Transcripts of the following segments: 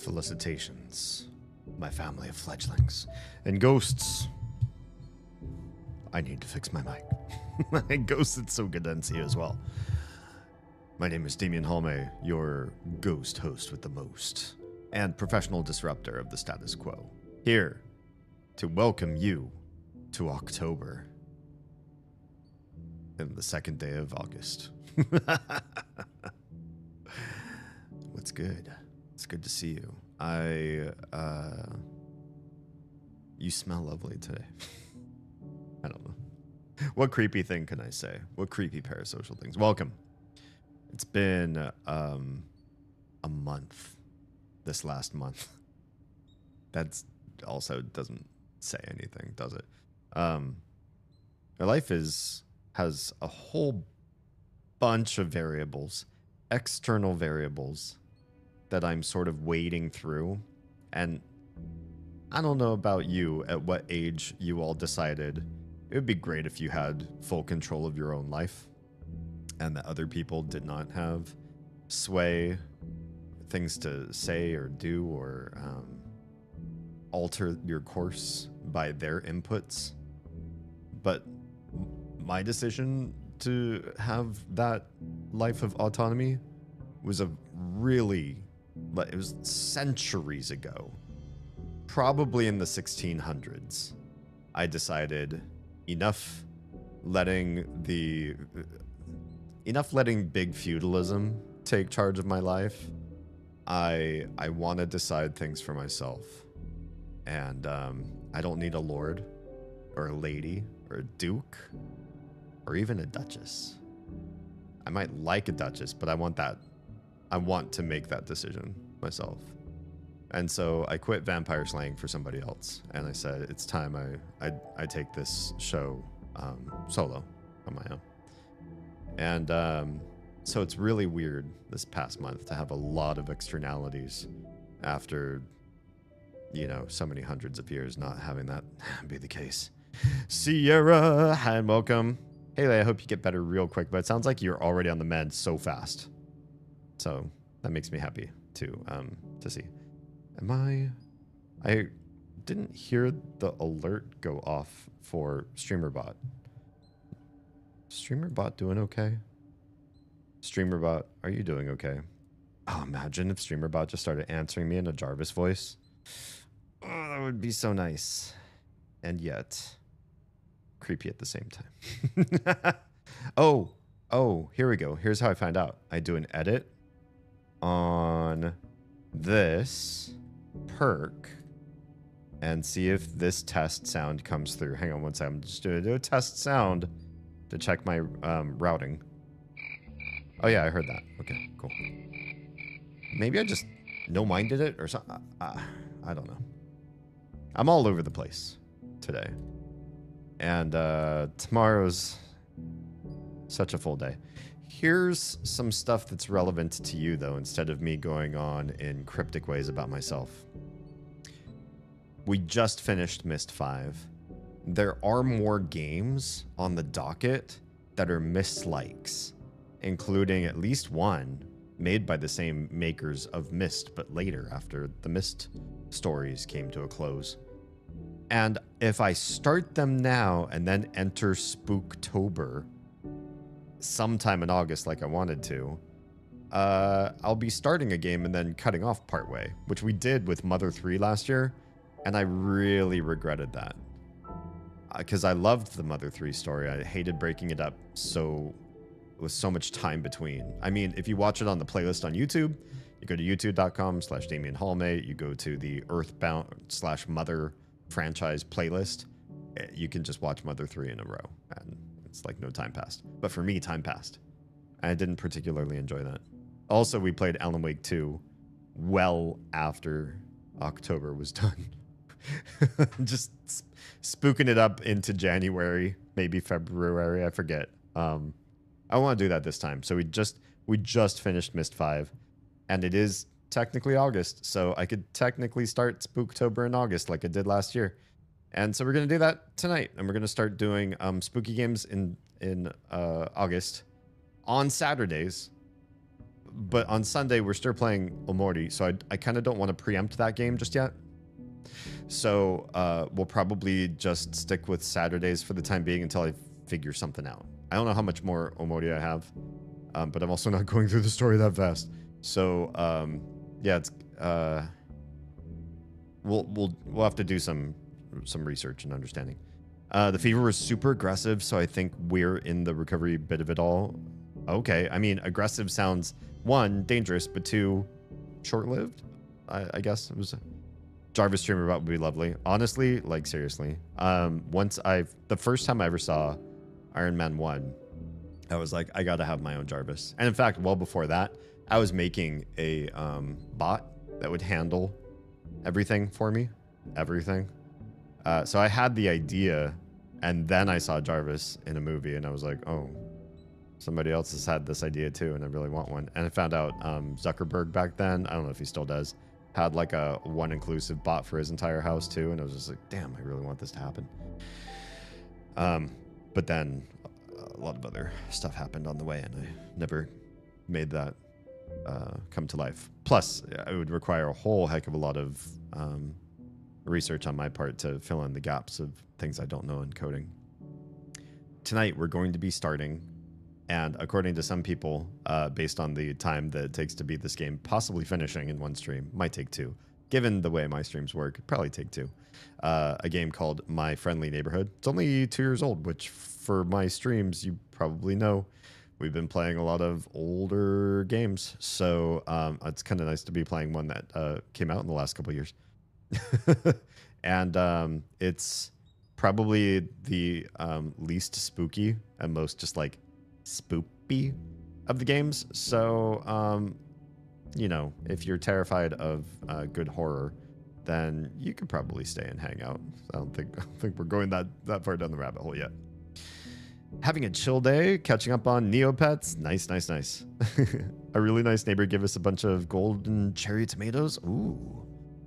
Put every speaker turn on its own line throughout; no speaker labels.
Felicitations, my family of fledglings and ghosts. I need to fix my mic. Ghosts, it's so good to see you as well. My name is Damien Halme, your ghost host with the most, and professional disruptor of the status quo, here to welcome you to October, and the second day of August. What's good? It's good to see you. You smell lovely today. I don't know. What creepy thing can I say? What creepy parasocial things? Welcome. It's been a month. This last month. That's also doesn't say anything, does it? Our life has a whole bunch of variables, external variables that I'm sort of wading through, and I don't know about you, at what age you all decided it would be great if you had full control of your own life and that other people did not have sway, things to say or do or alter your course by their inputs. But my decision to have that life of autonomy was it was centuries ago. Probably in the 1600s, I decided enough letting big feudalism take charge of my life. I want to decide things for myself, and I don't need a lord or a lady or a duke or even a duchess. I might like a duchess, but I want to make that decision myself. And so I quit vampire slaying for somebody else, and I said it's time I take this show solo on my own. And so it's really weird this past month to have a lot of externalities after, so many hundreds of years not having that be the case. Sierra, hi and welcome. Haley, I hope you get better real quick, but it sounds like you're already on the mend so fast. So that makes me happy to see. I didn't hear the alert go off for StreamerBot. StreamerBot doing okay? StreamerBot, are you doing okay? Oh, imagine if StreamerBot just started answering me in a Jarvis voice. Oh, that would be so nice. And yet, creepy at the same time. Oh, here we go. Here's how I find out. I do an edit on this perk and see if this test sound comes through. Hang on one second. I'm just going to do a test sound to check my routing. Oh yeah, I heard that. Okay, cool. Maybe I just no-minded it or something. I don't know. I'm all over the place today. And tomorrow's such a full day. Here's some stuff that's relevant to you, though, instead of me going on in cryptic ways about myself. We just finished Myst 5. There are more games on the docket that are Myst likes, including at least one made by the same makers of Myst, but later after the Myst stories came to a close. And if I start them now and then enter Spooktober sometime in August like I wanted to, I'll be starting a game and then cutting off partway, which we did with Mother 3 last year, and I really regretted that. Because I loved the Mother 3 story. I hated breaking it up with so much time between. I mean, if you watch it on the playlist on YouTube, you go to youtube.com/DamienHallmate, you go to the Earthbound/Mother franchise playlist, you can just watch Mother 3 in a row, and it's like no time passed. But for me, time passed. I didn't particularly enjoy that. Also, we played Alan Wake 2 well after October was done. Just spooking it up into January, maybe February, I forget. I want to do that this time. So we just finished Myst 5, and it is technically August, so I could technically start Spooktober in August like I did last year. And so we're going to do that tonight, and we're going to start doing spooky games in August on Saturdays. but on Sunday we're still playing Omori, so I kind of don't want to preempt that game just yet. So we'll probably just stick with Saturdays for the time being until I figure something out. I don't know how much more Omori I have, but I'm also not going through the story that fast. So yeah, it's we'll have to do some research and understanding. The fever was super aggressive, so I think we're in the recovery bit of it all. Okay, I mean, aggressive sounds, one, dangerous, but two, short-lived. I guess it was. Jarvis streamer about would be lovely. Honestly, like seriously. The first time I ever saw Iron Man 1, I was like, I gotta have my own Jarvis. And in fact, well before that, I was making a bot that would handle everything for me. Everything. So I had the idea, and then I saw Jarvis in a movie, and I was like, oh, somebody else has had this idea too, and I really want one. And I found out Zuckerberg back then, I don't know if he still does, had like a one inclusive bot for his entire house too, and I was just like, damn, I really want this to happen. But then a lot of other stuff happened on the way, and I never made that come to life. Plus, it would require a whole heck of a lot of research on my part to fill in the gaps of things I don't know in coding. Tonight, we're going to be starting, and according to some people, based on the time that it takes to beat this game, possibly finishing in one stream, might take two. Given the way my streams work, it'd probably take two. A game called My Friendly Neighborhood. It's only 2 years old, which for my streams, you probably know. We've been playing a lot of older games, so it's kind of nice to be playing one that came out in the last couple of years. And it's probably the least spooky and most just like spoopy of the games. So, you know, if you're terrified of good horror, then you could probably stay and hang out. I don't think we're going that far down the rabbit hole yet. Having a chill day, catching up on Neopets. Nice, nice, nice. A really nice neighbor gave us a bunch of golden cherry tomatoes. Ooh,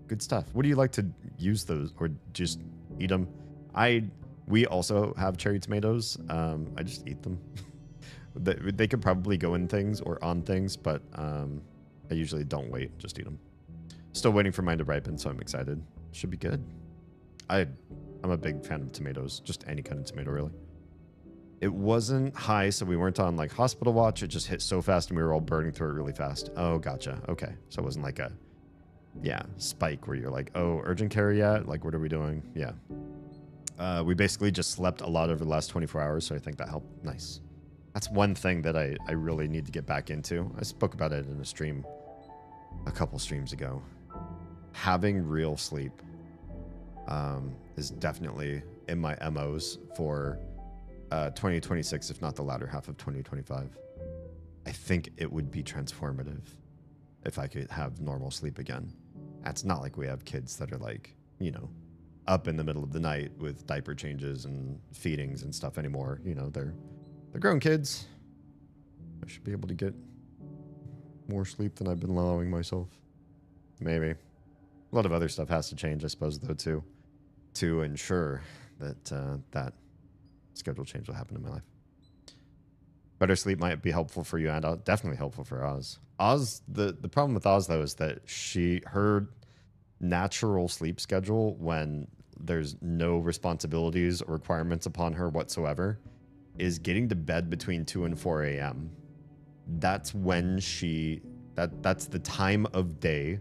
good stuff. What do you like to use those, or just eat them? We also have cherry tomatoes. I just eat them. They could probably go in things or on things, but I usually don't wait, just eat them. Still waiting for mine to ripen, so I'm excited. Should be good. I'm a big fan of tomatoes, just any kind of tomato, really. It wasn't high, so we weren't on like hospital watch. It just hit so fast and we were all burning through it really fast. Oh, gotcha. Okay. So it wasn't like a, spike where you're like, oh, urgent care yet? Like, what are we doing? Yeah. We basically just slept a lot over the last 24 hours, so I think that helped. Nice. That's one thing that I really need to get back into. I spoke about it in a stream a couple streams ago. Having real sleep is definitely in my MOs for 2026, if not the latter half of 2025. I think it would be transformative if I could have normal sleep again. It's not like we have kids that are like, you know, up in the middle of the night with diaper changes and feedings and stuff anymore. You know, they're grown kids. I should be able to get more sleep than I've been allowing myself. Maybe. A lot of other stuff has to change, I suppose, though, too, to ensure that that schedule change will happen in my life. Better sleep might be helpful for you, and definitely helpful for Oz. The problem with Oz, though, is that her natural sleep schedule, when there's no responsibilities or requirements upon her whatsoever, is getting to bed between 2 and 4 a.m. That's when that's the time of day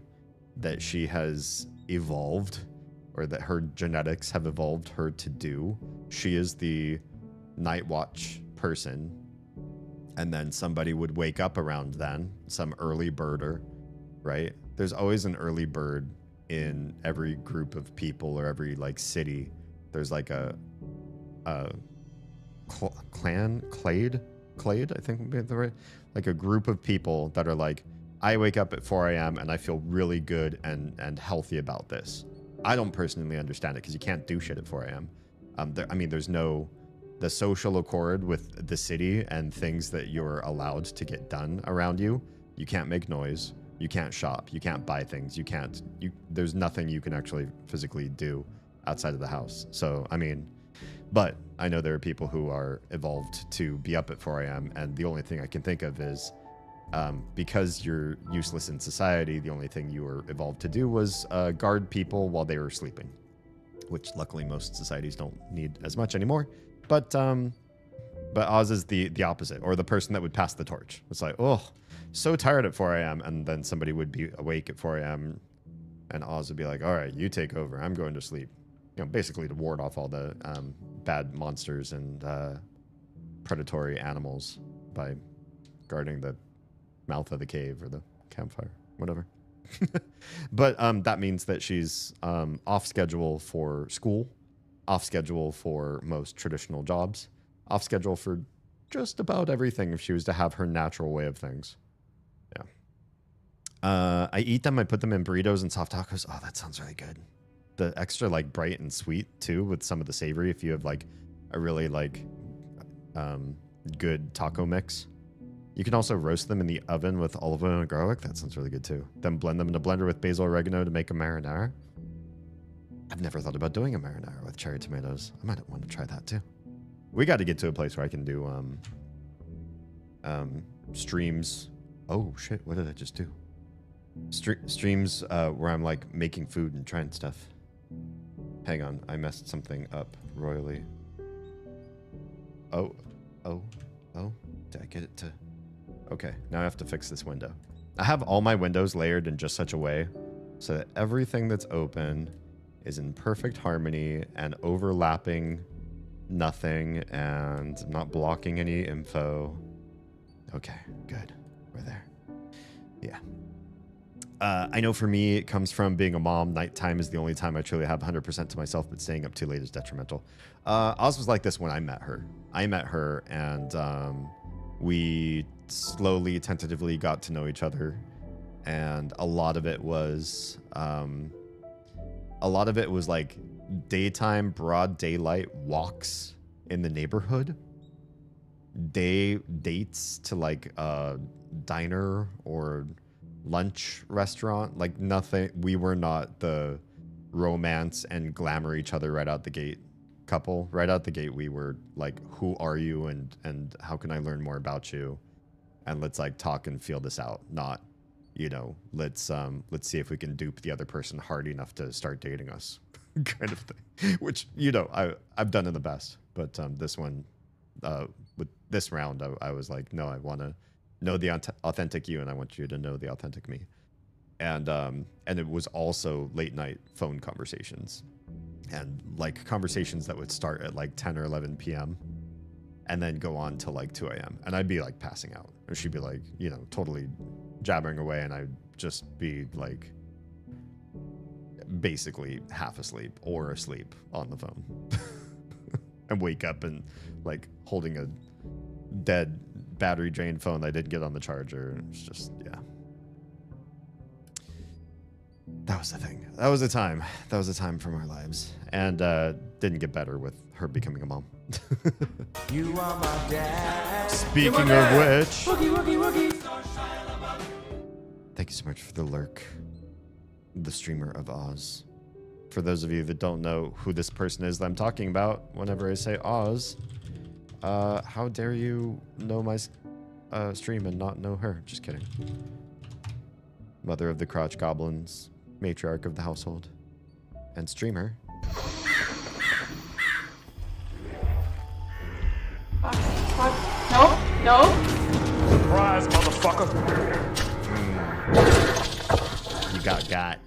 that she has evolved, or that her genetics have evolved her to do. She is the night watch person, and then somebody would wake up around then, some early birder, right? There's always an early bird in every group of people, or every like city. There's like a clade, I think would be the right, like a group of people that are like, I wake up at 4 a.m. and I feel really good and healthy about this. I don't personally understand it, because you can't do shit at 4 a.m. There's no the social accord with the city and things that you're allowed to get done around you. You can't make noise. You can't shop. You can't buy things. There's nothing you can actually physically do outside of the house. So, but I know there are people who are evolved to be up at 4 a.m. and the only thing I can think of is Because you're useless in society, the only thing you were evolved to do was guard people while they were sleeping, which luckily most societies don't need as much anymore. But Oz is the opposite, or the person that would pass the torch. It's like, oh, so tired at 4 a.m. And then somebody would be awake at 4 a.m. and Oz would be like, all right, you take over. I'm going to sleep. You know, basically to ward off all the bad monsters and predatory animals by guarding the mouth of the cave or the campfire, whatever. But that means that she's off schedule for school, off schedule for most traditional jobs, off schedule for just about everything if she was to have her natural way of things. Yeah. I eat them. I put them in burritos and soft tacos. Oh, that sounds really good. The extra like bright and sweet too, with some of the savory. If you have like a really like good taco mix. You can also roast them in the oven with olive oil and garlic. That sounds really good too. Then blend them in a blender with basil oregano to make a marinara. I've never thought about doing a marinara with cherry tomatoes. I might want to try that too. We got to get to a place where I can do streams. Oh shit, what did I just do? Streams where I'm like making food and trying stuff. Hang on, I messed something up royally. Oh. Did I get it to... Okay, now I have to fix this window. I have all my windows layered in just such a way so that everything that's open is in perfect harmony and overlapping nothing and not blocking any info. Okay, good. We're there. Yeah. I know for me, it comes from being a mom. Nighttime is the only time I truly have 100% to myself, but staying up too late is detrimental. Oz was like this when I met her. I met her and we slowly, tentatively got to know each other. And a lot of it was like daytime, broad daylight walks in the neighborhood. Dates to like a diner or lunch restaurant, like nothing. We were not the romance and glamour each other right out the gate couple. Right out the gate, we were like, who are you and how can I learn more about you? And let's like talk and feel this out. Not, you know, let's see if we can dupe the other person hard enough to start dating us kind of thing, which, you know, I've done in the past, but this one, with this round, I was like, no, I want to know the authentic you, and I want you to know the authentic me. And it was also late night phone conversations, and like conversations that would start at like 10 or 11 p.m. and then go on till like 2 a.m. And I'd be like passing out, or she'd be like, you know, totally jabbering away, and I'd just be like basically half asleep or asleep on the phone and wake up and like holding a dead battery drained phone that I didn't get on the charger. It's just, yeah. That was the thing. That was a time. That was a time from our lives. And didn't get better with her becoming a mom.
You are my dad.
Speaking of which,
Woogie.
thank you so much for the lurk. The streamer of Oz. For those of you that don't know who this person is that I'm talking about, whenever I say Oz, how dare you know my stream and not know her? Just kidding. Mother of the Crotch Goblins, matriarch of the household, and streamer.
Fuck. No.
Surprise, motherfucker.
You got.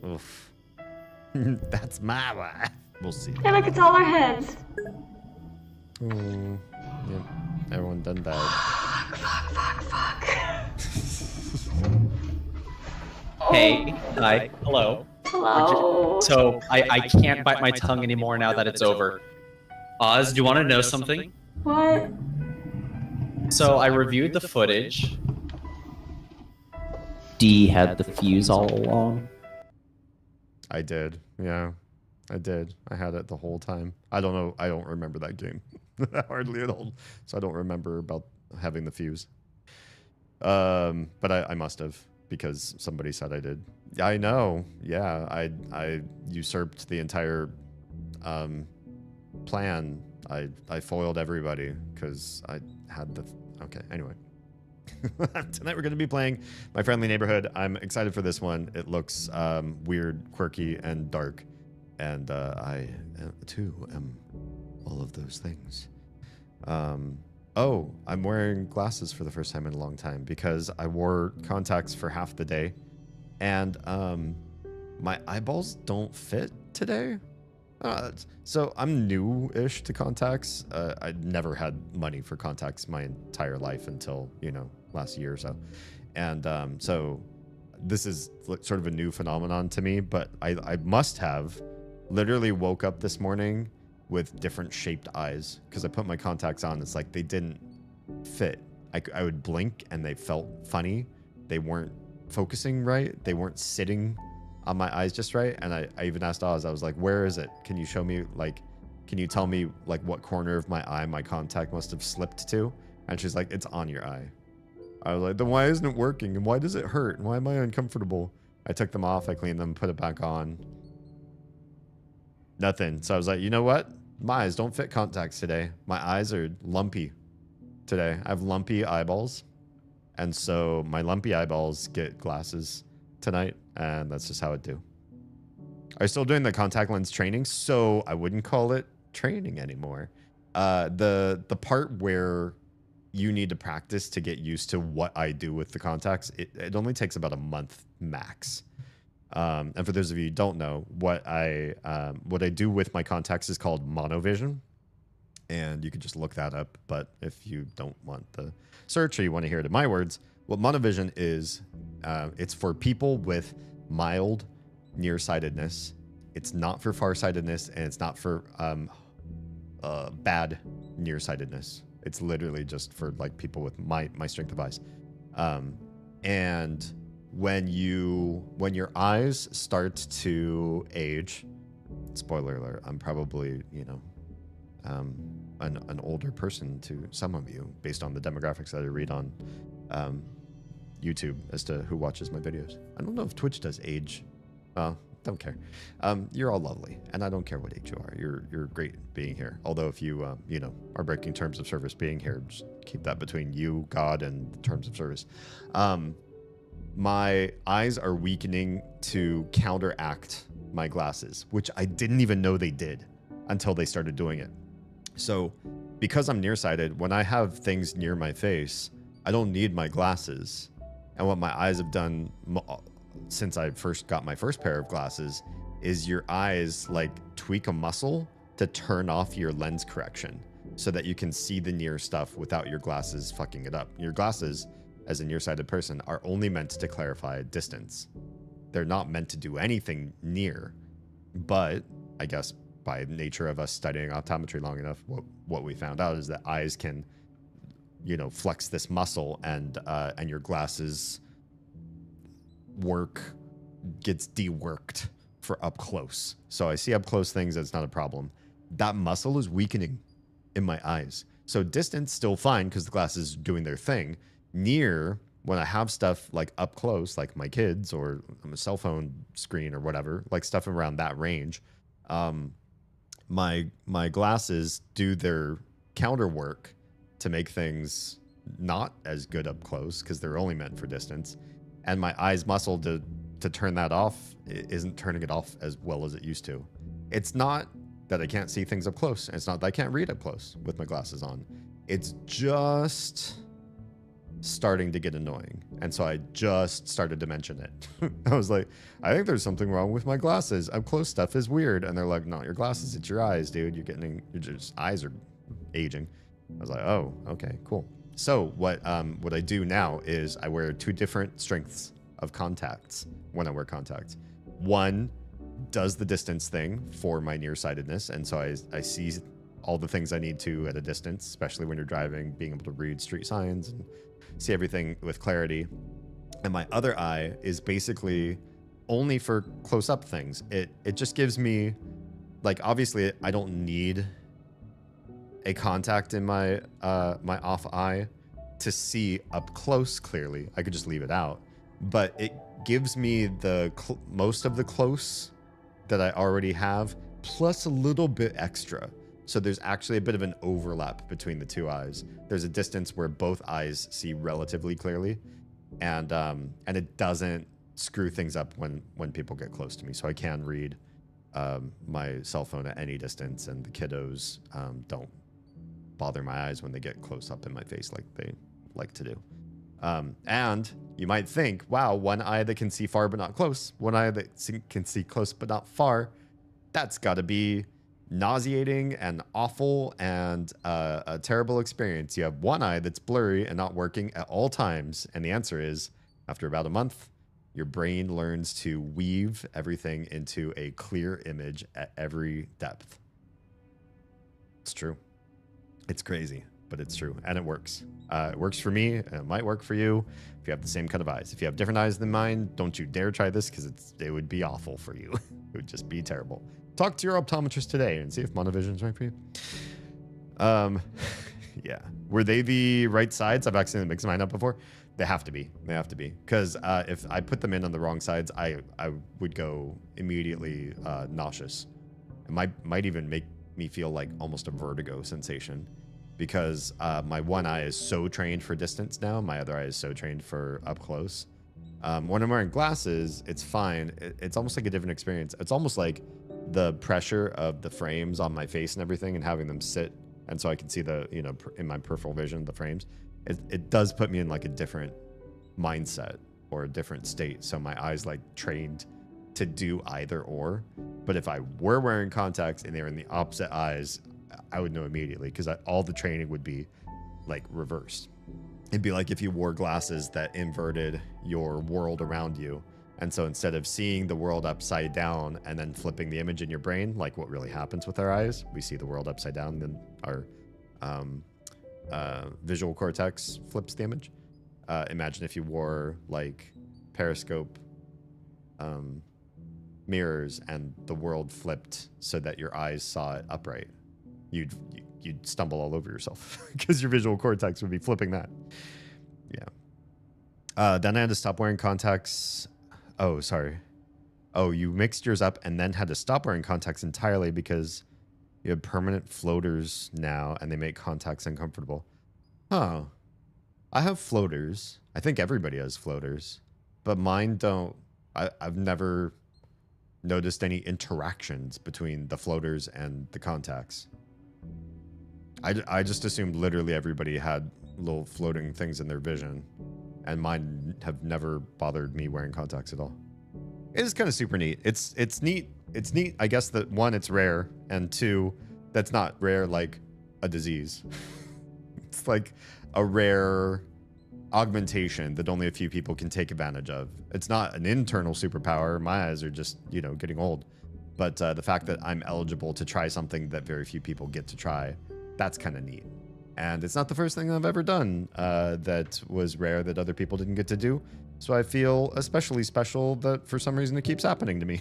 Oof. That's my wife. We'll see.
Hey, look, it's all our heads.
Oh, yep. Everyone done bad.
Fuck.
Hey, hi, hello.
Hello.
So, I can't bite my tongue anymore now that it's over. Oz, do you want to know something?
What?
So, I reviewed the footage. D had the fuse all along.
I did. Yeah, I did. I had it the whole time. I don't know. I don't remember that game hardly at all. So I don't remember about having the fuse. But I must have, because somebody said I did. I know. Yeah, I usurped the entire plan. I foiled everybody because I had the... Okay, anyway. Tonight we're going to be playing My Friendly Neighborhood. I'm excited for this one. It looks weird, quirky, and dark. And I, too, am all of those things. Oh, I'm wearing glasses for the first time in a long time because I wore contacts for half the day. And my eyeballs don't fit today. So I'm new-ish to contacts. I never had money for contacts my entire life until, last year or so. And so this is sort of a new phenomenon to me, but I must have literally woke up this morning with different shaped eyes because I put my contacts on. It's like they didn't fit. I would blink and they felt funny. They weren't focusing right. They weren't sitting on my eyes just right. And I even asked Oz, I was like, where is it? Can you show me, can you tell me what corner of my eye my contact must have slipped to? And she's like, it's on your eye. I was like, then why isn't it working? And why does it hurt? And why am I uncomfortable? I took them off, I cleaned them, put it back on. Nothing. So I was like, you know what? My eyes don't fit contacts today. My eyes are lumpy today. I have lumpy eyeballs. And so my lumpy eyeballs get glasses tonight. And that's just how it do. Are you still doing the contact lens training? So I wouldn't call it training anymore. The part where you need to practice to get used to what I do with the contacts, it only takes about a month max. And for those of you who don't know, what I do with my contacts is called monovision. And you can just look that up. But if you don't want the search or you want to hear it in my words, what monovision is, it's for people with mild nearsightedness. It's not for farsightedness, and it's not for bad nearsightedness. It's literally just for people with my strength of eyes. And when your eyes start to age, spoiler alert, I'm probably an older person to some of you based on the demographics that I read on YouTube as to who watches my videos. I don't know if Twitch does age. Don't care. You're all lovely, and I don't care what age you are. You're great being here. Although if you are breaking terms of service being here, just keep that between you, God, and the terms of service. My eyes are weakening to counteract my glasses, which I didn't even know they did until they started doing it. So because I'm nearsighted, when I have things near my face, I don't need my glasses. And what my eyes have done since I first got my first pair of glasses is your eyes tweak a muscle to turn off your lens correction so that you can see the near stuff without your glasses fucking it up. Your glasses, as a nearsighted person, are only meant to clarify distance. They're not meant to do anything near. But I guess by nature of us studying optometry long enough, what we found out is that eyes can, flex this muscle, and your glasses work gets deworked for up close. So I see up close things, that's not a problem. That muscle is weakening in my eyes. So distance still fine because the glasses is doing their thing. Near, when I have stuff up close, like my kids or a cell phone screen or whatever, stuff around that range, my glasses do their counter work to make things not as good up close because they're only meant for distance. And my eyes muscle to turn that off isn't turning it off as well as it used to. It's not that I can't see things up close. It's not that I can't read up close with my glasses on. It's just starting to get annoying. And so I just started to mention it. I was like, I think there's something wrong with my glasses. Up close stuff is weird. And they're like, not your glasses, it's your eyes, dude. Your just eyes are aging. I was like, oh, okay, cool. So what I do now is I wear two different strengths of contacts when I wear contacts. One does the distance thing for my nearsightedness, and so I see all the things I need to at a distance, especially when you're driving, being able to read street signs and see everything with clarity. And my other eye is basically only for close-up things. It just gives me, obviously I don't need a contact in my my off eye to see up close clearly. I could just leave it out, but it gives me the most of the close that I already have, plus a little bit extra. So there's actually a bit of an overlap between the two eyes. There's a distance where both eyes see relatively clearly, and it doesn't screw things up when people get close to me. So I can read my cell phone at any distance, and the kiddos don't bother my eyes when they get close up in my face like they like to do. And you might think, wow, one eye that can see far but not close, one eye that can see close but not far, that's got to be nauseating and awful and a terrible experience. You have one eye that's blurry and not working at all times, and the answer is, after about a month, your brain learns to weave everything into a clear image at every depth. It's true. It's crazy, but it's true, and it works. It works for me, and it might work for you if you have the same kind of eyes. If you have different eyes than mine, don't you dare try this, because it would be awful for you. It would just be terrible. Talk to your optometrist today and see if monovision's right for you. Yeah. Were they the right sides? I've accidentally mixed mine up before. They have to be. They have to be. Because if I put them in on the wrong sides, I would go immediately nauseous. It might even make me feel like almost a vertigo sensation, because my one eye is so trained for distance now. My other eye is so trained for up close. When I'm wearing glasses, it's fine. It's almost like a different experience. It's almost like the pressure of the frames on my face and everything, and having them sit, and so I can see the, you know, in my peripheral vision, the frames. It does put me in like a different mindset or a different state. So my eyes like trained to do either or. But if I were wearing contacts and they were in the opposite eyes, I would know immediately, because all the training would be like reversed. It'd be like if you wore glasses that inverted your world around you. And so instead of seeing the world upside down and then flipping the image in your brain, like what really happens with our eyes, we see the world upside down, then our visual cortex flips the image. Imagine if you wore like periscope mirrors and the world flipped so that your eyes saw it upright. You'd stumble all over yourself because your visual cortex would be flipping that. Yeah. Then I had to stop wearing contacts. Oh, sorry. Oh, you mixed yours up and then had to stop wearing contacts entirely because you have permanent floaters now and they make contacts uncomfortable. Huh. I have floaters. I think everybody has floaters, but mine don't. I've never noticed any interactions between the floaters and the contacts. I just assumed literally everybody had little floating things in their vision, and mine have never bothered me wearing contacts at all. It is kind of super neat. It's neat. It's neat, I guess, that one, it's rare, and two, that's not rare like a disease. It's like a rare augmentation that only a few people can take advantage of. It's not an internal superpower. My eyes are just, you know, getting old. But the fact that I'm eligible to try something that very few people get to try, that's kind of neat. And it's not the first thing I've ever done that was rare that other people didn't get to do. So I feel especially special that for some reason it keeps happening to me.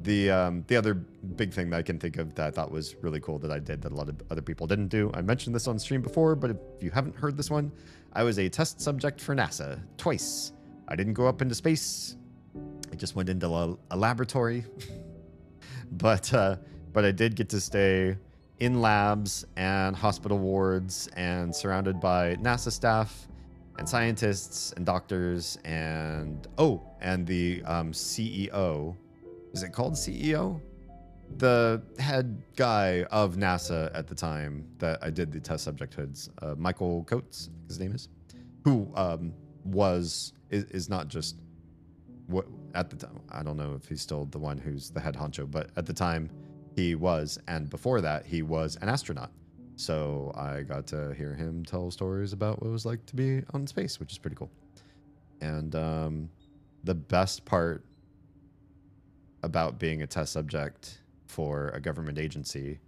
The other big thing that I can think of that I thought was really cool that I did that a lot of other people didn't do. I mentioned this on stream before, but if you haven't heard this one, I was a test subject for NASA twice. I didn't go up into space. I just went into a laboratory. But I did get to stay in labs and hospital wards and surrounded by NASA staff and scientists and doctors and the CEO. Is it called CEO? The head guy of NASA at the time that I did the test subject hoods, Michael Coates, his name is, who is not just what at the time. I don't know if he's still the one who's the head honcho, but at the time he was, and before that he was an astronaut. So I got to hear him tell stories about what it was like to be on space, which is pretty cool. And the best part about being a test subject for a government agency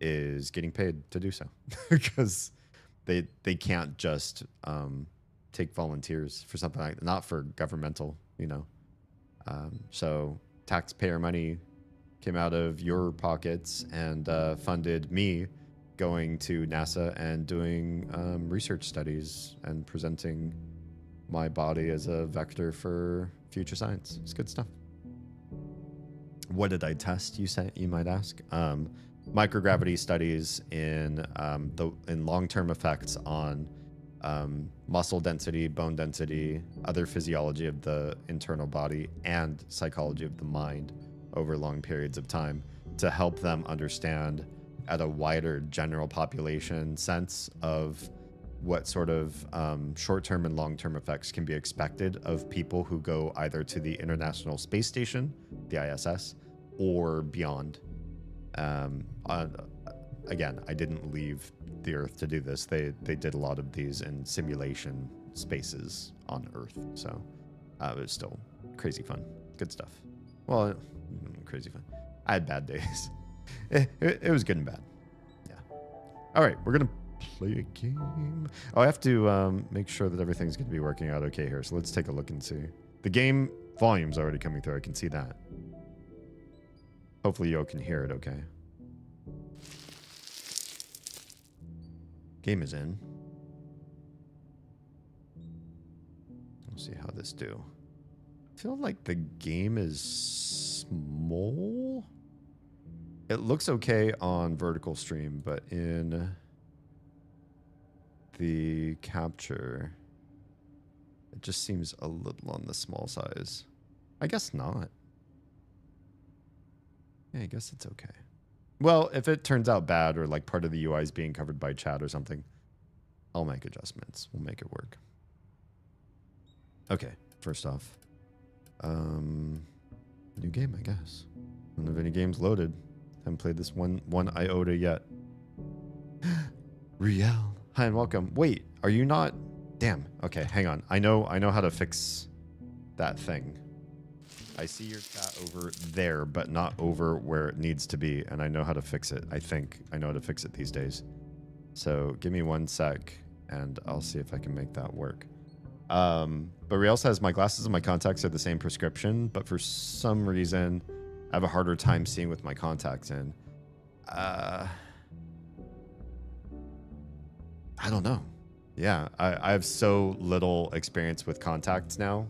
is getting paid to do so, because they can't just take volunteers for something like that, not for governmental, you know. So taxpayer money came out of your pockets and funded me going to NASA and doing research studies and presenting my body as a vector for future science. It's good stuff. What did I test, you might ask? microgravity studies in long-term effects on muscle density, bone density, other physiology of the internal body, and psychology of the mind over long periods of time to help them understand at a wider general population sense of what sort of short-term and long-term effects can be expected of people who go either to the International Space Station, the ISS, or beyond. Again, I didn't leave the Earth to do this. They did a lot of these in simulation spaces on Earth, so it was still crazy fun. Good stuff. Well, crazy fun. I had bad days. It was good and bad. Yeah. All right, we're gonna play a game. Oh, I have to make sure that everything's gonna be working out okay here. So let's take a look and see. The game volume's already coming through. I can see that. Hopefully you can hear it okay. Game is in. Let's see how this do. I feel like the game is small. It looks okay on vertical stream, but in the capture, it just seems a little on the small size. I guess not. Yeah, I guess it's okay. Well, if it turns out bad or like part of the UI is being covered by chat or something, I'll make adjustments. We'll make it work. Okay, first off, new game, I guess. I don't have any games loaded. Haven't played this one iota yet. Riel, hi and welcome. Wait, are you not? Damn. Okay, hang on. I know how to fix that thing. I see your cat over there, but not over where it needs to be, and I know how to fix it. I think I know how to fix it these days. So give me 1 sec, and I'll see if I can make that work. But Riel says, my glasses and my contacts are the same prescription, but for some reason, I have a harder time seeing with my contacts in. I don't know. Yeah, I have so little experience with contacts now.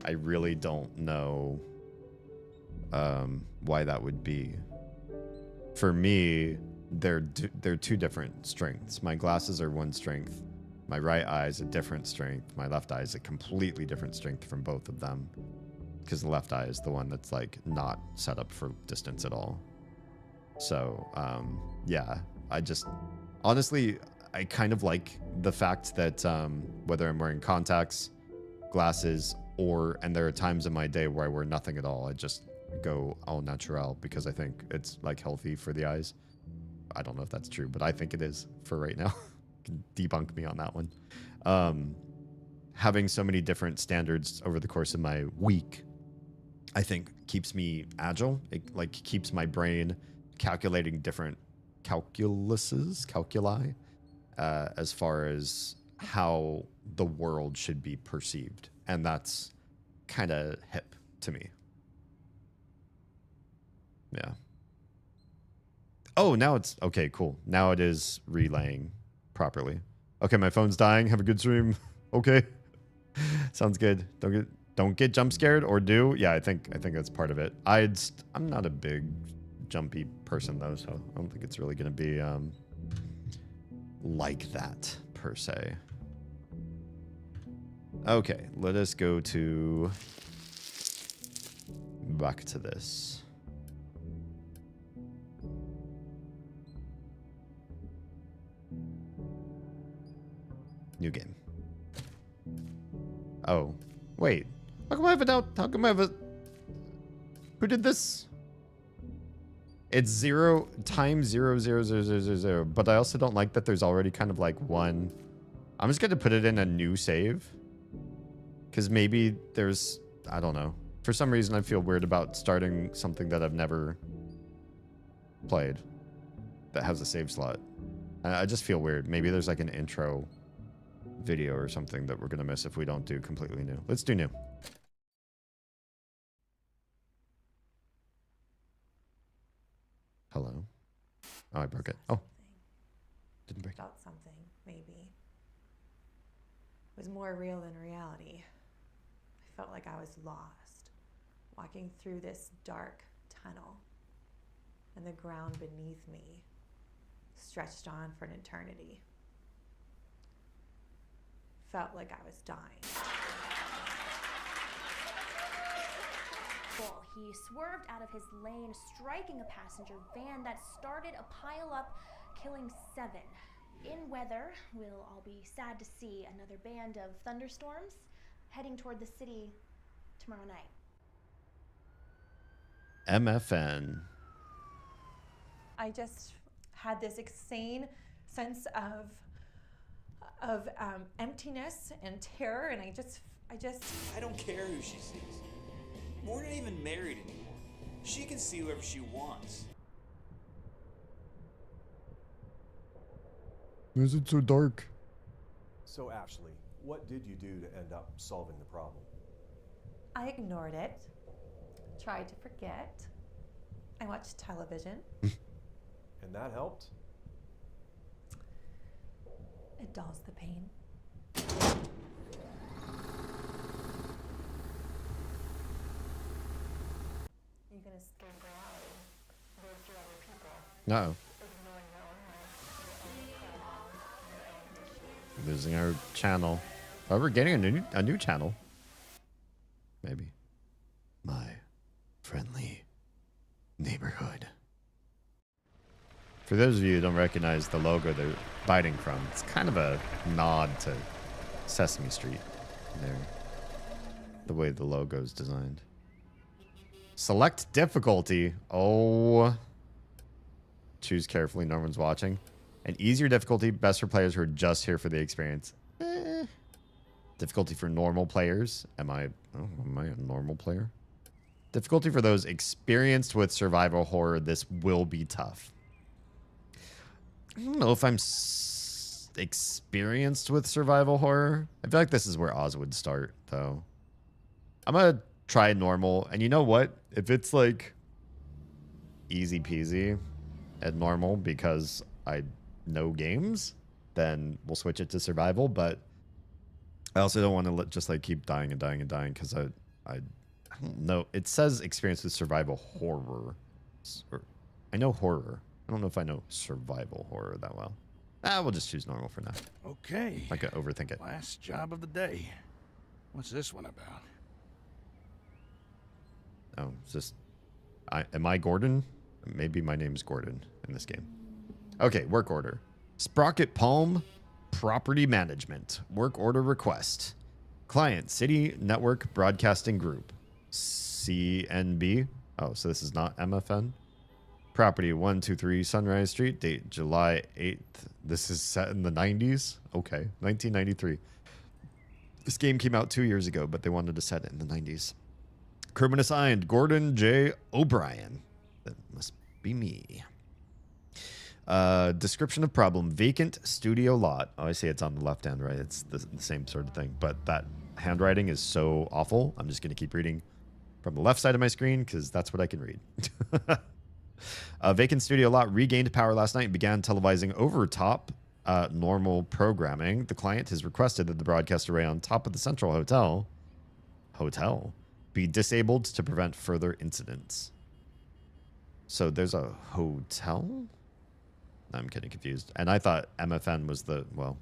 I really don't know why that would be. For me, they're two different strengths. My glasses are one strength. My right eye is a different strength. My left eye is a completely different strength from both of them. Because the left eye is the one that's like not set up for distance at all. So, yeah, I just, honestly, I kind of like the fact that whether I'm wearing contacts, glasses, and there are times in my day where I wear nothing at all, I just go au naturel because I think it's like healthy for the eyes. I don't know if that's true, but I think it is for right now. Can debunk me on that one. Having so many different standards over the course of my week, I think keeps me agile. It like keeps my brain calculating different calculi, as far as how the world should be perceived. And that's kind of hip to me. Yeah. Oh, now it's okay, cool. Now it is relaying properly. Okay, my phone's dying. Have a good stream. Okay. Sounds good. Don't get jump scared, or do. Yeah, I think that's part of it. I'm not a big jumpy person though, so I don't think it's really going to be like that per se. Okay, let us go to back to this. New game. Oh, wait. How come I have it out? How come I have a... Who did this? It's 0 times 0, 0, 0, 0, 0, 0. But I also don't like that there's already kind of like one. I'm just going to put it in a new save. Because maybe there's... I don't know. For some reason, I feel weird about starting something that I've never played that has a save slot. I just feel weird. Maybe there's like an intro video or something that we're going to miss if we don't do completely new. Let's do new. Hello. Oh, I broke it. Oh. Didn't break it.
Felt something, maybe. It was more real than reality. I felt like I was lost, walking through this dark tunnel. and the ground beneath me stretched on for an eternity. Felt like I was dying.
He swerved out of his lane, striking a passenger van that started a pile-up, killing 7. In weather, we'll all be sad to see another band of thunderstorms heading toward the city tomorrow night.
MFN.
I just had this insane sense of emptiness and terror, and I just.
I don't care who she sees. We're not even married anymore. She can see whoever she wants.
Is it so dark?
So Ashley, what did you do to end up solving the problem?
I ignored it, tried to forget. I watched television.
And that helped?
It dulls the pain. You're gonna escape reality. There's two other people.
No. Losing our channel. Oh, we're getting a new channel. Maybe. My friendly neighborhood. For those of you who don't recognize the logo they're biting from, it's kind of a nod to Sesame Street there. The way the logo is designed. Select difficulty. Oh. Choose carefully. No one's watching. An easier difficulty, best for players who are just here for the experience. Difficulty for normal players. Am I a normal player? Difficulty for those experienced with survival horror. This will be tough. I don't know if I'm experienced with survival horror. I feel like this is where Oz would start, though. I'm going to try normal. And you know what? If it's like easy peasy at normal because I know games, then we'll switch it to survival. But I also don't want to just like keep dying and dying and dying because I don't know. It says experience with survival horror. I know horror. I don't know if I know survival horror that well. We'll just choose normal for now.
Okay.
I could overthink it.
Last job of the day. What's this one about?
Oh, it's just... am I Gordon? Maybe my name's Gordon in this game. Okay, work order. Sprocket Palm Property Management. Work order request. Client, City Network Broadcasting Group. CNB. Oh, so this is not MFN. Property 123 Sunrise Street. Date July 8th. This is set in the 90s. Okay, 1993. This game came out 2 years ago, but they wanted to set it in the 90s. Crewman assigned Gordon J. O'Brien. That must be me. Description of problem. Vacant studio lot. Oh, I see it's on the left hand, right? It's the same sort of thing. But that handwriting is so awful. I'm just going to keep reading from the left side of my screen because that's what I can read. Vacant studio lot regained power last night and began televising over top normal programming. The client has requested that the broadcast array on top of the Central Hotel be disabled to prevent further incidents. So there's a hotel? I'm getting confused. And I thought MFN was the... Well,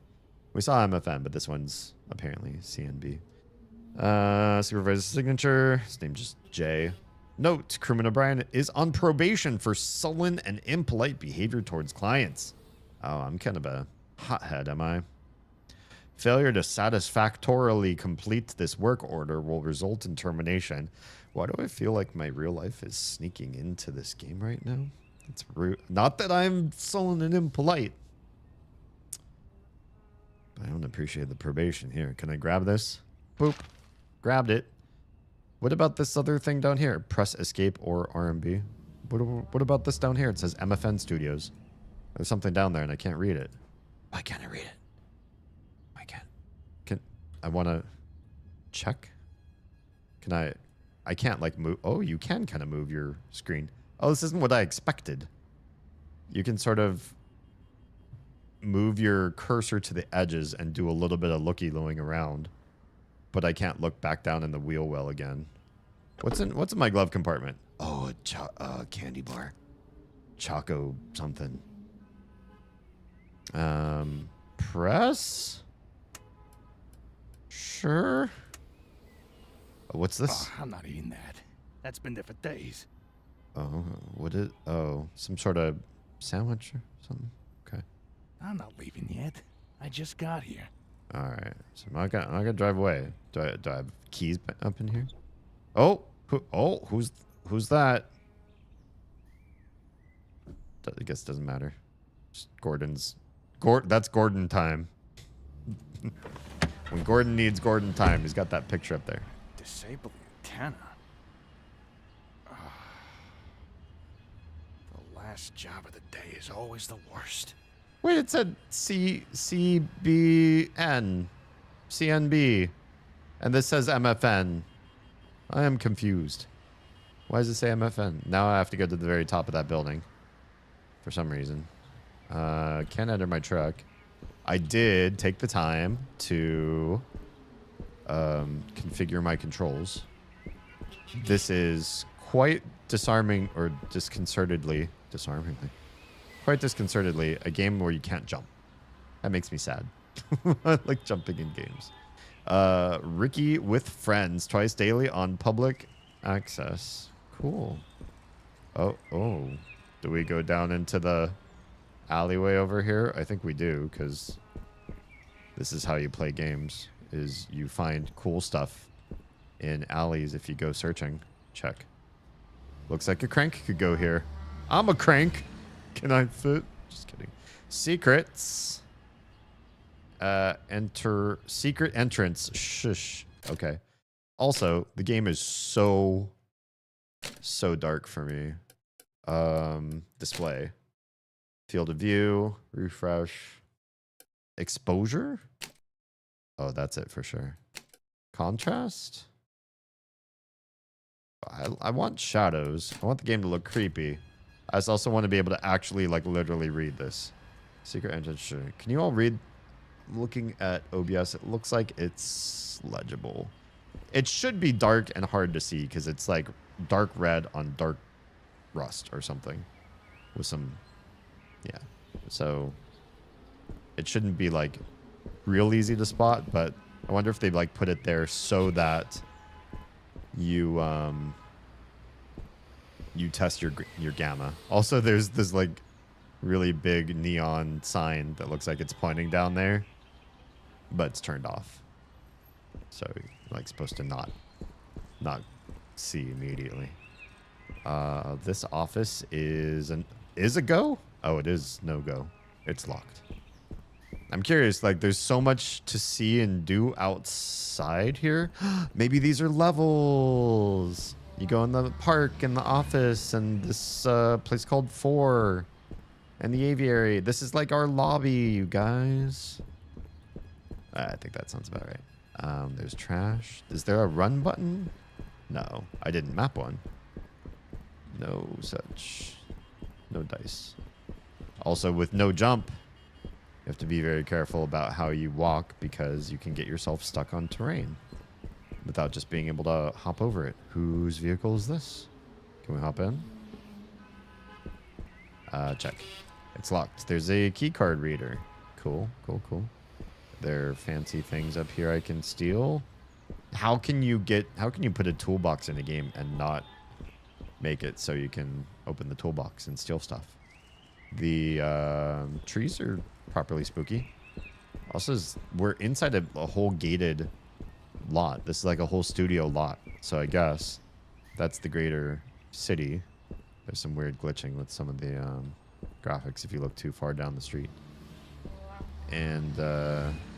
we saw MFN, but this one's apparently CNB. Supervisor's signature. His name's just J. Note, Crewman O'Brien is on probation for sullen and impolite behavior towards clients. Oh, I'm kind of a hothead, am I? Failure to satisfactorily complete this work order will result in termination. Why do I feel like my real life is sneaking into this game right now? It's rude. Not that I'm sullen and impolite. But I don't appreciate the probation here. Can I grab this? Boop. Grabbed it. What about this other thing down here? Press escape or RMB. What about this down here? It says MFN Studios. There's something down there and I can't read it. Why can't I read it? I can't. I want to check. Can I can't like move. Oh, you can kind of move your screen. Oh, this isn't what I expected. You can sort of move your cursor to the edges and do a little bit of looky-looing around. But I can't look back down in the wheel well again. What's in my glove compartment? Oh, a candy bar. Choco something. Press? Sure. What's this?
Oh, I'm not eating that. That's been there for days.
Oh, what is... Oh, some sort of sandwich or something? Okay.
I'm not leaving yet. I just got here.
All right. So I'm not gonna drive away. Do I have keys up in here? Oh, who's that? I guess it doesn't matter. Just that's Gordon time. When Gordon needs Gordon time, he's got that picture up there.
Disable the antenna. The last job of the day is always the worst.
Wait, it said CNB, and this says MFN. I am confused. Why does it say MFN? Now I have to go to the very top of that building for some reason. Can't enter my truck. I did take the time to configure my controls. This is quite disarmingly, quite disconcertedly, a game where you can't jump. That makes me sad. I like jumping in games. Ricky with friends twice daily on public access. Cool. Oh. Do we go down into the alleyway over here? I think we do, because this is how you play games, is you find cool stuff in alleys if you go searching. Check. Looks like a crank could go here. I'm a crank. Can I fit? Just kidding. Secrets. Enter secret entrance. Shush. Okay. Also, the game is so dark for me. Display. Field of view. Refresh. Exposure? Oh, that's it for sure. Contrast? I want shadows. I want the game to look creepy. I just also want to be able to actually, like, literally read this. Secret entrance. Sure. Can you all read? Looking at OBS, it looks like it's legible. It should be dark and hard to see because it's like dark red on dark rust or something with some, yeah. So it shouldn't be like real easy to spot, but I wonder if they like put it there so that you you test your gamma. Also, there's this like really big neon sign that looks like it's pointing down there, but it's turned off. So you're like supposed to not see immediately. This office is a go? Oh, it is no go. It's locked. I'm curious, like there's so much to see and do outside here. Maybe these are levels. You go in the park and the office and this place called 4 and the aviary. This is like our lobby, you guys. I think that sounds about right. There's trash. Is there a run button? No, I didn't map one. No such. No dice. Also, with no jump, you have to be very careful about how you walk because you can get yourself stuck on terrain without just being able to hop over it. Whose vehicle is this? Can we hop in? Check. It's locked. There's a key card reader. Cool. There are fancy things up here I can steal. How can you put a toolbox in a game and not make it so you can open the toolbox and steal stuff? The trees are properly spooky. Also, we're inside a whole gated lot. This is like a whole studio lot. So I guess that's the greater city. There's some weird glitching with some of the graphics if you look too far down the street. And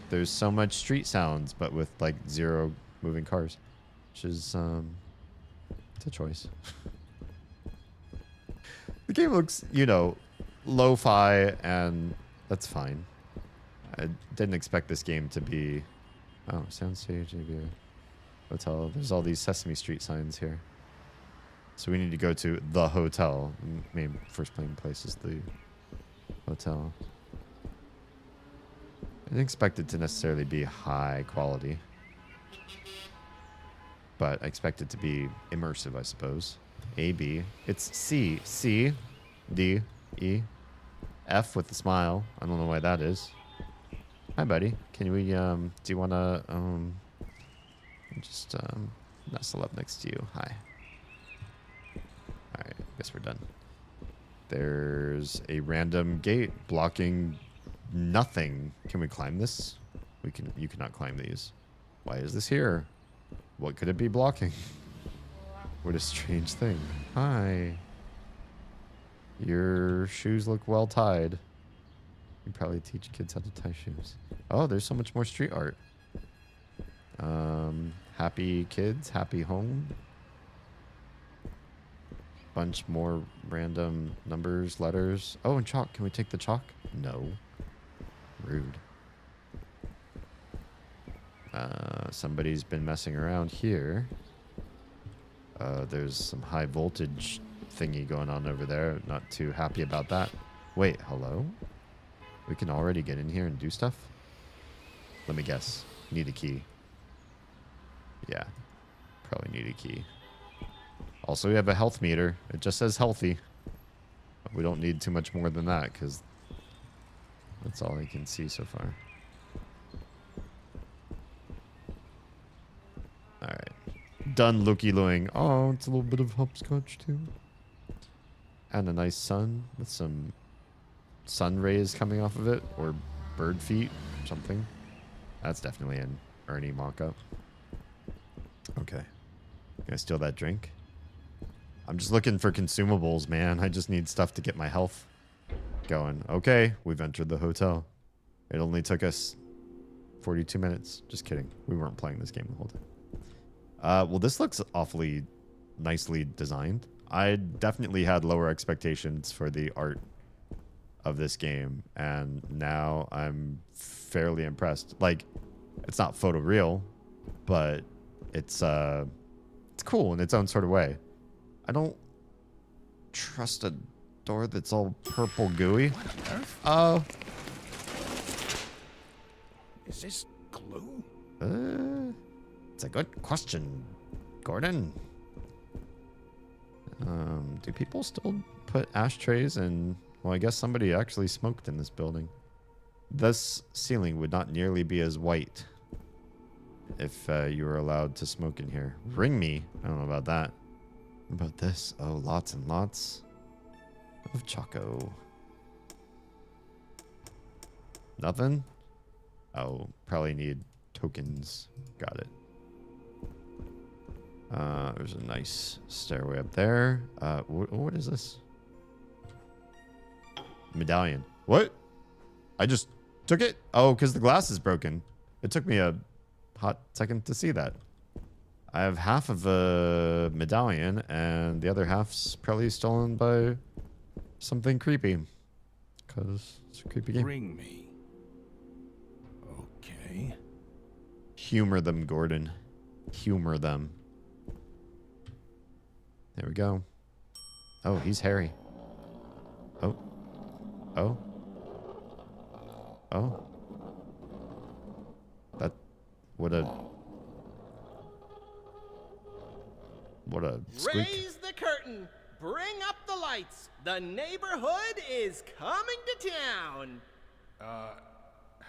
there's so much street sounds, but with like 0 moving cars, which is it's a choice. The game looks, you know, lo-fi, and that's fine. I didn't expect this game to be... Oh, soundstage, maybe a hotel. There's all these Sesame Street signs here. So we need to go to the hotel. Maybe first playing place is the hotel. I didn't expect it to necessarily be high quality. But I expect it to be immersive, I suppose. A, B. It's C. C. D, E, F with a smile. I don't know why that is. Hi, buddy. Can we, do you want to, just, nestle up next to you? Hi. Alright, I guess we're done. There's a random gate blocking nothing. Can we climb this? You cannot climb these. Why is this here? What could it be blocking? What a strange thing. Hi. Your shoes look well tied. You probably teach kids how to tie shoes. Oh, there's so much more street art. Happy kids, happy home. Bunch more random numbers, letters. Oh, and chalk. Can we take the chalk? No. Rude. Somebody's been messing around here. There's some high voltage thingy going on over there. Not too happy about that. Wait, hello? We can already get in here and do stuff? Let me guess. Need a key. Yeah. Probably need a key. Also, we have a health meter. It just says healthy. We don't need too much more than that, because that's all I can see so far. Alright. Done looky-looing. Oh, it's a little bit of hopscotch, too. And a nice sun with some sun rays coming off of it. Or bird feet. Something. That's definitely an Ernie mock-up. Okay. Can I steal that drink? I'm just looking for consumables, man. I just need stuff to get my health going. Okay, we've entered the hotel. It only took us 42 minutes. Just kidding. We weren't playing this game the whole time. Well, this looks awfully nicely designed. I definitely had lower expectations for the art of this game, and now I'm fairly impressed. Like, it's not photoreal, but it's cool in its own sort of way. I don't trust a door that's all purple gooey.
What on earth? Is this glue?
It's a good question, Gordon. Do people still put ashtrays in? Well, I guess somebody actually smoked in this building. This ceiling would not nearly be as white if you were allowed to smoke in here. Ring me. I don't know about that. What about this? Oh, lots and lots of choco. Nothing? Oh, probably need tokens. Got it. There's a nice stairway up there. What is this? Medallion. What? I just took it? Oh, because the glass is broken. It took me a hot second to see that. I have half of a medallion, and the other half's probably stolen by something creepy. Because it's a creepy game.
Ring me. Okay.
Humor them, Gordon. Humor them. There we go. Oh, he's hairy. Oh. Oh. Oh. That... What a squeak.
Raise the curtain. Bring up the lights. The neighborhood is coming to town.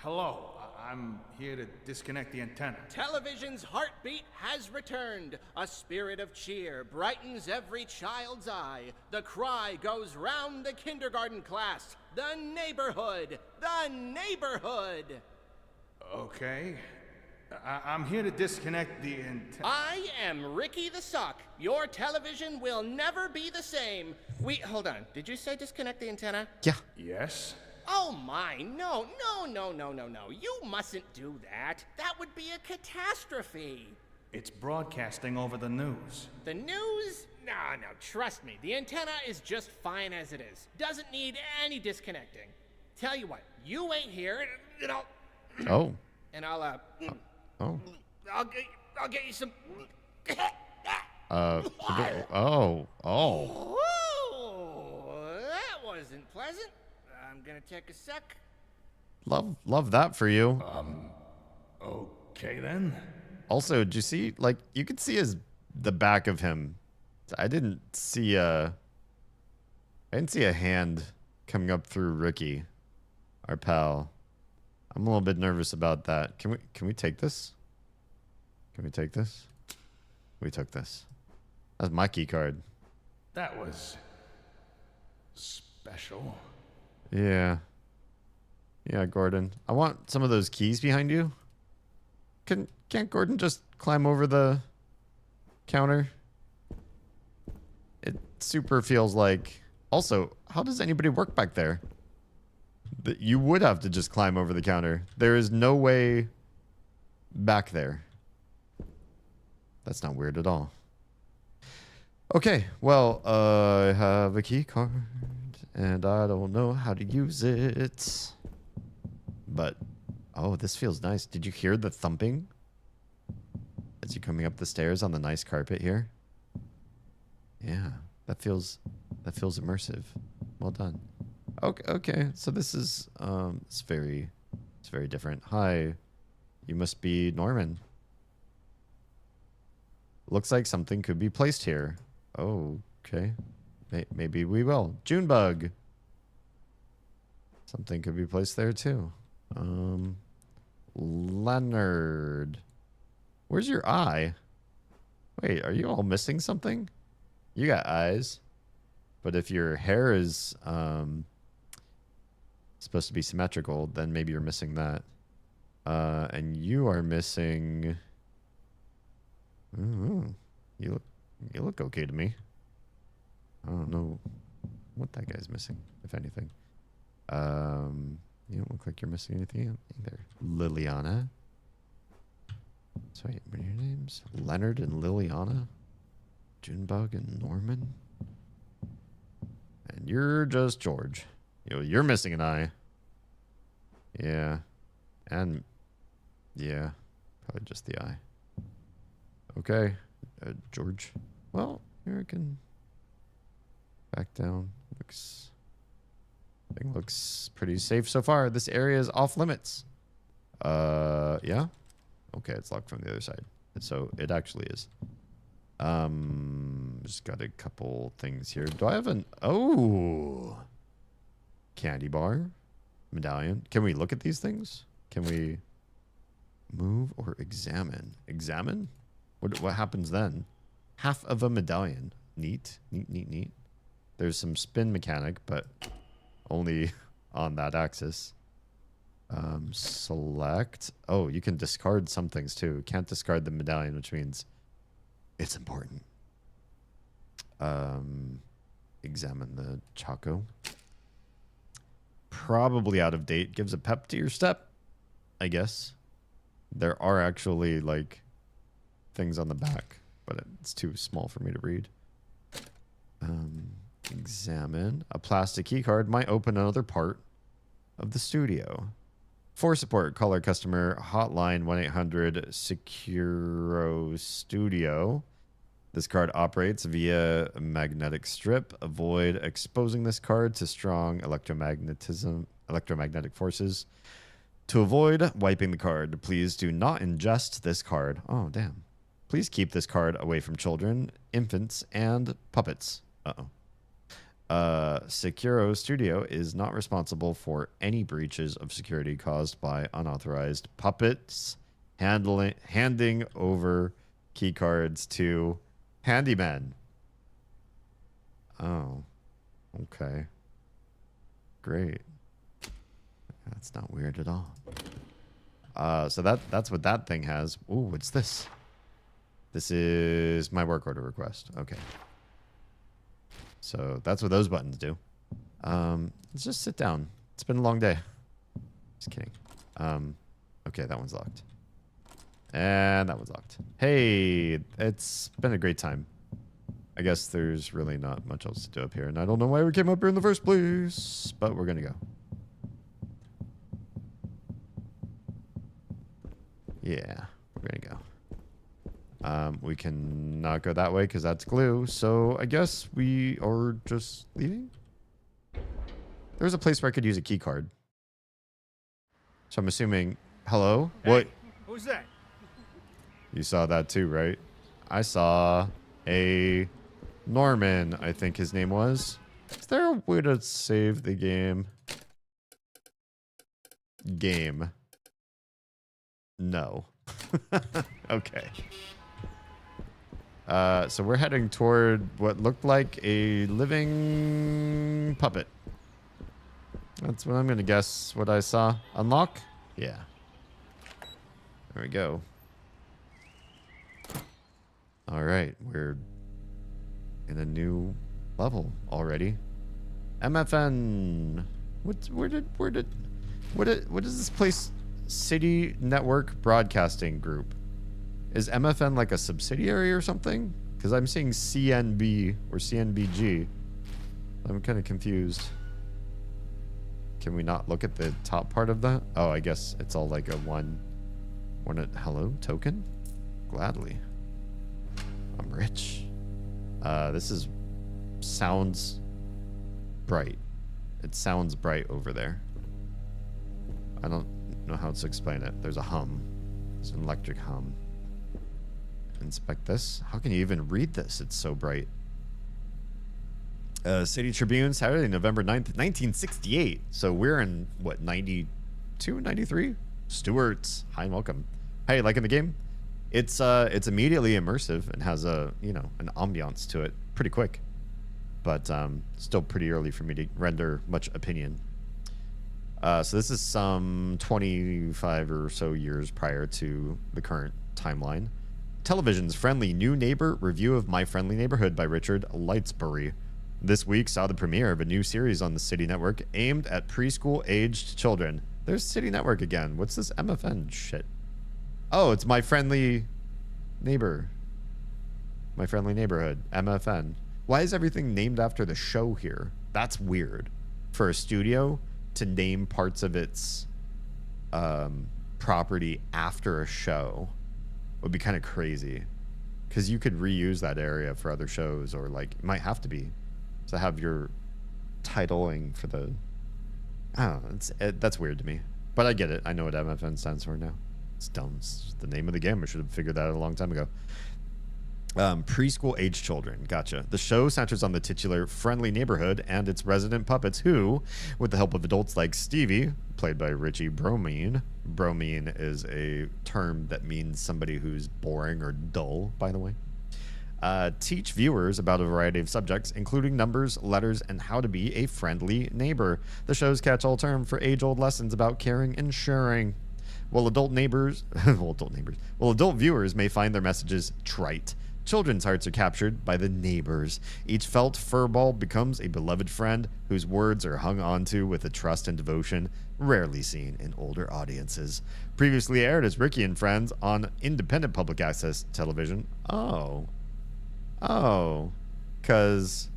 Hello. I'm here to disconnect the antenna.
Television's heartbeat has returned. A spirit of cheer brightens every child's eye. The cry goes round the kindergarten class. The neighborhood. The neighborhood.
Okay. I'm here to disconnect the antenna.
I am Ricky the Sock. Your television will never be the same. Hold on. Did you say disconnect the antenna?
Yeah.
Yes?
Oh my, no. You mustn't do that. That would be a catastrophe.
It's broadcasting over the news.
The news? No, trust me. The antenna is just fine as it is. Doesn't need any disconnecting. Tell you what, you wait here and I'll...
Oh.
And I'll,
Oh.
I'll get you some...
Oh.
Ooh, that wasn't pleasant. I'm gonna take a sec.
Love that for you.
Okay then.
Also, did you see, like, you could see the back of him. I didn't see I didn't see a hand coming up through Ricky, our pal. I'm a little bit nervous about that. Can we take this? Can we take this? We took this. That's my key card.
That was special.
Yeah. Yeah, Gordon. I want some of those keys behind you. Can't Gordon just climb over the counter? It super feels like... Also, how does anybody work back there? You would have to just climb over the counter. There is no way back there. That's not weird at all. Okay, well, I have a key card, and I don't know how to use it. But, oh, this feels nice. Did you hear the thumping? As you're coming up the stairs on the nice carpet here? Yeah, that feels immersive. Well done. Okay, so this is it's very different. Hi, you must be Norman. Looks like something could be placed here. Oh, okay. Maybe we will. Junebug. Something could be placed there too. Leonard. Where's your eye? Wait, are you all missing something? You got eyes. But if your hair is supposed to be symmetrical, then maybe you're missing that. And you are missing... Ooh, you look okay to me. I don't know what that guy's missing, if anything. You don't look like you're missing anything either. Liliana. So wait, what are your names? Leonard and Liliana? Junebug and Norman? And you're just George. You're missing an eye. Yeah. And yeah, probably just the eye. Okay, George. Well, here I can back down. Thing looks pretty safe so far. This area is off limits. Yeah. Okay, it's locked from the other side. So it actually is. Just got a couple things here. Do I have an... Oh! Candy bar. Medallion. Can we look at these things? Can we move or examine? Examine? What happens then? Half of a medallion. Neat. Neat. There's some spin mechanic, but only on that axis. Select. Oh, you can discard some things too. Can't discard the medallion, which means it's important. Examine the Choco. Probably out of date. Gives a pep to your step, I guess. There are actually like things on the back, but it's too small for me to read. Examine. A plastic key card might open another part of the studio. For support, call our customer hotline 1-800-SECURO Studio. This card operates via a magnetic strip. Avoid exposing this card to strong electromagnetic forces. To avoid wiping the card, please do not ingest this card. Oh, damn. Please keep this card away from children, infants, and puppets. Uh-oh. Securo Studio is not responsible for any breaches of security caused by unauthorized puppets handing over key cards to handymen. Oh, okay. Great. That's not weird at all. So that's what that thing has. Ooh, what's this? This is my work order request. Okay. So that's what those buttons do. Let's just sit down. It's been a long day. Just kidding. Okay, that one's locked. And that one's locked. Hey, it's been a great time. I guess there's really not much else to do up here. And I don't know why we came up here in the first place. But we're going to go. Yeah, we're going to go. We can not go that way because that's glue. So I guess we are just leaving. There's a place where I could use a key card. So I'm assuming... Hello?
Hey,
what?
Who's that?
You saw that too, right? I saw a Norman, I think his name was. Is there a way to save the game? Game. No. Okay. So we're heading toward what looked like a living puppet. That's what I'm gonna guess what I saw. Unlock? Yeah. There we go. All right, we're in a new level already. MFN. What is this place? City Network Broadcasting Group. Is MFN like a subsidiary or something? Because I'm seeing CNB or CNBG. I'm kind of confused. Can we not look at the top part of that? Oh, I guess it's all like a one hello token? Gladly. I'm rich. This sounds bright. It sounds bright over there. I don't know how to explain it. There's a hum. There's an electric hum. Inspect this. How can you even read this? It's so bright. City Tribune, Saturday, November 9th, 1968. So we're in, what, 92, 93? Stewart's. Hi and welcome. Hey, liking the game? It's immediately immersive and has a, you know, an ambiance to it. Pretty quick. But still pretty early for me to render much opinion. So this is some 25 or so years prior to the current timeline. Television's Friendly New Neighbor review of My Friendly Neighborhood by Richard Lightsbury. This week saw the premiere of a new series on the City Network aimed at preschool-aged children. There's City Network again. What's this MFN shit? Oh, it's My Friendly Neighbor. My Friendly Neighborhood. MFN. Why is everything named after the show here? That's weird. For a studio to name parts of its property after a show would be kind of crazy. Because you could reuse that area for other shows, or like, it might have to be. To have your titling for the... I don't know. That's weird to me. But I get it. I know what MFN stands for now. It's dumb. It's the name of the game. I should have figured that out a long time ago. Preschool age children. Gotcha. The show centers on the titular Friendly Neighborhood and its resident puppets who, with the help of adults like Stevie, played by Richie Bromine. Bromine is a term that means somebody who's boring or dull, by the way. Teach viewers about a variety of subjects, including numbers, letters, and how to be a friendly neighbor. The show's catch-all term for age-old lessons about caring and sharing. While adult viewers may find their messages trite, children's hearts are captured by the neighbors. Each felt furball becomes a beloved friend whose words are hung onto with a trust and devotion rarely seen in older audiences. Previously aired as Ricky and Friends on independent public access television. Oh, because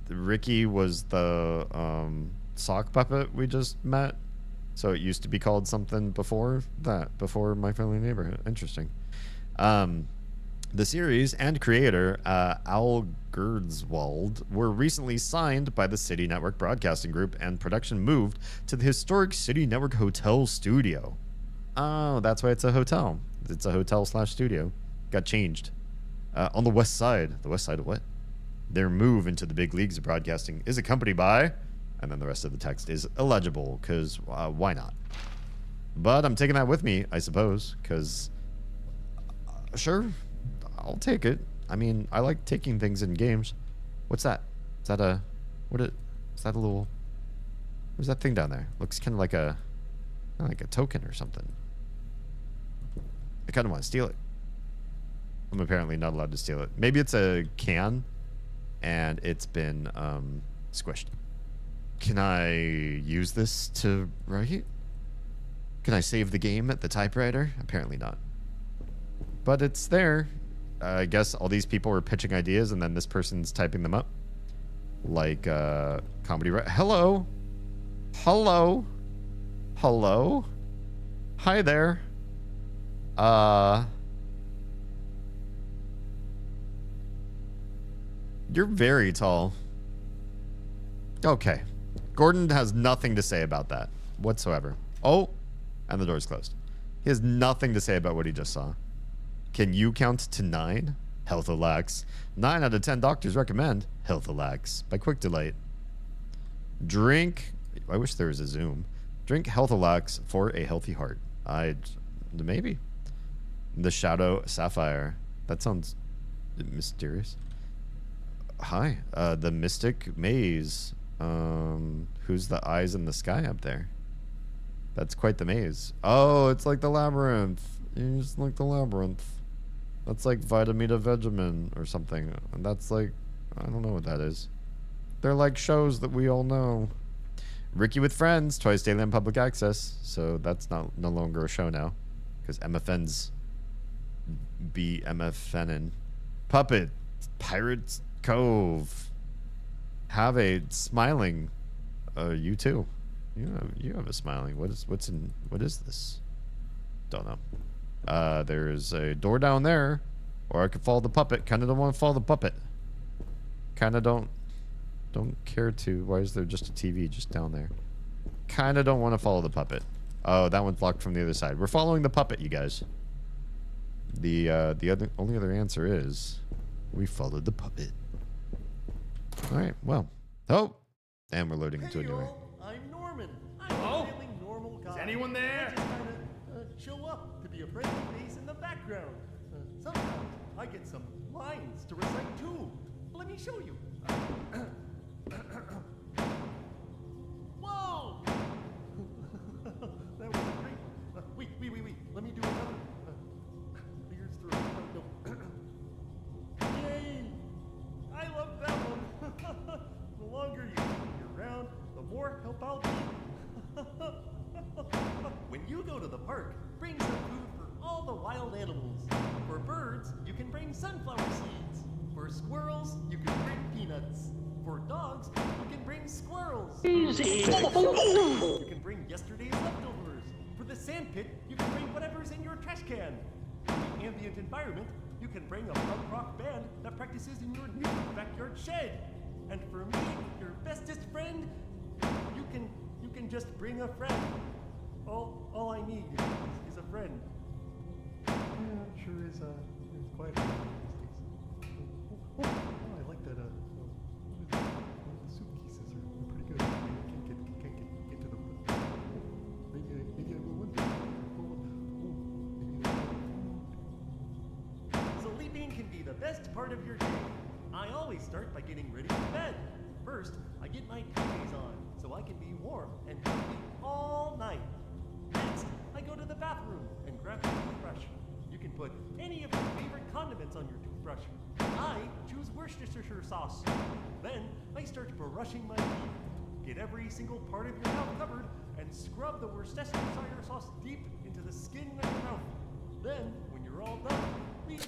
Ricky was the sock puppet we just met. So it used to be called something before that, before My Friendly Neighborhood. Interesting. The series and creator, Al Gerdswald, were recently signed by the City Network Broadcasting Group, and production moved to the historic City Network Hotel Studio. Oh, that's why it's a hotel. It's a hotel/studio. Got changed. On the west side. The west side of what? Their move into the big leagues of broadcasting is accompanied by... And then the rest of the text is illegible, because why not? But I'm taking that with me, I suppose, because... sure, I'll take it. I mean, I like taking things in games. What's that? Is that a... Is that a little... What's that thing down there? Looks kind of like a token or something. I kind of want to steal it. I'm apparently not allowed to steal it. Maybe it's a can, and it's been squished. Can I use this to write? Can I save the game at the typewriter? Apparently not. But it's there. I guess all these people are pitching ideas, and then this person's typing them up. Like, comedy... Hello? Hello? Hello? Hi there. You're very tall. Okay. Gordon has nothing to say about that whatsoever. Oh, and the door's closed. He has nothing to say about what he just saw. Can you count to 9? Healtholax. 9 out of 10 doctors recommend Healtholax by Quick Delight. Drink. I wish there was a zoom. Drink Healtholax for a healthy heart. Maybe. The Shadow Sapphire. That sounds mysterious. Hi. The Mystic Maze. Who's the eyes in the sky up there? That's quite the maze. Oh, it's like the labyrinth. It's like the labyrinth. That's like Vitamita Vegemin or something. And that's like, I don't know what that is. They're like shows that we all know. Ricky with Friends, twice daily on public access. So that's no longer a show now. Because MFN's be MFNing. Puppet, Pirates Cove. Have a smiling. You too. You have a smiling. What is this? Don't know. There's a door down there, or I could follow the puppet. Kind of don't want to follow the puppet. Kind of don't care to. Why is there just a TV just down there? Kind of don't want to follow the puppet. Oh, that one's locked from the other side. We're following the puppet, you guys. The only other answer is we followed the puppet. All right. Well. Oh, and we're loading into a new area.
I'm Norman. I'm a really normal guy.
Is anyone there?
I just kind of show up to be a friendly face in the background. Sometimes I get some lines to recite too. Let me show you. Whoa! That was a great one. Wait. Let me do another. Clears through. Yay! I love that one. The longer you keep around, the more help I'll be. When you go to the park, bring some food for all the wild animals. For birds, you can bring sunflower seeds. For squirrels, you can bring peanuts. For dogs, you can bring squirrels. Easy. You can bring yesterday's leftovers. For the sand pit, you can bring whatever's in your trash can. For the ambient environment, you can bring a punk rock band that practices in your new backyard shed. And for me, your bestest friend, you can just bring a friend. All I need is a friend. Yeah, sure is quite a these days. Oh, I like that. The suitcases are pretty good. Can't get to them. Maybe I will one day. Sleeping can be the best part of your day. I always start by getting ready for bed. First, I get my PJs on so I can be warm and comfy all night. Next, I go to the bathroom and grab a toothbrush. You can put any of your favorite condiments on your toothbrush. I choose Worcestershire sauce. Then, I start brushing my teeth. Get every single part of your mouth covered and scrub the Worcestershire sauce deep into the skin of your mouth. Then, when you're all done, we...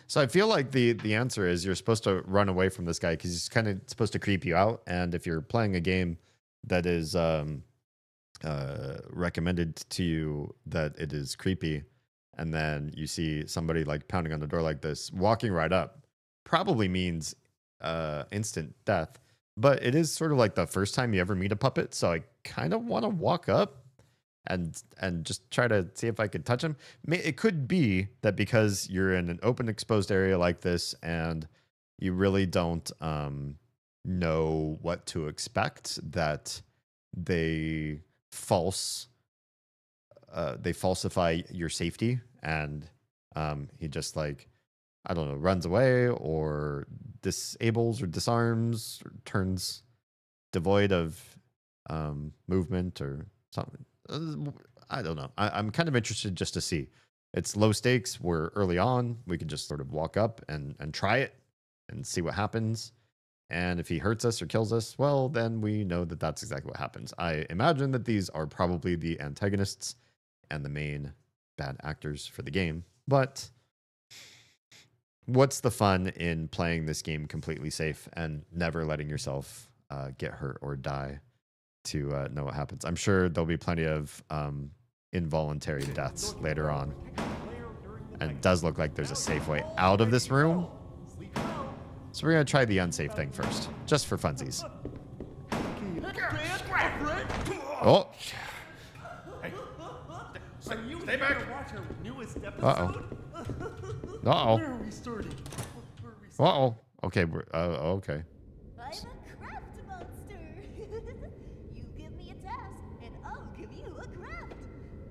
So I feel like the answer is you're supposed to run away from this guy because he's kind of supposed to creep you out. And if you're playing a game that is recommended to you that it is creepy, and then you see somebody like pounding on the door like this, walking right up probably means instant death. But it is sort of like the first time you ever meet a puppet. So I kind of want to walk up and just try to see if I could touch him. It could be that because you're in an open, exposed area like this, and you really don't know what to expect, that they falsify your safety, and he just, like, I don't know, runs away or disables or disarms or turns devoid of movement or something. I don't know. I'm kind of interested just to see. It's low stakes. We're early on. We can just sort of walk up and try it and see what happens. And if he hurts us or kills us, well, then we know that that's exactly what happens. I imagine that these are probably the antagonists and the main bad actors for the game. But what's the fun in playing this game completely safe and never letting yourself get hurt or die to know what happens? I'm sure there'll be plenty of involuntary deaths later on. And it does look like there's a safe way out of this room. So we're going to try the unsafe thing first, just for funsies. Oh.
Stay back.
Uh-oh. Uh-oh.
Where are we starting?
Uh-oh. Okay, we're, okay.
I'm a craft monster. You give me a task, and I'll give you a craft.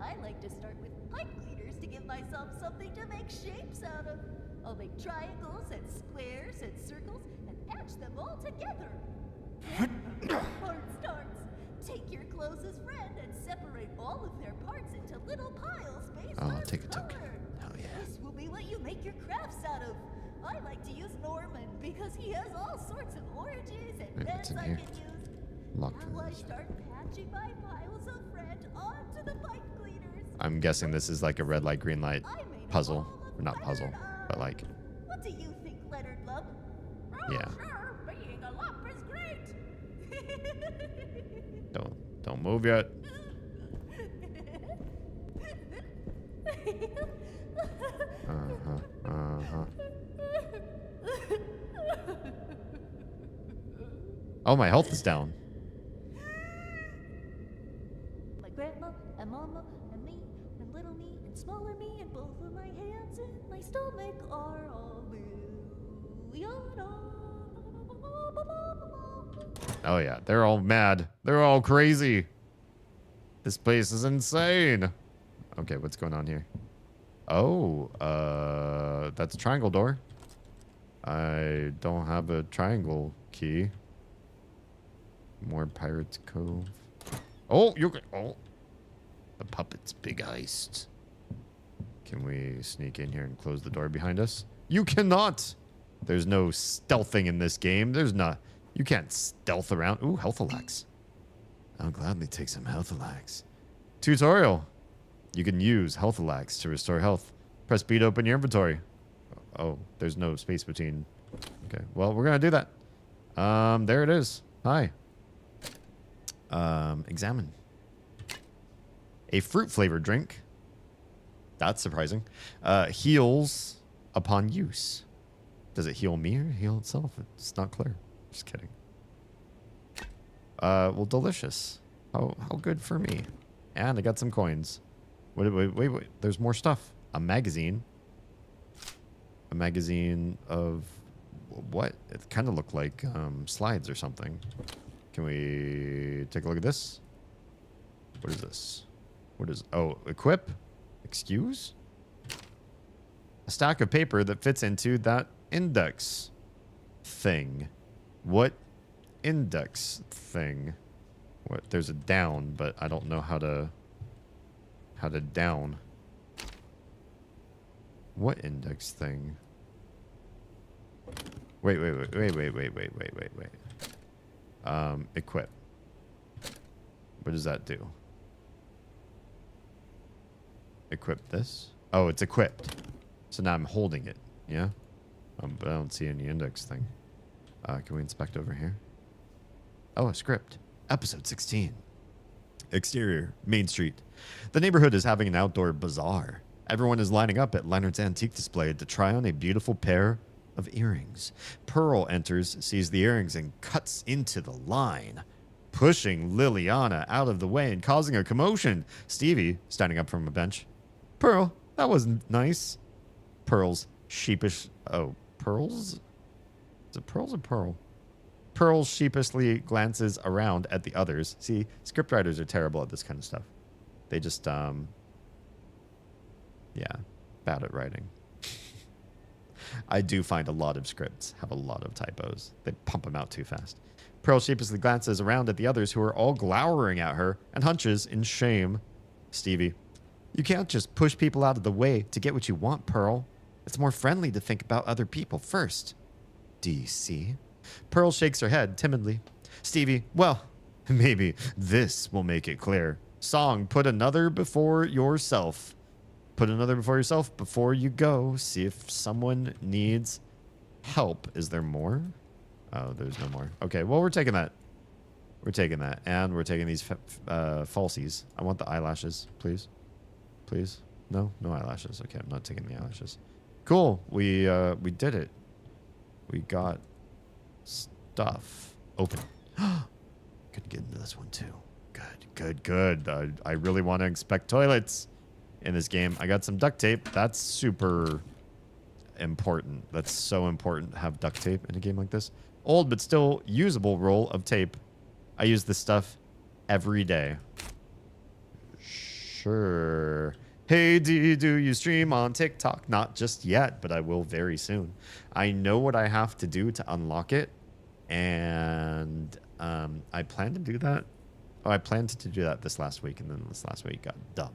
I like to start with pipe cleaners to give myself something to make shapes out of. I'll make triangles and squares and circles and patch them all together. Then the part starts. Take your closest friend and separate all of their parts into little piles based on
take a
color.
token. Hell yeah.
This will be what you make your crafts out of. I like to use Norman because he has all sorts of oranges and
Wait, what's
reds
in
I
here?
can use.
Locked
Now I
rooms.
start patching my piles of red onto the pipe cleaners.
I'm guessing this is like a red light, green light
I made a
puzzle.
wall of
Or not puzzle,
Leonard
but like,
What do you think, Leonard Lump?
yeah.
Sure, being a lump is great.
Don't move yet. Oh, my health is down.
My grandma and mama and me and little me and smaller me and both of my hands and my stomach are all million.
Oh yeah, they're all mad. They're all crazy. This place is insane. Okay, what's going on here? Oh, that's a triangle door. I don't have a triangle key. More Pirates Cove. Oh, oh. The puppet's big iced. Can we sneak in here and close the door behind us? You cannot. There's no stealthing in this game. There's not. You can't stealth around. Ooh, health lax. I'll gladly take some health lax. Tutorial. You can use health lax to restore health. Press B to open your inventory. Oh, there's no space between. Okay, well, we're going to do that. There it is. Hi. Examine. A fruit-flavored drink. That's surprising. Heals upon use. Does it heal me or heal itself? It's not clear. Just kidding. Well, delicious. How good for me. And I got some coins. Wait. There's more stuff. A magazine. A magazine of what? It kind of looked like slides or something. Can we take a look at this? What is this? What is... Oh, equip? Excuse? A stack of paper that fits into that index thing. What index thing? What? There's a down, but I don't know how to down. What index thing? Wait. Equip. What does that do? Equip this? Oh, it's equipped. So now I'm holding it. Yeah? But I don't see any index thing. Can we inspect over here? Oh, a script. Episode 16. Exterior, Main Street. The neighborhood is having an outdoor bazaar. Everyone is lining up at Leonard's antique display to try on a beautiful pair of earrings. Pearl enters, sees the earrings, and cuts into the line, pushing Liliana out of the way and causing a commotion. Stevie, standing up from a bench. Pearl, that wasn't nice. Pearl's sheepish... Oh, Pearl's? Is it Pearl's or Pearl? Pearl sheepishly glances around at the others. See, scriptwriters are terrible at this kind of stuff. They just, yeah, bad at writing. I do find a lot of scripts have a lot of typos. They pump them out too fast. Pearl sheepishly glances around at the others who are all glowering at her and hunches in shame. Stevie, you can't just push people out of the way to get what you want, Pearl. It's more friendly to think about other people first. Do you see? Pearl shakes her head timidly. Stevie, well, maybe this will make it clear. Song, put another before yourself. Put another before yourself before you go. See if someone needs help. Is there more? Oh, there's no more. Okay, well, we're taking that. We're taking that. And we're taking these falsies. I want the eyelashes, please. Please. No? No eyelashes. Okay, I'm not taking the eyelashes. Cool. We did it. We got stuff. Open. Could get into this one too. Good. I really want to inspect toilets in this game. I got some duct tape. That's super important. That's so important to have duct tape in a game like this. Old but still usable roll of tape. I use this stuff every day. Sure. Hey, do you stream on TikTok? Not just yet, but I will very soon. I know what I have to do to unlock it, and I plan to do that. Oh, I planned to do that this last week, and then this last week got dumb.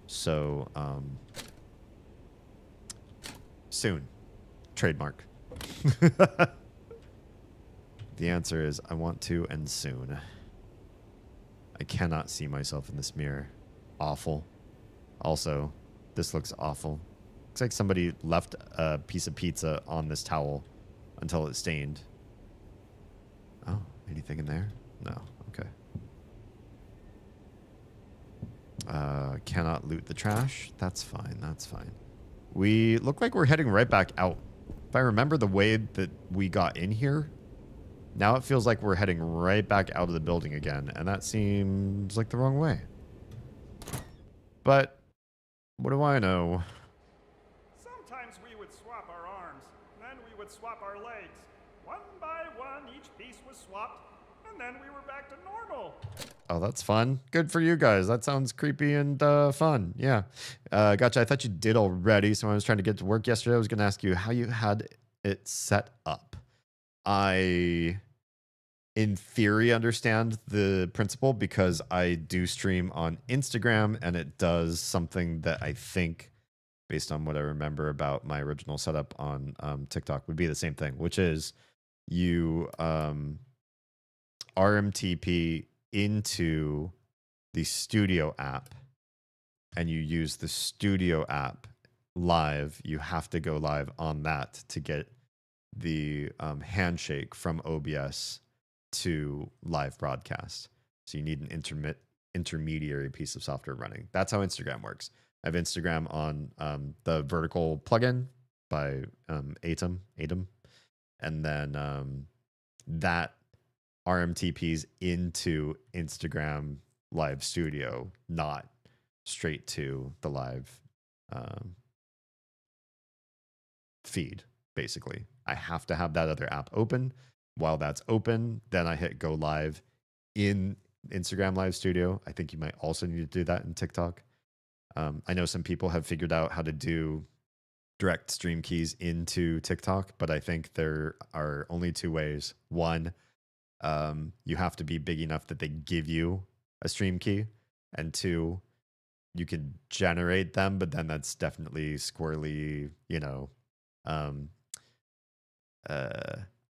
So, soon. Trademark. The answer is I want to, and soon. I cannot see myself in this mirror. Awful. Also, this looks awful. Looks like somebody left a piece of pizza on this towel until it stained. Oh, anything in there? No. Okay. Cannot loot the trash. That's fine. That's fine. We look like we're heading right back out. If I remember the way that we got in here, now it feels like we're heading right back out of the building again, and that seems like the wrong way. But what do I know?
Sometimes we would swap our arms, then we would swap our legs. One by one, each piece was swapped, and then we were back to normal.
Oh, that's fun. Good for you guys. That sounds creepy and fun. Yeah. Gotcha. I thought you did already. So when I was trying to get to work yesterday, I was going to ask you how you had it set up. I, in theory, understand the principle because I do stream on Instagram, and it does something that I think, based on what I remember about my original setup on TikTok, would be the same thing, which is you RMTP into the studio app, and you use the studio app live. You have to go live on that to get the handshake from OBS to live broadcast. So you need an intermediary piece of software running. That's how Instagram works. I have Instagram on the vertical plugin by Atom, and then that RMTPs into Instagram Live Studio, not straight to the live feed, basically. I have to have that other app open. While that's open, then I hit go live in Instagram Live Studio. I think you might also need to do that in TikTok. I know some people have figured out how to do direct stream keys into TikTok, but I think there are only two ways. One, you have to be big enough that they give you a stream key, and two, you could generate them, but then that's definitely squirrely,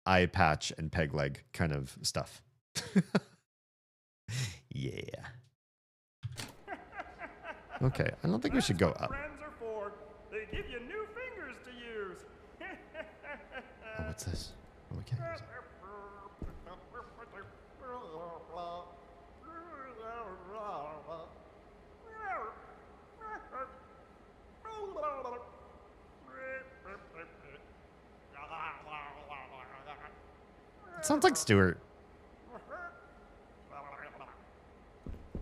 eye patch and peg leg kind of stuff. Yeah. Okay, I don't think we should go up.
Friends are for. They give you new fingers to use.
Oh, what's this? Oh, we can't use it. It sounds like Stuart.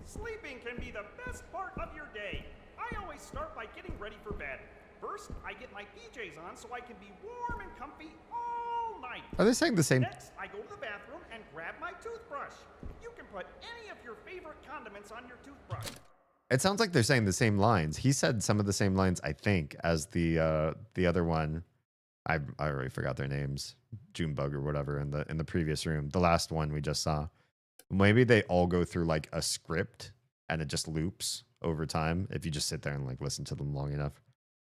Sleeping can be the best part of your day. I always start by getting ready for bed. First, I get my PJs on so I can be warm and comfy all night.
Are they saying the same?
Next, I go to the bathroom and grab my toothbrush. You can put any of your favorite condiments on your toothbrush.
It sounds like they're saying the same lines. He said some of the same lines, I think, as the other one. I already forgot their names. Junebug or whatever in the previous room. The last one we just saw. Maybe they all go through like a script and it just loops over time if you just sit there and like listen to them long enough.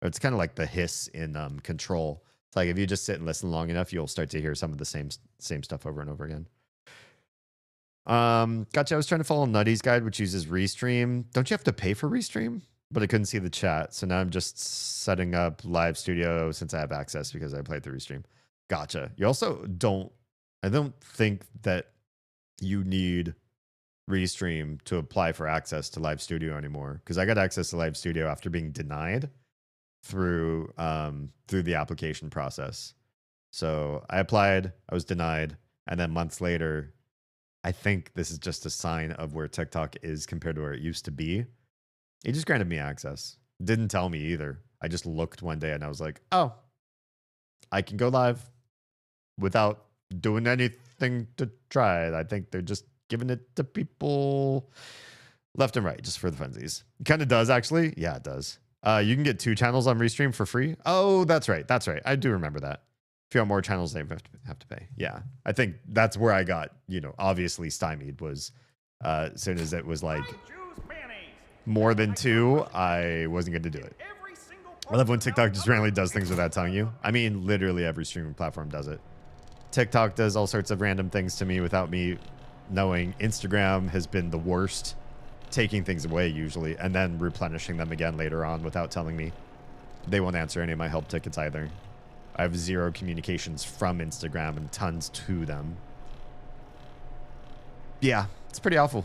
It's kind of like the hiss in Control. It's like if you just sit and listen long enough, you'll start to hear some of the same stuff over and over again. Gotcha. I was trying to follow Nutty's guide, which uses Restream. Don't you have to pay for Restream? But I couldn't see the chat, so now I'm just setting up Live Studio since I have access because I played through Restream. Gotcha. You also I don't think that you need Restream to apply for access to Live Studio anymore, because I got access to Live Studio after being denied through the application process. So I applied, I was denied, and then months later, I think this is just a sign of where TikTok is compared to where it used to be. He just granted me access. Didn't tell me either. I just looked one day and I was like, oh, I can go live without doing anything to try it. I think they're just giving it to people left and right just for the funsies. It kind of does, actually. Yeah, it does. You can get 2 channels on Restream for free. Oh, that's right. That's right. I do remember that. If you want more channels, they have to pay. Yeah, I think that's where I got, you know, obviously stymied was as soon as it was like more than 2, I wasn't going to do it. I love when TikTok just randomly does things without telling you. I mean, literally every streaming platform does it. TikTok does all sorts of random things to me without me knowing. Instagram has been the worst, taking things away usually and then replenishing them again later on without telling me. They won't answer any of my help tickets either. I have 0 communications from Instagram and tons to them. Yeah, it's pretty awful.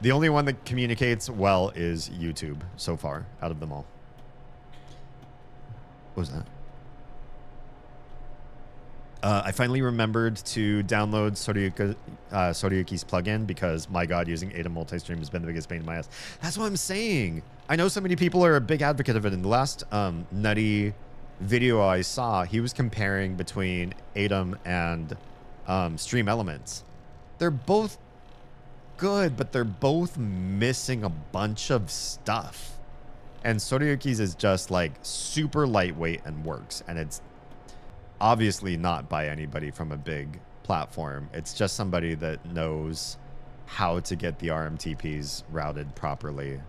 The only one that communicates well is YouTube so far out of them all. What was that? I finally remembered to download Soriyuki's plugin because, my God, using Ada Multistream has been the biggest pain in my ass. That's what I'm saying. I know so many people are a big advocate of it. In the last nutty video I saw, he was comparing between Atom and Stream Elements. They're both good, but they're both missing a bunch of stuff. And Soriyuki's is just like super lightweight and works, and it's obviously not by anybody from a big platform. It's just somebody that knows how to get the RMTPs routed properly.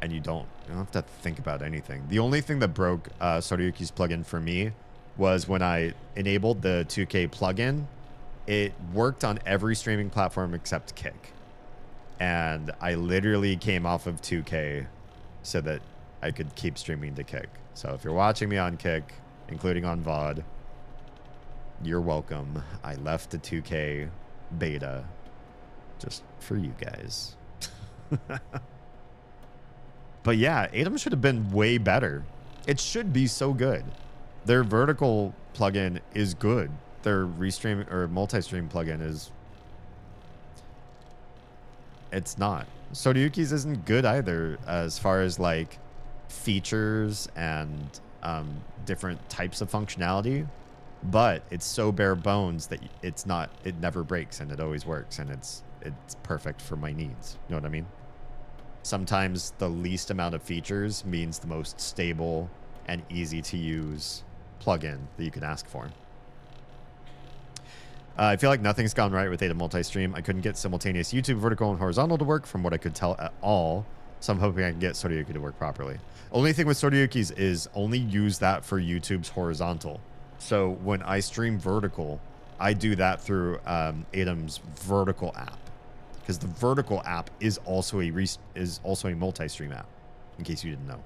And you don't have to think about anything. The only thing that broke Soriyuki's plugin for me was when I enabled the 2K plugin. It worked on every streaming platform except Kick. And I literally came off of 2K so that I could keep streaming to Kick. So if you're watching me on Kick, including on VOD, you're welcome. I left the 2K beta just for you guys. But yeah, Atom should have been way better. It should be so good. Their vertical plugin is good. Their restream or multi-stream plugin is... It's not. Soriyuki's isn't good either as far as like features and different types of functionality, but it's so bare bones that it's not, it never breaks and it always works, and it's perfect for my needs. You know what I mean? Sometimes the least amount of features means the most stable and easy to use plugin that you can ask for. I feel like nothing's gone right with Ada Multistream. I couldn't get simultaneous YouTube vertical and horizontal to work from what I could tell at all. So I'm hoping I can get Soriyuki to work properly. Only thing with Soriyuki's is only use that for YouTube's horizontal. So when I stream vertical, I do that through Atom's vertical app, because the vertical app is also a multi-stream app. In case you didn't know,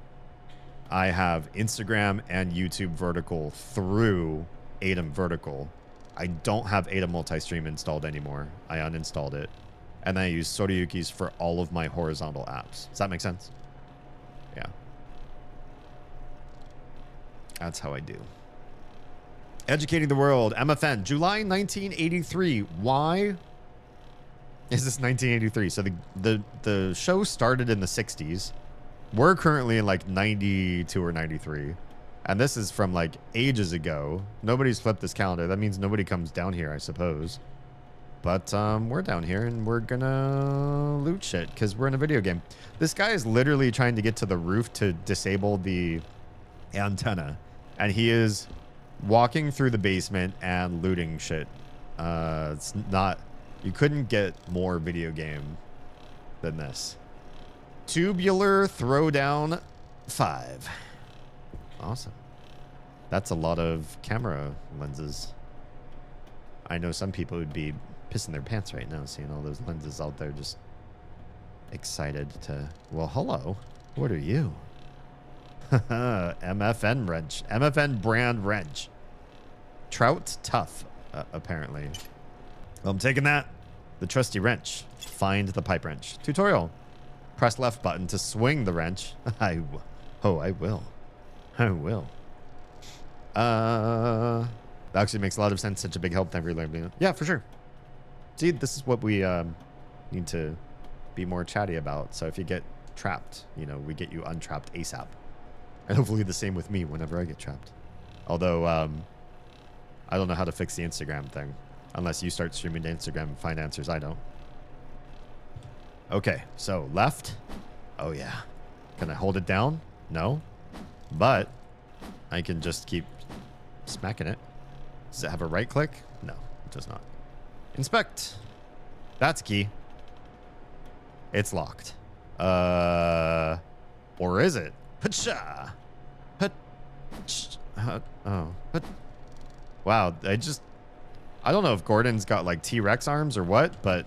I have Instagram and YouTube vertical through Atom vertical. I don't have Atom multi-stream installed anymore. I uninstalled it. And then I use Soriyuki's for all of my horizontal apps. Does that make sense? Yeah. That's how I do. Educating the World, MFN, July 1983. Why is this 1983? So the show started in the 60s. We're currently in like 92 or 93. And this is from like ages ago. Nobody's flipped this calendar. That means nobody comes down here, I suppose. But we're down here and we're gonna loot shit because we're in a video game. This guy is literally trying to get to the roof to disable the antenna. And he is walking through the basement and looting shit. It's not... You couldn't get more video game than this. Tubular Throwdown 5. Awesome. That's a lot of camera lenses. I know some people would be pissing their pants right now seeing all those lenses out there, just excited to... Well, hello. What are you? MFN wrench. MFN brand wrench. Trout tough, apparently. Well, I'm taking that. The trusty wrench. Find the pipe wrench. Tutorial. Press left button to swing the wrench. I will. I will. That actually makes a lot of sense. Such a big help. Never learned. Yeah, for sure. See, this is what we need to be more chatty about. So if you get trapped, you know, we get you untrapped ASAP. And hopefully the same with me whenever I get trapped. Although, I don't know how to fix the Instagram thing. Unless you start streaming to Instagram and find answers. I don't. Okay, so left. Oh, yeah. Can I hold it down? No. But I can just keep smacking it. Does it have a right click? No, it does not. Inspect. That's key. It's locked. Or is it? Pacha. Oh. Wow, I don't know if Gordon's got like T-Rex arms or what, but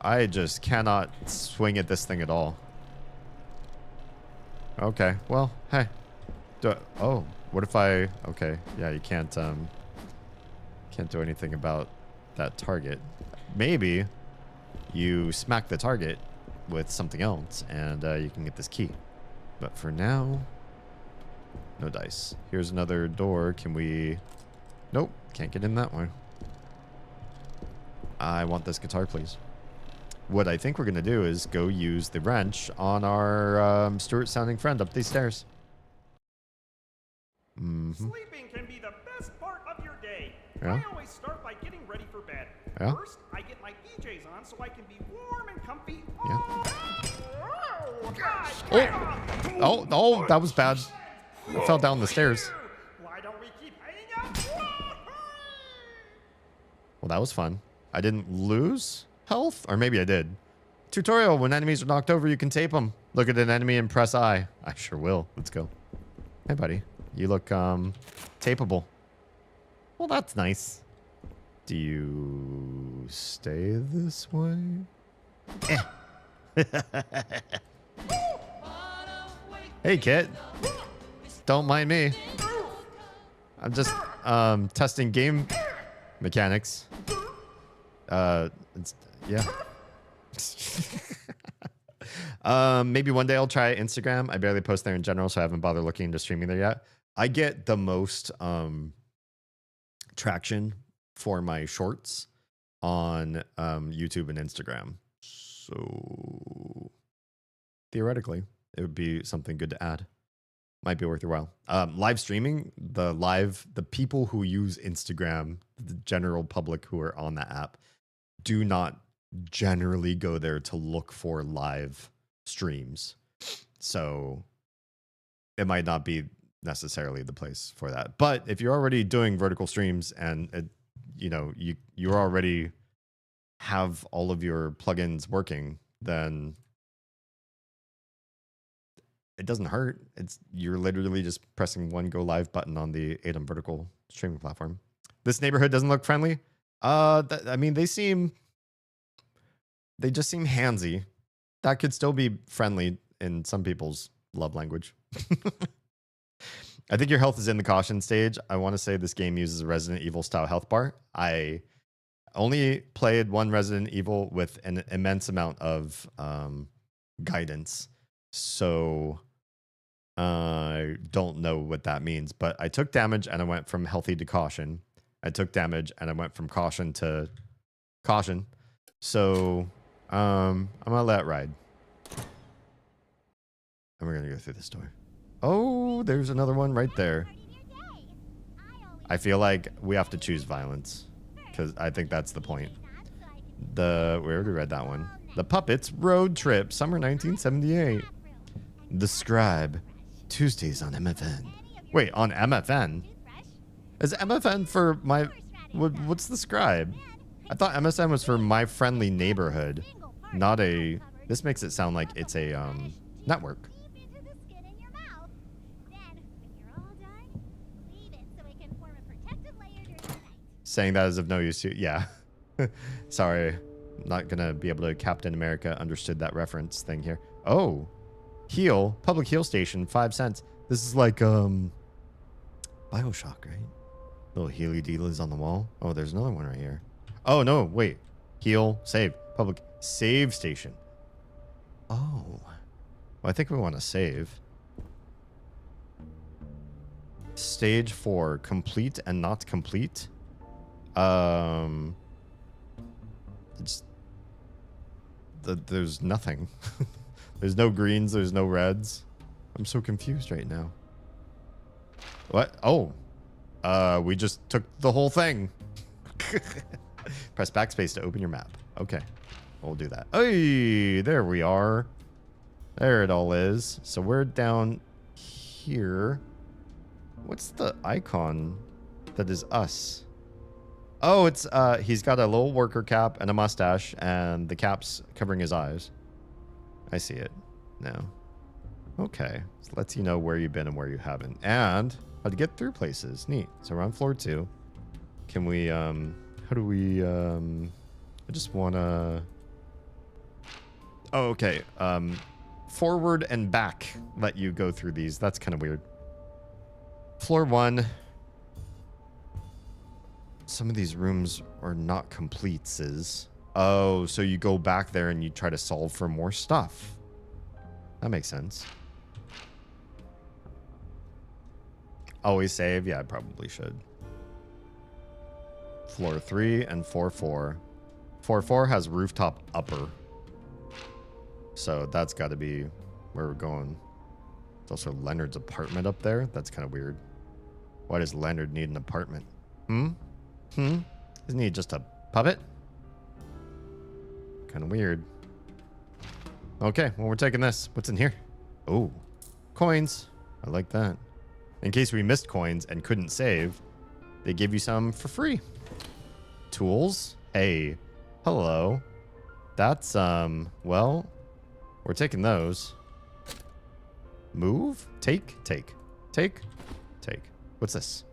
I just cannot swing at this thing at all. Okay, well, hey. Oh, what if I... Okay, yeah, you can't do anything about that target. Maybe you smack the target with something else and you can get this key. But for now, no dice. Here's another door. Can we... Nope, can't get in that one. I want this guitar, please. What I think we're going to do is go use the wrench on our Stuart-sounding friend up these stairs.
Sleeping can be the best part of your day.
Yeah.
I always start by getting ready for bed.
Yeah.
First, I get my PJs on so I can be warm and comfy.
Yeah. Oh, that was bad. I fell down the stairs.
Why don't we keep hanging out?
Well, that was fun. I didn't lose health, or maybe I did. Tutorial: when enemies are knocked over, you can tape them. Look at an enemy and press I. I sure will. Let's go. Hey, buddy. You look tapeable. Well, that's nice. Do you stay this way? Hey, Kit. Don't mind me. I'm just testing game mechanics. Yeah. Maybe one day I'll try Instagram. I barely post there in general, so I haven't bothered looking into streaming there yet. I get the most traction for my shorts on YouTube and Instagram. So theoretically, it would be something good to add. Might be worth your while. Live streaming, the people who use Instagram, the general public who are on that app, do not generally go there to look for live streams. So it might not be necessarily the place for that. But if you're already doing vertical streams and you already have all of your plugins working, then it doesn't hurt. You're literally just pressing one go live button on the ADOM vertical streaming platform. This neighborhood doesn't look friendly. I mean, they just seem handsy. That could still be friendly in some people's love language. I think your health is in the caution stage. I want to say this game uses a Resident Evil style health bar. I only played one Resident Evil with an immense amount of guidance. So I don't know what that means, but I took damage and I went from healthy to caution. I took damage and I went from caution to caution. So I'm gonna let it ride. And we're gonna go through this door. Oh, there's another one right there. I feel like we have to choose violence because I think that's the point. We already read that one. The Puppets Road Trip, summer 1978. The Scribe, Tuesdays on MFN. Wait, on MFN? Is MFN for my... What's the Scribe? I thought MSN was for My Friendly Neighborhood, not a... This makes it sound like it's a network. Saying that is of no use to... Yeah. Sorry. Not gonna be able to Captain America understood that reference thing here. Oh. Heal. Public heal station. 5 cents. This is like, Bioshock, right? Little healy dealies on the wall. Oh, there's another one right here. Oh, no. Wait. Heal. Save. Public save station. Oh. Well, I think we want to save. Stage 4. Complete and not complete. There's nothing. There's no greens. There's no reds. I'm so confused right now. What? Oh. We just took the whole thing. Press backspace to open your map. Okay. We'll do that. Hey, there we are. There it all is. So we're down here. What's the icon that is us? Oh, it's he's got a little worker cap and a mustache, and the cap's covering his eyes. I see it now. Okay. So lets you know where you've been and where you haven't. And how to get through places. Neat. So we're on floor 2. Can we how do we I just wanna oh, okay. Forward and back let you go through these. That's kind of weird. Floor 1. Some of these rooms are not completes. Oh, so you go back there and you try to solve for more stuff. That makes sense. Always save? Yeah, I probably should. Floor 3 and floor 4. Floor 4 has rooftop upper. So that's got to be where we're going. There's also Leonard's apartment up there. That's kind of weird. Why does Leonard need an apartment? Isn't he just a puppet? Kind of weird. Okay, well, we're taking this. What's in here? Oh, coins. I like that. In case we missed coins and couldn't save, they give you some for free. Tools. Hey, hello. That's, well, we're taking those. Move? Take? Take. Take? Take. What's this?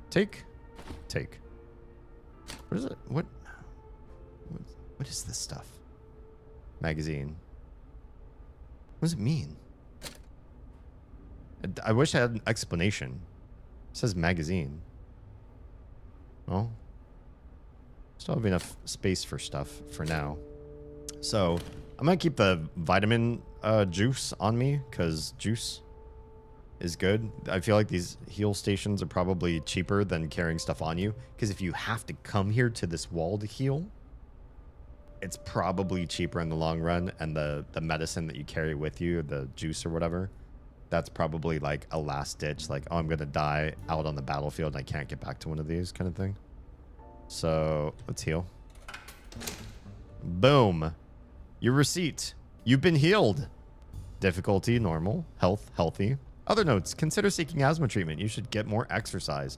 Take? Take. What is it? What is this stuff? Magazine. What does it mean? I wish I had an explanation. It says magazine. Well, still have enough space for stuff for now. So I'm gonna keep the vitamin juice on me because juice is good. I feel like these heal stations are probably cheaper than carrying stuff on you, because if you have to come here to this wall to heal, it's probably cheaper in the long run. And the medicine that you carry with you, the juice or whatever, that's probably like a last ditch, like, oh, I'm gonna die out on the battlefield and I can't get back to one of these kind of thing. So let's heal. Boom. Your receipt. You've been healed. Difficulty normal. Health healthy. Other notes. Consider seeking asthma treatment. You should get more exercise.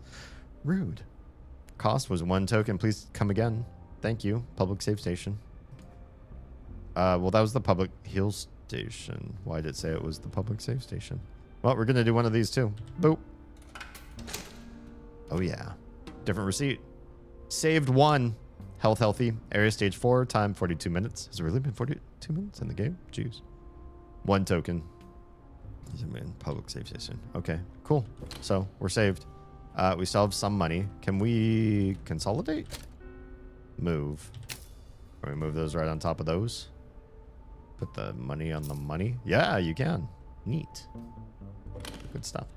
Rude. Cost was 1 token. Please come again. Thank you. Public save station. Well, that was the public heal station. Why did it say it was the public save station? Well, we're going to do one of these too. Boop. Oh, yeah. Different receipt. Saved 1. Health healthy. Area stage 4. Time 42 minutes. Has it really been 42 minutes in the game? Jeez. 1 token. Public save station. Okay, cool. So we're saved. We still have some money. Can we consolidate? Move. Can we move those right on top of those? Put the money on the money? Yeah, you can. Neat. Good stuff.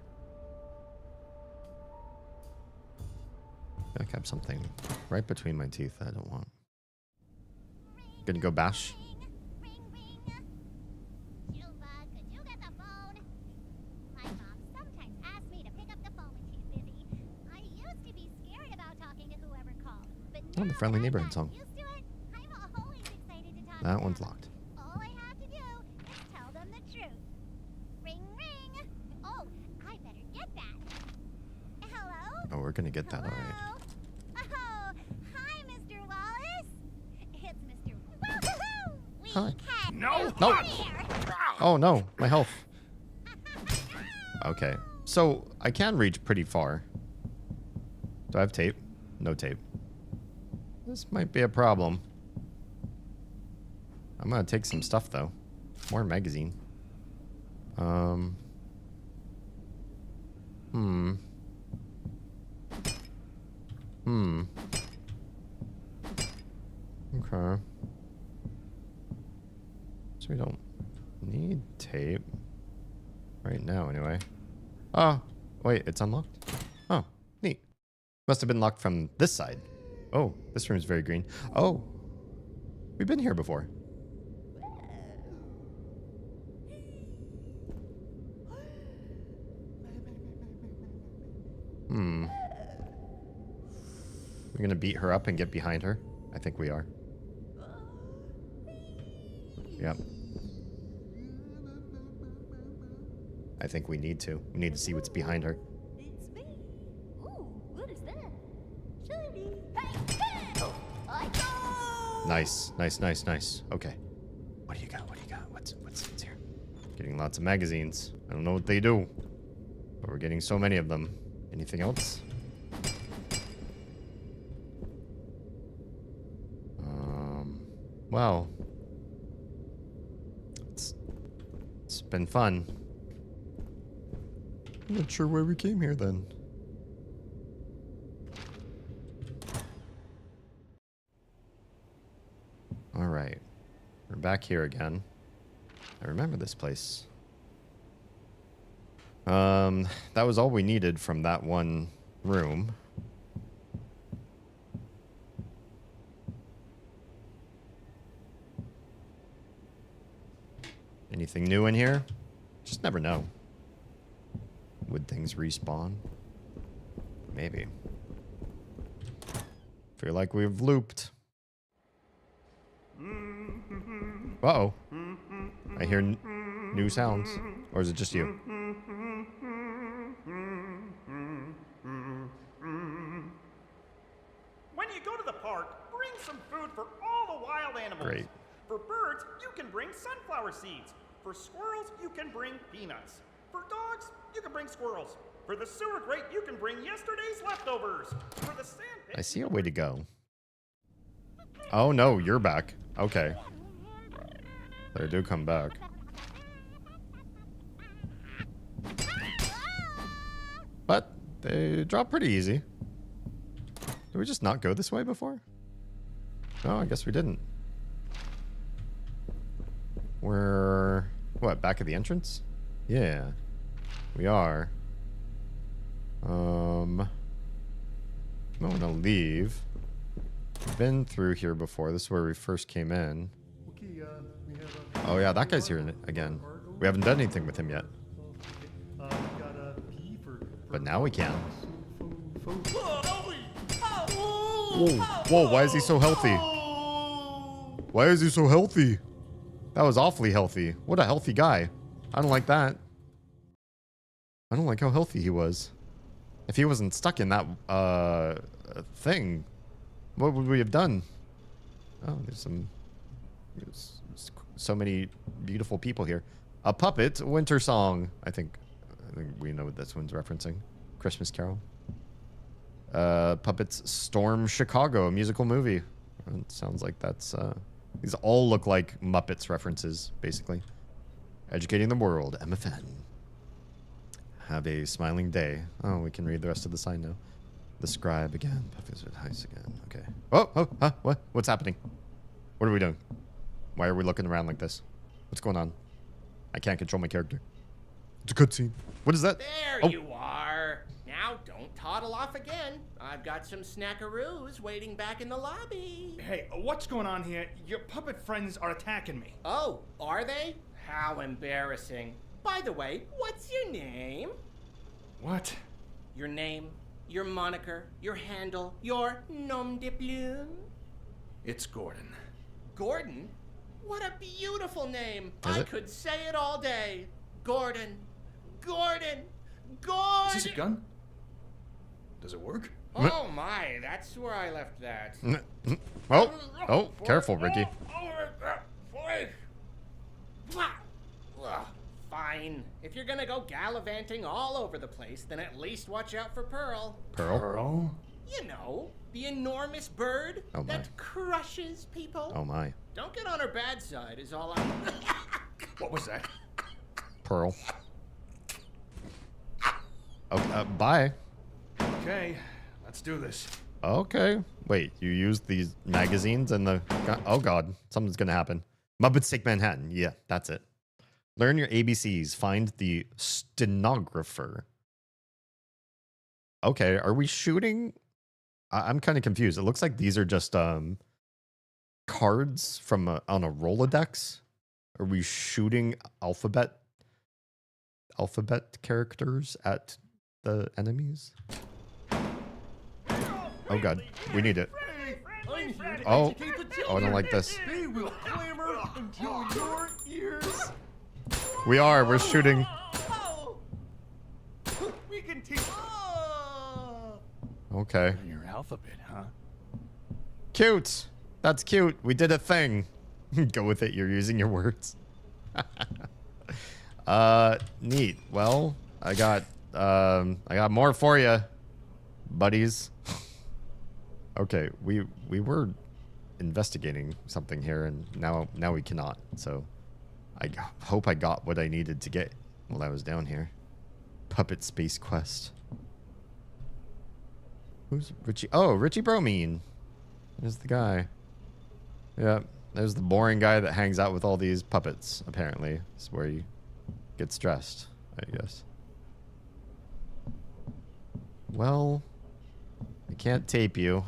I have something right between my teeth that I don't want. Gonna go bash. Oh, the Friendly Neighborhood song. That one's locked.
All I have to do is tell them the truth. Ring, ring. Oh, I better get that. Hello?
Oh, we're gonna get that, all right.
Oh, hi, Mr. Wallace. It's Mr. Woohoo!
Hi.
No!
No! Oh, no. My health. Okay. So, I can reach pretty far. Do I have tape? No tape. This might be a problem. I'm gonna take some stuff, though. More magazine. Okay. So we don't need tape. Right now, anyway. Oh, wait, it's unlocked? Oh, neat. Must have been locked from this side. Oh, this room is very green. Oh, we've been here before. We're gonna beat her up and get behind her. I think we are. Yep. I think we need to. We need to see what's behind her.
It's me. Ooh, what is that? Shiny. Hey, oh, I go.
Nice, nice, nice, nice. Okay. What do you got? What do you got? What's here? Getting lots of magazines. I don't know what they do, but we're getting so many of them. Anything else? Well, it's been fun. I'm not sure why we came here then. All right, we're back here again. I remember this place. That was all we needed from that one room. Anything new in here? Just never know. Would things respawn? Maybe. Feel like we've looped. Uh-oh. I hear new sounds. Or is it just you?
When you go to the park, bring some food for all the wild animals.
Great.
For birds, you can bring sunflower seeds. For squirrels, you can bring peanuts. For dogs, you can bring squirrels. For the sewer grate, you can bring yesterday's leftovers. For the sand pit,
I see a way to go. Oh no, you're back. Okay. They do come back. But they drop pretty easy. Did we just not go this way before? No, I guess we didn't. We're... what, back at the entrance? Yeah. We are. I'm gonna leave. We've been through here before. This is where we first came in. Oh yeah, that guy's here again. We haven't done anything with him yet. But now we can. Whoa, whoa, why is he so healthy? Why is he so healthy? That was awfully healthy. What a healthy guy. I don't like that. I don't like how healthy he was. If he wasn't stuck in that thing, what would we have done? Oh, there's so many beautiful people here. A puppet, winter song. I think we know what this one's referencing. Christmas Carol. Puppets Storm Chicago, a musical movie. It sounds like that's these all look like Muppets references, basically. Educating the world, MFN. Have a smiling day. Oh, we can read the rest of the sign now. The scribe again. Puppets with heist again. Okay. Oh, huh? What? What's happening? What are we doing? Why are we looking around like this? What's going on? I can't control my character. It's a cutscene. What is that?
There you are. Now don't toddle off again. I've got some snackaroos waiting back in the lobby.
Hey, what's going on here? Your puppet friends are attacking me.
Oh, are they? How embarrassing. By the way, what's your name?
What?
Your name, your moniker, your handle, your nom de plume?
It's Gordon.
Gordon? What a beautiful name.
Is
I
it?
could say it all day. Gordon. Gordon. Gordon.
Is this a gun? Does it work?
Oh my, that's where I left that.
Oh, careful, Ricky.
Fine. If you're gonna go gallivanting all over the place, then at least watch out for Pearl.
Pearl?
You know, the enormous bird
Oh my.
that crushes people.
Oh my.
Don't get on her bad side is all I'm...
What was that?
Pearl. Okay, bye.
Okay, let's do this.
Okay. Wait, you used these magazines and the... oh god, something's gonna happen. Muppets Take Manhattan. Yeah, that's it. Learn your ABCs. Find the stenographer. Okay, are we shooting? I'm kind of confused. It looks like these are just cards from on a Rolodex. Are we shooting alphabet characters at the enemies? Oh god, we need it.
I'm here to
Oh,
educate the
oh, I don't
children.
like this.
They will clamor until your ears.
We're shooting.
Oh. We can teach. Oh.
Okay.
Your alphabet, huh?
Cute. That's cute. We did a thing. Go with it. You're using your words. Neat. Well, I got more for you, buddies. Okay, we were investigating something here, and now we cannot. So, I hope I got what I needed to get while I was down here. Puppet Space Quest. Who's Richie? Oh, Richie Bromine. There's the guy. Yeah, there's the boring guy that hangs out with all these puppets, apparently. It's where he gets dressed, I guess. Well, I can't tape you.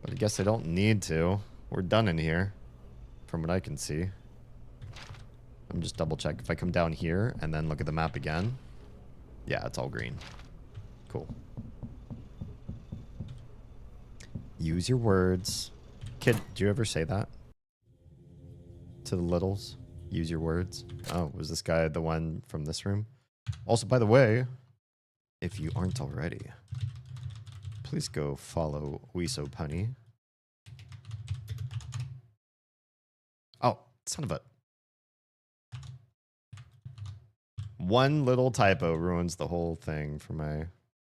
But I guess I don't need to. We're done in here, from what I can see. Let me just double check. If I come down here and then look at the map again. Yeah, it's all green. Cool. Use your words. Kid, do you ever say that? To the littles? Use your words? Oh, was this guy the one from this room? Also, by the way, if you aren't already, please go follow Weeso Punny. Oh, son of a... One little typo ruins the whole thing for my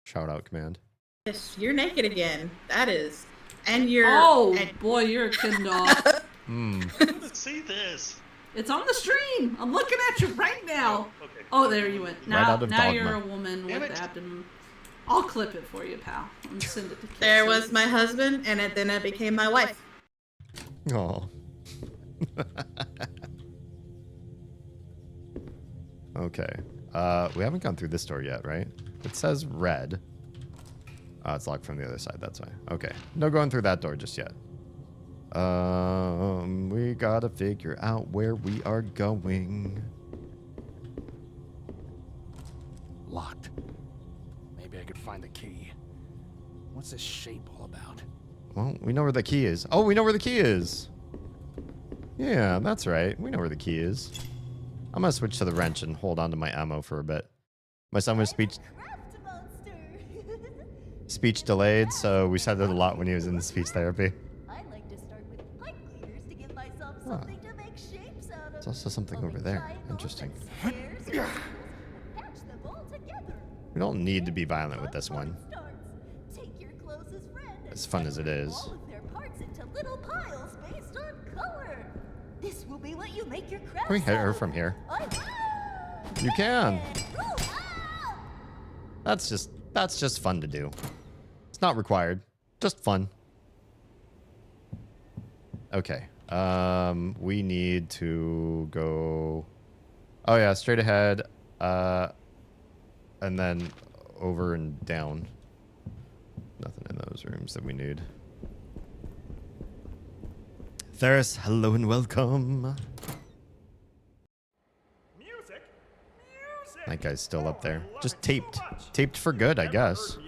shout-out command.
Yes, you're naked again. That is. And you're...
Oh, boy, you're a kid dog.
Let's see this.
It's on the stream. I'm looking at you right now.
Oh, okay.
Oh, there you went.
Right
Now,
out of
now
Dogma.
you're a woman
Damn
with
it.
abdomen. I'll clip it for you, pal. I'm gonna send it to Kids.
There was my husband, and then it became my wife.
Oh. Okay. We haven't gone through this door yet, right? It says red. Oh, it's locked from the other side. That's why. Okay. No going through that door just yet. We gotta figure out where we are going.
Locked. Maybe I could find the key. What's this shape all about?
Well, we know where the key is. Oh, we know where the key is. Yeah, that's right. We know where the key is. I'm gonna switch to the wrench and hold on to my ammo for a bit. My son was speech delayed, so we said it a lot when he was in the speech therapy.
I like to start with pipe cleaners to give myself something to make shapes out of.
There's also something over there. Interesting. We don't need to be violent with this one.
Take your closest friend
As fun as it is.
all of their parts into little piles based on color. This will be what you make your craft.
Can we hit her from here? You can. That's just fun to do. It's not required. Just fun. Okay. We need to go... Oh yeah, straight ahead. And then over and down. Nothing in those rooms that we need. Theris, hello and welcome. That guy's still up there. Just taped. Taped for good, I guess.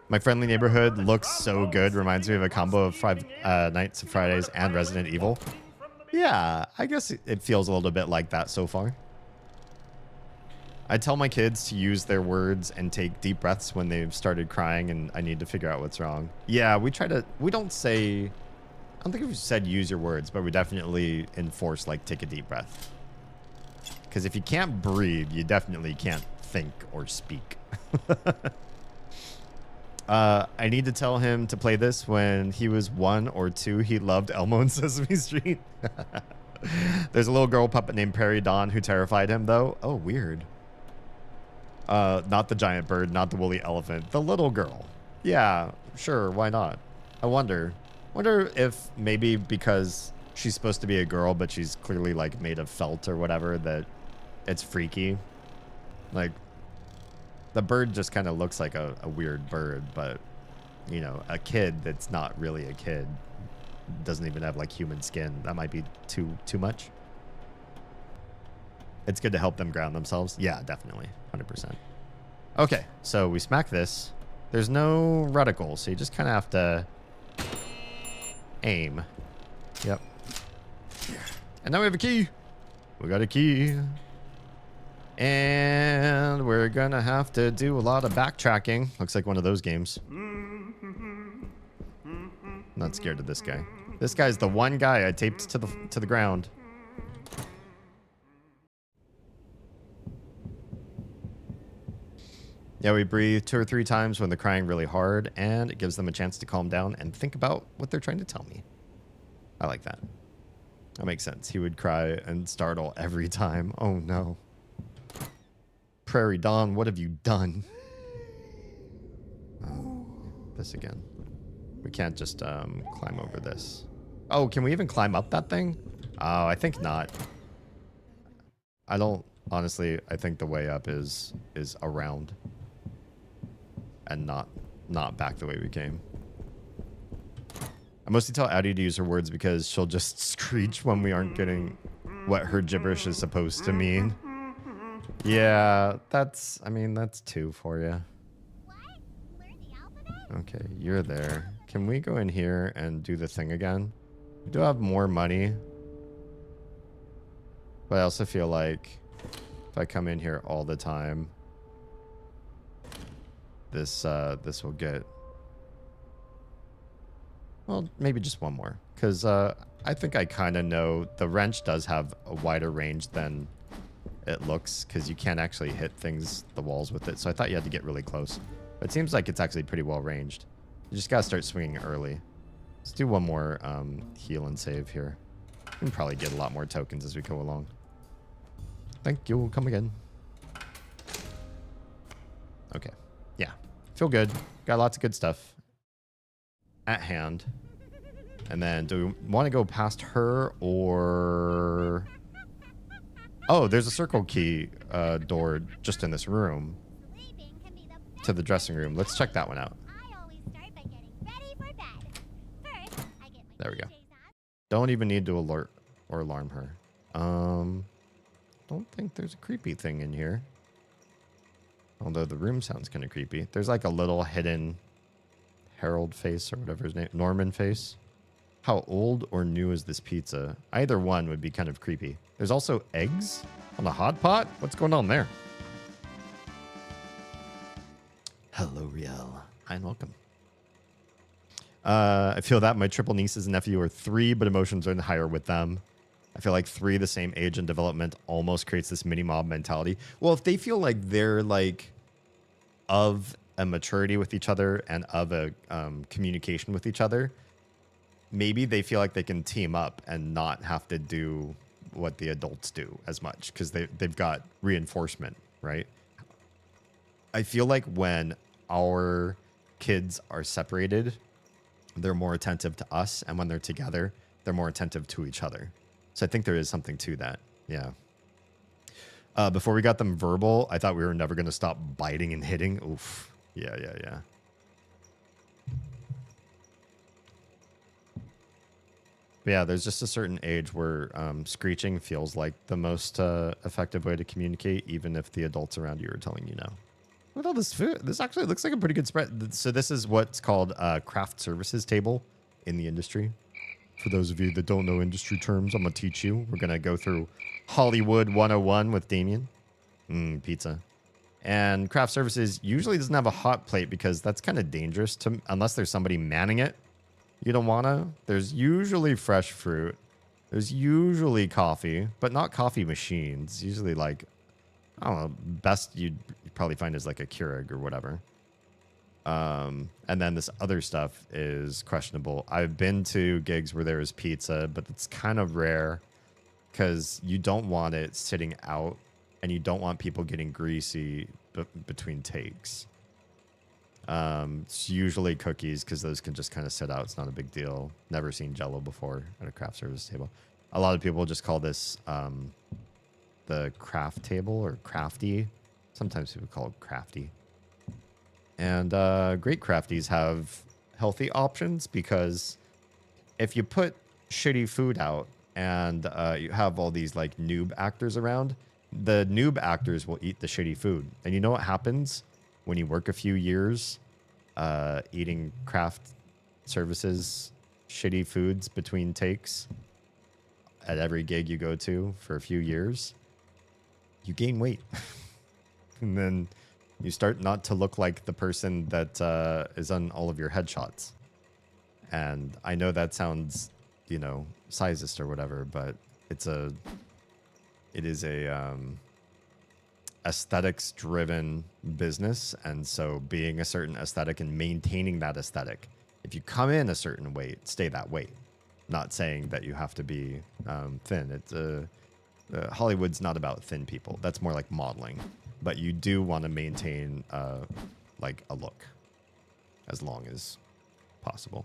My Friendly Neighborhood looks so good. Reminds me of a combo of Five Nights at Fridays and Resident Evil. Yeah, I guess it feels a little bit like that so far. I tell my kids to use their words and take deep breaths when they've started crying and I need to figure out what's wrong. Yeah, we don't say... I don't think we've said use your words, but we definitely enforce, like, take a deep breath. Because if you can't breathe, you definitely can't think or speak. I need to tell him to play this when he was 1 or 2. He loved Elmo and Sesame Street. There's a little girl puppet named Perry Dawn who terrified him, though. Oh, weird. Not the giant bird, not the woolly elephant. The little girl. Yeah, sure, why not? I wonder if maybe because she's supposed to be a girl, but she's clearly, like, made of felt or whatever, that it's freaky. Like, the bird just kind of looks like a weird bird, but, you know, a kid that's not really a kid doesn't even have, like, human skin. That might be too much. It's good to help them ground themselves. Yeah, definitely. 100%. Okay, so we smack this. There's no reticle, so you just kind of have to aim. Yep. And now we have a key. We got a key. And we're gonna have to do a lot of backtracking. Looks like one of those games. I'm not scared of this guy. This guy's the one guy I taped to the ground. Yeah, we breathe 2 or 3 times when they're crying really hard, and it gives them a chance to calm down and think about what they're trying to tell me. I like that. That makes sense. He would cry and startle every time. Oh no. Prairie Dawn, what have you done? Oh, this again. We can't just climb over this. Oh, can we even climb up that thing? Oh, I think not. I don't, honestly, I think the way up is around. And not back the way we came. I mostly tell Addie to use her words because she'll just screech when we aren't getting what her gibberish is supposed to mean. Yeah, that's 2 for you. Okay, you're there. Can we go in here and do the thing again? We do have more money. But I also feel like if I come in here all the time, this will get... Well, maybe just one more. Because I think I kind of know the wrench does have a wider range than it looks. Because you can't actually hit the walls with it. So I thought you had to get really close. But it seems like it's actually pretty well ranged. You just got to start swinging early. Let's do one more heal and save here. We can probably get a lot more tokens as we go along. Thank you. Come again. Okay. Yeah. Feel good. Got lots of good stuff at hand. And then do we want to go past her or... Oh, there's a circle key door just in this room to the dressing room. Let's check that one out. There we go. Don't even need to alert or alarm her. Don't think there's a creepy thing in here. Although the room sounds kind of creepy. There's like a little hidden Harold face or whatever his name, Norman face. How old or new is this pizza? Either one would be kind of creepy. There's also eggs on the hot pot. What's going on there? Hello, Riel. Hi and welcome. I feel that my triple nieces and nephew are 3, but emotions are higher with them. I feel like 3 the same age and development almost creates this mini mob mentality. Well, if they feel like they're like of a maturity with each other and of a communication with each other, maybe they feel like they can team up and not have to do what the adults do as much because they've got reinforcement, right? I feel like when our kids are separated, they're more attentive to us, and when they're together, they're more attentive to each other. So I think there is something to that. Yeah. Before we got them verbal, I thought we were never going to stop biting and hitting. Oof. Yeah. But yeah, there's just a certain age where screeching feels like the most effective way to communicate, even if the adults around you are telling you no. Look at all this food. This actually looks like a pretty good spread. So this is what's called a craft services table in the industry. For those of you that don't know industry terms, I'm going to teach you. We're going to go through Hollywood 101 with Damien. Pizza. And craft services usually doesn't have a hot plate because that's kind of dangerous to unless there's somebody manning it. You don't want to. There's usually fresh fruit. There's usually coffee, but not coffee machines. Usually like, I don't know, best you'd probably find is like a Keurig or whatever. And then this other stuff is questionable. I've been to gigs where there is pizza, but it's kind of rare because you don't want it sitting out and you don't want people getting greasy between takes. It's usually cookies because those can just kind of sit out. It's not a big deal. Never seen Jell-O before at a craft service table. A lot of people just call this the craft table or crafty. Sometimes people call it crafty. And great crafties have healthy options because if you put shitty food out and you have all these like noob actors around, the noob actors will eat the shitty food. And you know what happens when you work a few years eating craft services, shitty foods between takes at every gig you go to for a few years, you gain weight. And then you start not to look like the person that is on all of your headshots. And I know that sounds, you know, sizist or whatever, but it is a aesthetics driven business. And so being a certain aesthetic and maintaining that aesthetic, if you come in a certain weight, stay that weight. Not saying that you have to be thin. It's Hollywood's not about thin people. That's more like modeling. But you do want to maintain like a look as long as possible.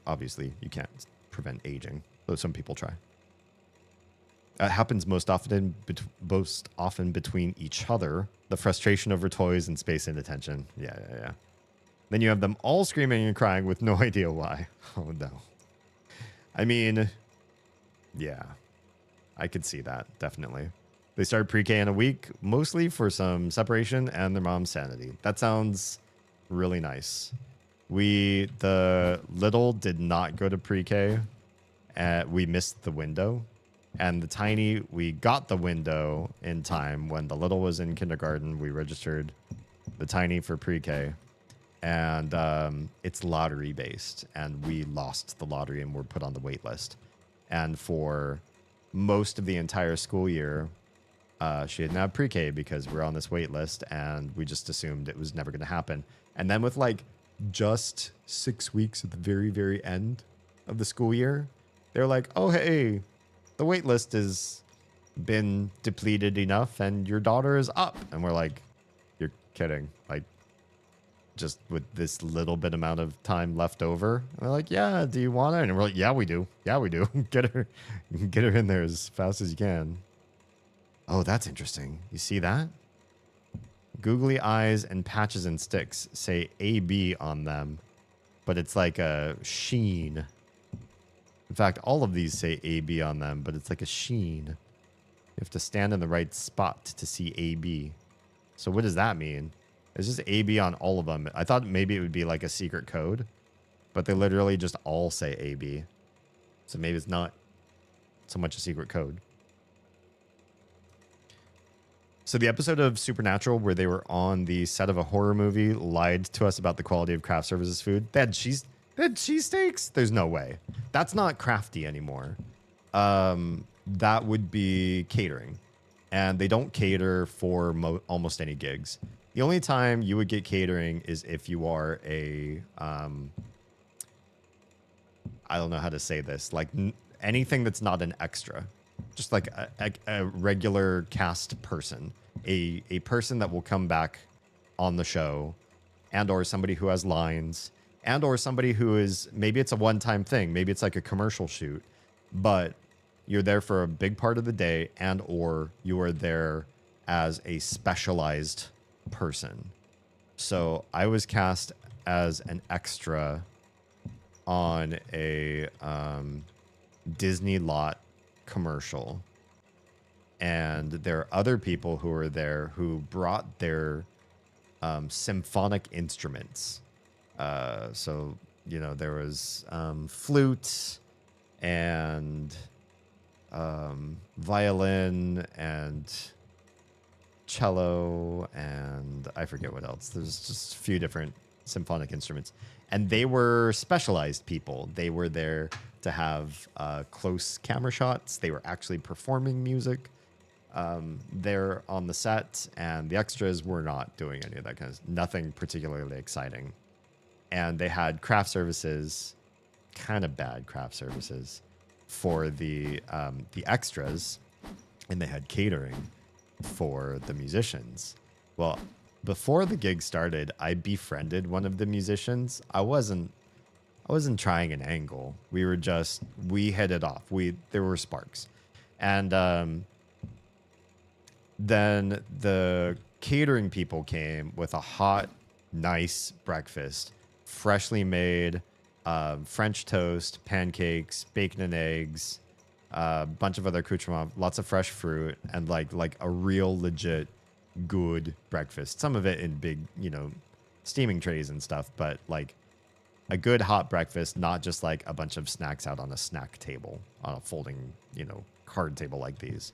Obviously, you can't prevent aging, though some people try. It happens most often between each other. The frustration over toys and space inattention. Yeah. Then you have them all screaming and crying with no idea why. Oh, no. I mean, yeah. I could see that, definitely. They started pre-K in a week, mostly for some separation and their mom's sanity. That sounds really nice. The little did not go to pre-K. We missed the window. And the tiny, we got the window in time. When the little was in kindergarten, we registered the tiny for pre-K. And it's lottery based. And we lost the lottery and were put on the wait list. And for most of the entire school year, she didn't have pre-K because we're on this wait list. And we just assumed it was never going to happen. And then with like just 6 weeks at the very, very end of the school year, they're like, oh, hey, the wait list has been depleted enough and your daughter is up. And we're like, you're kidding. Like, just with this little bit amount of time left over. And they're like, yeah, do you want it? And we're like, yeah, we do. Yeah, we do. Get her in there as fast as you can. Oh, that's interesting. You see that? Googly eyes and patches and sticks say AB on them, but it's like a sheen. In fact, all of these say AB on them, but it's like a sheen. You have to stand in the right spot to see AB. So what does that mean? It's just AB on all of them. I thought maybe it would be like a secret code, but they literally just all say AB. So maybe it's not so much a secret code. So the episode of Supernatural where they were on the set of a horror movie lied to us about the quality of craft services food. They had cheesesteaks? There's no way. That's not crafty anymore. That would be catering. And they don't cater for almost any gigs. The only time you would get catering is if you are a... I don't know how to say this. Like anything that's not an extra. Just like a regular cast person. A person that will come back on the show. And or somebody who has lines. And or somebody who is... Maybe it's a one-time thing. Maybe it's like a commercial shoot. But you're there for a big part of the day. And or you are there as a specialized person. So I was cast as an extra on a Disney lot commercial, and there are other people who are there who brought their symphonic instruments. So you know, there was flute and violin and cello and I forget what else. There's just a few different symphonic instruments, and they were specialized people. They were there to have close camera shots. They were actually performing music there on the set, and the extras were not doing any of that kind of nothing particularly exciting. And they had craft services, kind of bad craft services for the extras, and they had catering for the musicians. Well, before the gig started, I befriended one of the musicians. I wasn't trying an angle. We hit it off. There were sparks. And then the catering people came with a hot, nice breakfast, freshly made French toast, pancakes, bacon and eggs, a bunch of other accoutrements, lots of fresh fruit, and like a real legit good breakfast. Some of it in big, steaming trays and stuff, but like a good hot breakfast, not just like a bunch of snacks out on a snack table, on a folding, you know, card table like these.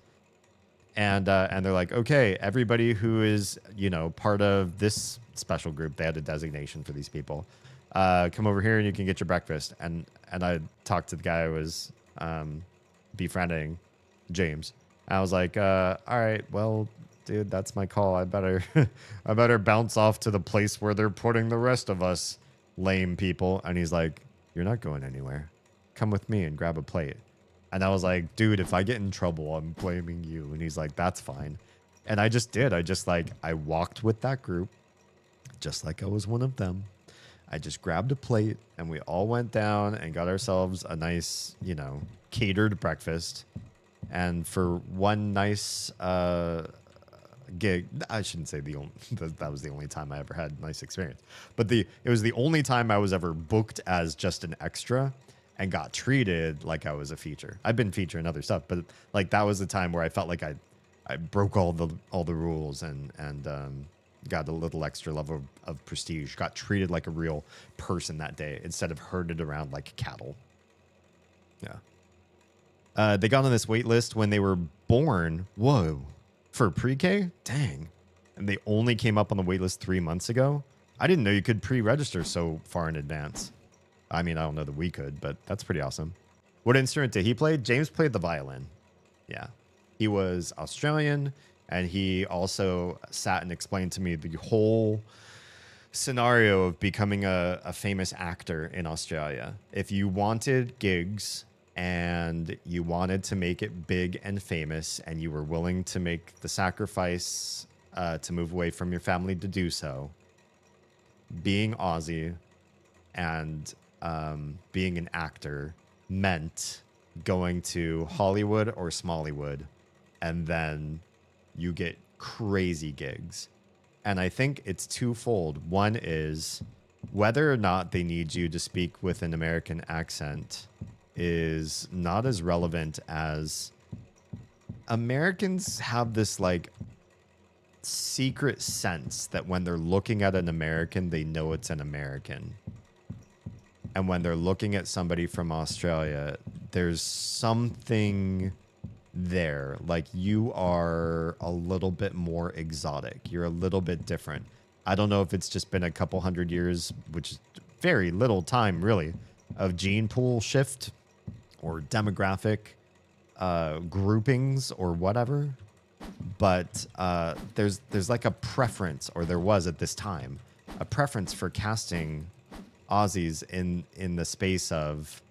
And they're like, okay, everybody who is, you know, part of this special group, they had a designation for these people, come over here and you can get your breakfast. And I talked to the guy who was befriending James. I was like, all right, well, dude, that's my call. I better I better bounce off to the place where they're putting the rest of us lame people. And he's like, you're not going anywhere. Come with me and grab a plate. And I was like, dude, if I get in trouble, I'm blaming you. And he's like, that's fine. And I just did. I walked with that group just like I was one of them. I just grabbed a plate and we all went down and got ourselves a nice, you know, catered breakfast. And for one nice gig, I shouldn't say the only, that was the only time I ever had a nice experience, but it was the only time I was ever booked as just an extra and got treated like I was a feature. I've been featuring other stuff, but like that was the time where I felt like I broke all the rules and got a little extra level of prestige. Got treated like a real person that day instead of herded around like cattle. Yeah. They got on this wait list when they were born. Whoa. For pre-K? Dang. And they only came up on the wait list 3 months ago? I didn't know you could pre-register so far in advance. I mean, I don't know that we could, but that's pretty awesome. What instrument did he play? James played the violin. Yeah. He was Australian, and he also sat and explained to me the whole scenario of becoming a famous actor in Australia. If you wanted gigs and you wanted to make it big and famous and you were willing to make the sacrifice to move away from your family to do so, being Aussie and being an actor meant going to Hollywood or Smollywood, and then you get crazy gigs. And I think it's twofold. One is whether or not they need you to speak with an American accent is not as relevant as Americans have this like secret sense that when they're looking at an American, they know it's an American. And when they're looking at somebody from Australia, there's something there. Like you are a little bit more exotic. You're a little bit different. I don't know if it's just been a couple hundred years, which is very little time really, of gene pool shift or demographic groupings or whatever. But there's like a preference, or there was at this time, a preference for casting Aussies in the space of,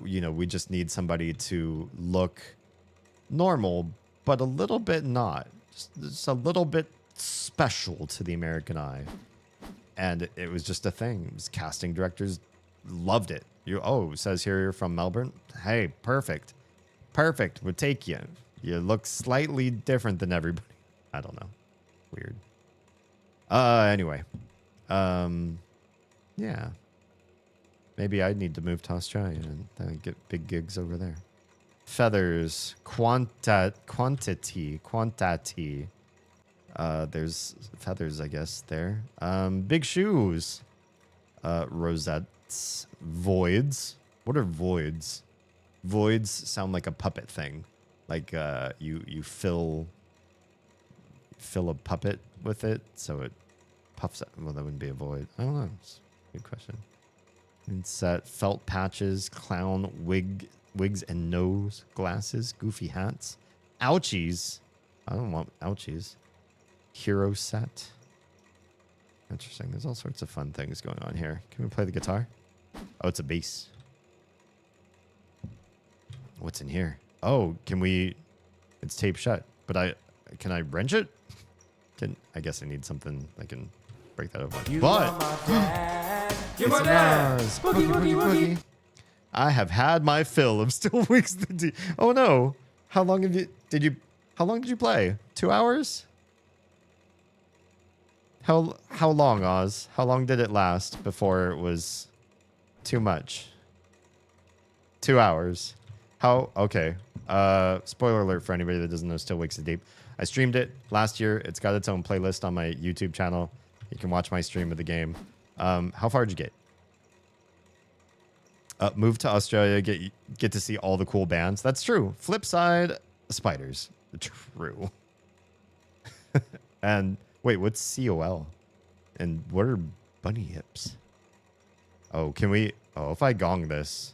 you know, we just need somebody to look normal, but a little bit not. Just a little bit special to the American eye. And it was just a thing. It was casting directors loved it. It says here you're from Melbourne. Hey, perfect. Perfect. We'll take you. You look slightly different than everybody. I don't know. Weird. Anyway. Yeah. Maybe I need to move to Australia and get big gigs over there. Feathers. Quantity. There's feathers, I guess, there. Big shoes. Rosettes. Voids. What are voids? Voids sound like a puppet thing. Like you fill a puppet with it, so it puffs out. Well, that wouldn't be a void. I don't know. It's a good question. It's felt patches, clown wigs and nose glasses, goofy hats, ouchies. I don't want ouchies. Hero set. Interesting. There's all sorts of fun things going on here. Can we play the guitar? Oh, it's a bass. What's in here? Oh, can we? It's taped shut. But can I wrench it? I guess I need something I can break that open. But it's ours. Boogie, boogie, boogie. I have had my fill of Still Weeks the D. Oh no! How long did you play? 2 hours? How long, Oz? How long did it last before it was too much? 2 hours. Okay. Spoiler alert for anybody that doesn't know Still Weeks the Deep. I streamed it last year. It's got its own playlist on my YouTube channel. You can watch my stream of the game. How far did you get? Move to Australia, get to see all the cool bands. That's true. Flip side, spiders. True. And wait, what's COL? And what are bunny hips? Oh, can we? Oh, if I gong this,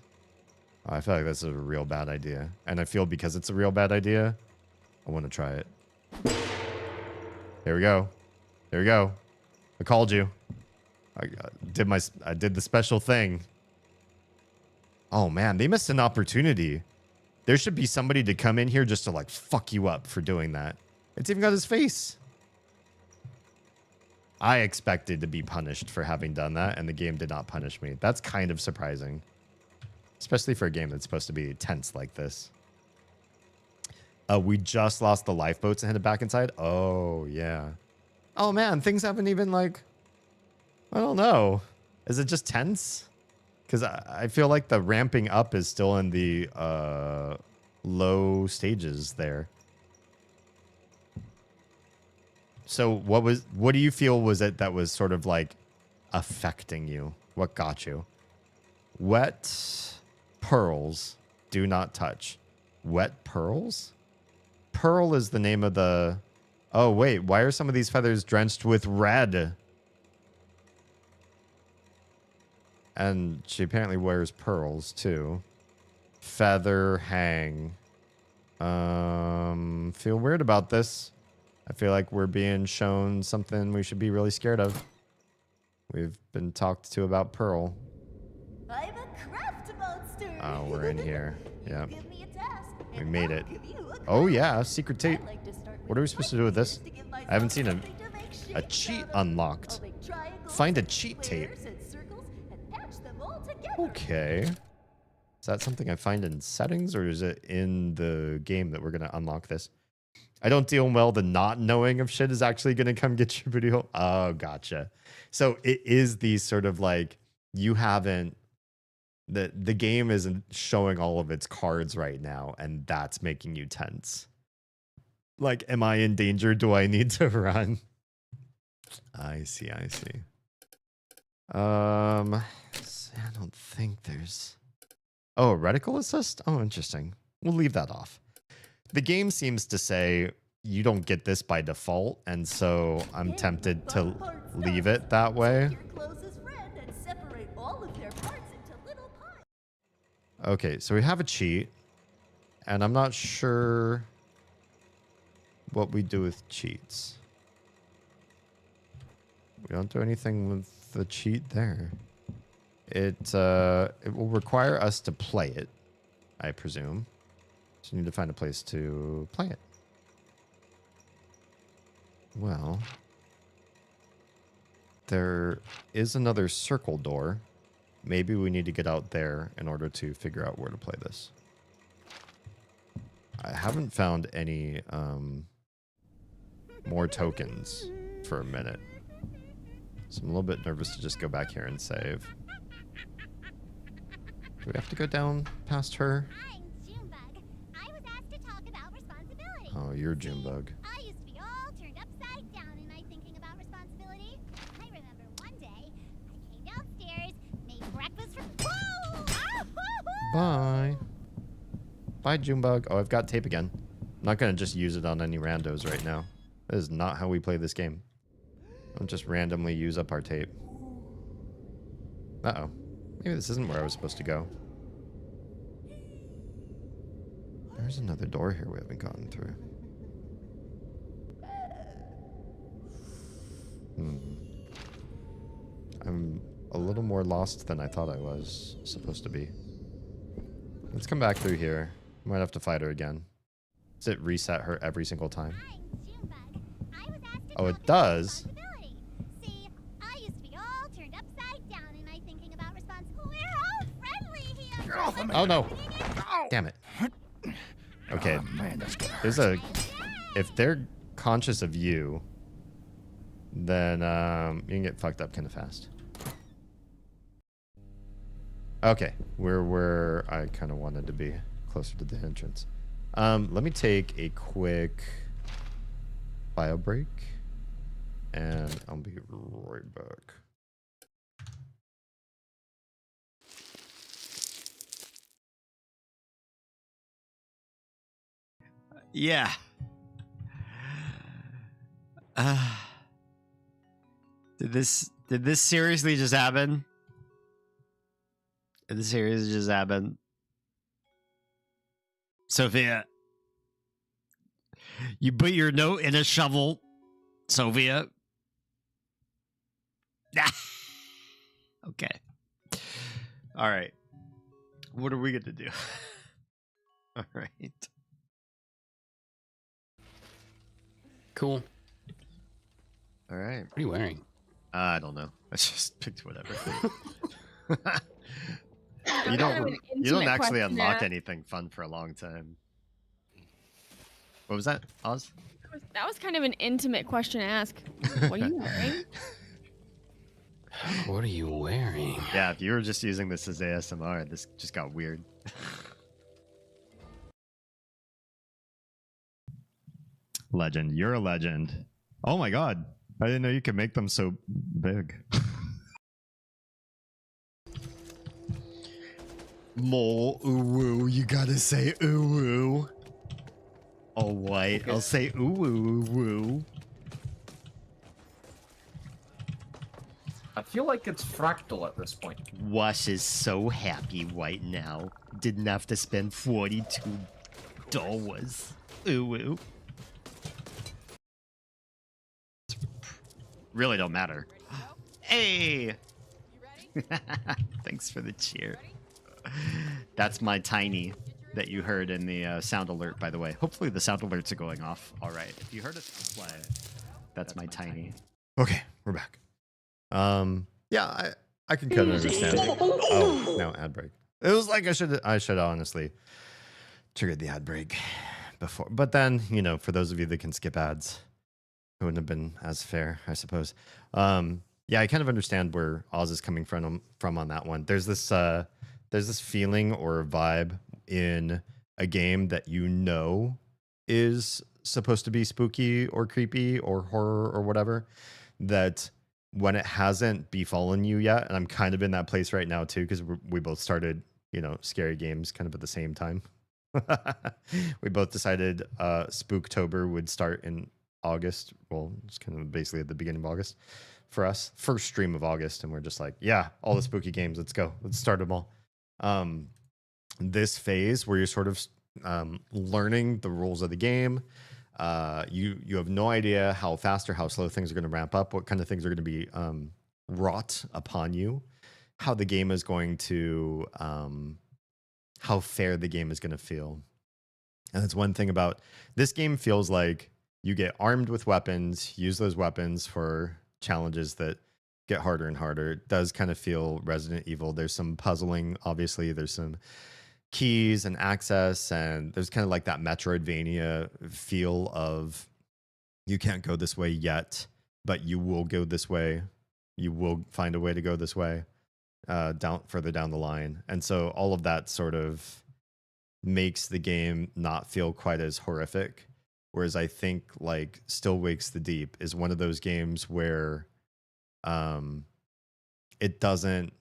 I feel like this is a real bad idea. And I feel because it's a real bad idea, I want to try it. Here we go. Here we go. I called you. I did the special thing. Oh man, they missed an opportunity. There should be somebody to come in here just to like fuck you up for doing that. It's even got his face. I expected to be punished for having done that, and the game did not punish me. That's kind of surprising. Especially for a game that's supposed to be tense like this. We just lost the lifeboats and headed back inside. Oh, yeah. Oh, man. Things haven't even, like... I don't know. Is it just tense? Because I feel like the ramping up is still in the low stages there. So what do you feel was it that was sort of like affecting you? What got you? Wet pearls do not touch. Wet pearls? Pearl is the name of the... Oh, wait. Why are some of these feathers drenched with red? And she apparently wears pearls, too. Feather hang. Feel weird about this. I feel like we're being shown something we should be really scared of. We've been talked to about Pearl.
I'm a craft monster.
Oh, we're in here. Yeah.
Give me a task,
We made it. Oh, yeah. Secret tape. What are we supposed to do with this? I haven't seen a cheat unlocked. Find a cheat tape. Okay. Is that something I find in settings, or is it in the game that we're going to unlock this? I don't deal well the not knowing if shit is actually going to come get your booty hole. Oh, gotcha. So it is these sort of like, you haven't, the game isn't showing all of its cards right now, and that's making you tense. Like, am I in danger? Do I need to run? I see, I see. I don't think there's... Oh, a reticle assist? Oh, interesting. We'll leave that off. The game seems to say you don't get this by default, and so I'm tempted to leave it that way. Okay, so we have a cheat, and I'm not sure what we do with cheats. We don't do anything with the cheat there. It will require us to play it, I presume. So you need to find a place to play it. Well, there is another circle door. Maybe we need to get out there in order to figure out where to play this. I haven't found any more tokens for a minute. So I'm a little bit nervous to just go back here and save. Do we have to go down past her? Oh, you're Junebug.
I used to be all turned upside down in my thinking about responsibility. I remember one day I came downstairs, made breakfast for...
Bye. Bye, Junebug. Oh, I've got tape again. I'm not going to just use it on any randos right now. That is not how we play this game. Don't just randomly use up our tape. Uh-oh. Maybe this isn't where I was supposed to go. There's another door here we haven't gotten through. I'm a little more lost than I thought I was supposed to be. Let's come back through here. Might have to fight her again. Does it reset her every single time? Oh, it does?
See, I used to be all turned upside down in my thinking about responsibility. We're all friendly here.
Oh, no. Damn it. Okay.
Oh, man, that's gonna hurt.
There's a... If they're conscious of you, then you can get fucked up kind of fast. Okay. We're where I kind of wanted to be, closer to the entrance. Let me take a quick bio break. and I'll be right back. Yeah. Did this seriously just happen? Did this seriously just happen? Sophia, you put your note in a shovel, Sophia. Okay. All right. What are we going to do? All right.
Cool.
All right.
What are you wearing?
I don't know. I just picked whatever.
You
don't actually unlock anything fun for a long time. What was that, Oz?
That was kind of an intimate question to ask. What are you wearing?
What are you wearing?
Yeah, if you were just using this as ASMR, this just got weird. Legend. You're a legend. Oh my god. I didn't know you could make them so big. More ooh-woo. You gotta say ooh-woo. All white. Okay. I'll say ooh-woo-woo.
I feel like it's fractal at this point.
Wash is so happy right now. Didn't have to spend $42. Ooh-woo. Really don't matter. Hey! Thanks for the cheer. That's my tiny that you heard in the sound alert, by the way. Hopefully the sound alerts are going off. All right. If you heard us play, that's my tiny. Okay, we're back. Yeah, I can kind of understand. Oh, no, ad break. It was like I should honestly triggered the ad break before. But then, you know, for those of you that can skip ads, it wouldn't have been as fair, I suppose. Yeah, I kind of understand where Oz is coming from on that one. There's this feeling or vibe in a game that you know is supposed to be spooky or creepy or horror or whatever, that when it hasn't befallen you yet, and I'm kind of in that place right now too, because we both started, you know, scary games kind of at the same time. We both decided Spooktober would start in August. Well, it's kind of basically at the beginning of August for us. First stream of August, and we're just like, yeah, all the spooky games, let's go. Let's start them all. This phase where you're sort of learning the rules of the game. You have no idea how fast or how slow things are going to ramp up, what kind of things are going to be wrought upon you, how the game is going to, how fair the game is going to feel. And that's one thing about this game. Feels like you get armed with weapons, use those weapons for challenges that get harder and harder. It does kind of feel Resident Evil. There's some puzzling, obviously. There's some keys and access, and there's kind of like that Metroidvania feel of you can't go this way yet, but you will go this way. You will find a way to go this way further down the line. And so all of that sort of makes the game not feel quite as horrific. Whereas I think like Still Wakes the Deep is one of those games where it doesn't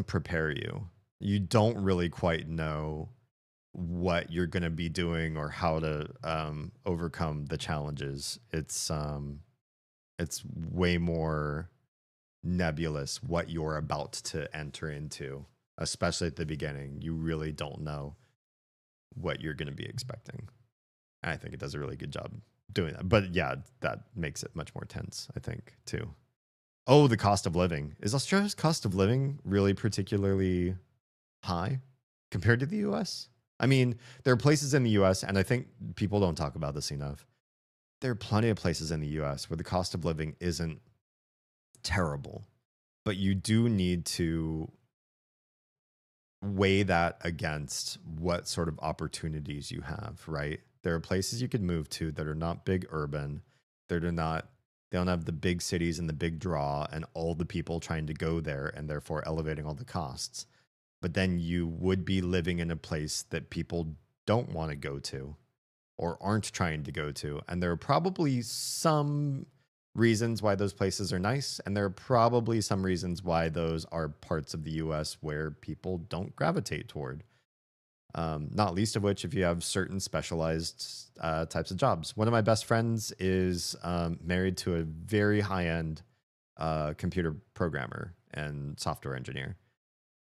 prepare you. You don't really quite know what you're going to be doing or how to overcome the challenges. It's way more nebulous what you're about to enter into, especially at the beginning. You really don't know what you're going to be expecting. And I think it does a really good job doing that. But yeah, that makes it much more tense, I think, too. Oh, the cost of living. Is Australia's cost of living really particularly high compared to the US? I mean, there are places in the US, and I think people don't talk about this enough. There are plenty of places in the US where the cost of living isn't terrible, but you do need to weigh that against what sort of opportunities you have, right? There are places you could move to that are not big urban. They don't have the big cities and the big draw and all the people trying to go there and therefore elevating all the costs. But then you would be living in a place that people don't want to go to. or aren't trying to go to. And there are probably some reasons why those places are nice, and there are probably some reasons why those are parts of the US where people don't gravitate toward. Not least of which if you have certain specialized types of jobs. One of my best friends is married to a very high-end computer programmer and software engineer.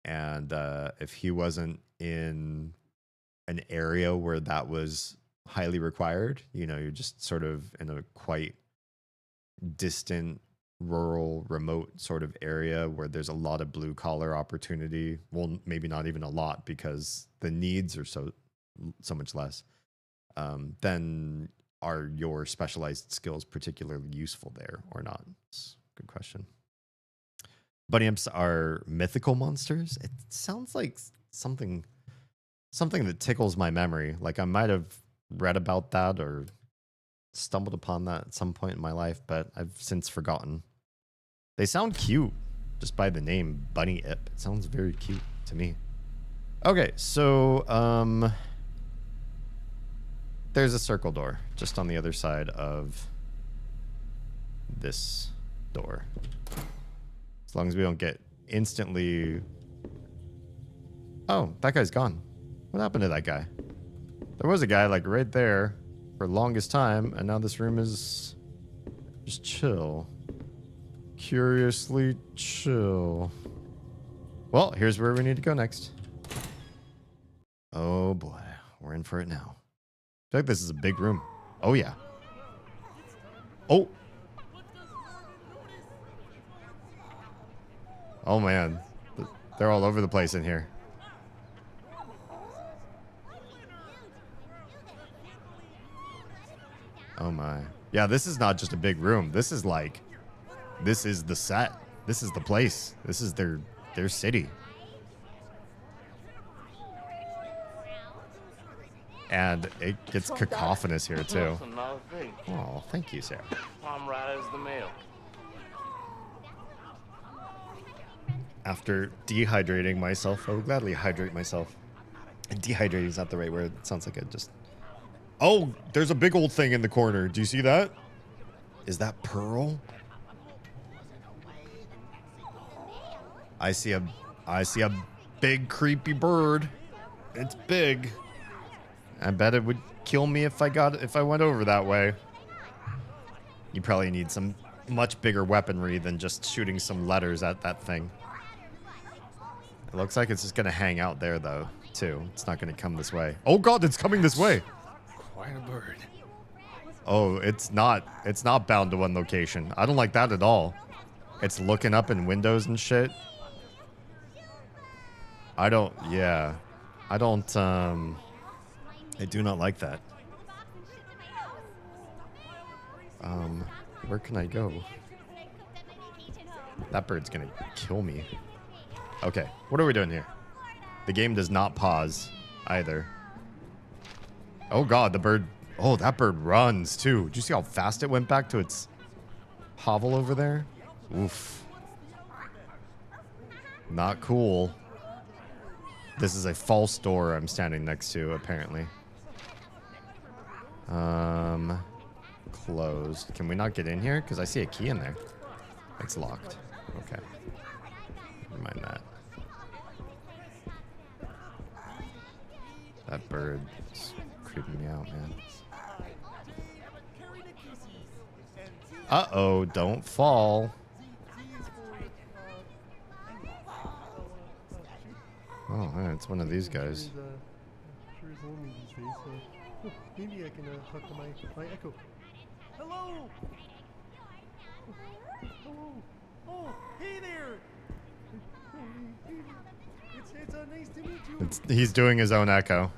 And if he wasn't in an area where that was highly required, you know, you're just sort of in a quite distant, rural, remote sort of area where there's a lot of blue collar opportunity. Well, maybe not even a lot because the needs are so much less. Then are your specialized skills particularly useful there or not? It's a good question. Bunny imps are mythical monsters. It sounds like something that tickles my memory. Like I might have read about that or stumbled upon that at some point in my life, but I've since forgotten. They sound cute just by the name Bunny Imp. It sounds very cute to me. Okay, so there's a circle door just on the other side of this door. As long as we don't get instantly... Oh, that guy's gone. What happened to that guy? There was a guy like right there for the longest time, and now this room is just chill. Curiously chill. Well, here's where we need to go next. Oh boy, we're in for it now. I feel like this is a big room. Oh yeah. Oh. Oh man, they're all over the place in here. Oh my. Yeah, this is not just a big room. This is like, this is the set. This is the place. This is their city. And it gets cacophonous here too. Oh, thank you, Sarah.
I'm right as the mail.
After dehydrating myself, I would gladly hydrate myself. And dehydrating is not the right word. It sounds like it just... Oh, there's a big old thing in the corner. Do you see that? Is that Pearl? I see a big creepy bird. It's big. I bet it would kill me if I went over that way. You probably need some much bigger weaponry than just shooting some letters at that thing. It looks like it's just gonna hang out there though, too. It's not gonna come this way. Oh god, it's coming this way.
Quite a bird.
Oh, it's not bound to one location. I don't like that at all. It's looking up in windows and shit. I do not like that. Where can I go? That bird's gonna kill me. Okay, what are we doing here? The game does not pause either. Oh god, the bird... Oh, that bird runs too. Did you see how fast it went back to its hovel over there? Oof. Not cool. This is a false door I'm standing next to, apparently. Closed. Can we not get in here? Because I see a key in there. It's locked. Okay. Never mind that. That bird is creeping me out, man. Uh-oh, don't fall. Oh, man, it's one of these guys.
Sure is lonely these days, so maybe I can talk to my echo. Hello! Hello! Oh, hey there! It's nice to meet you.
He's doing his own echo.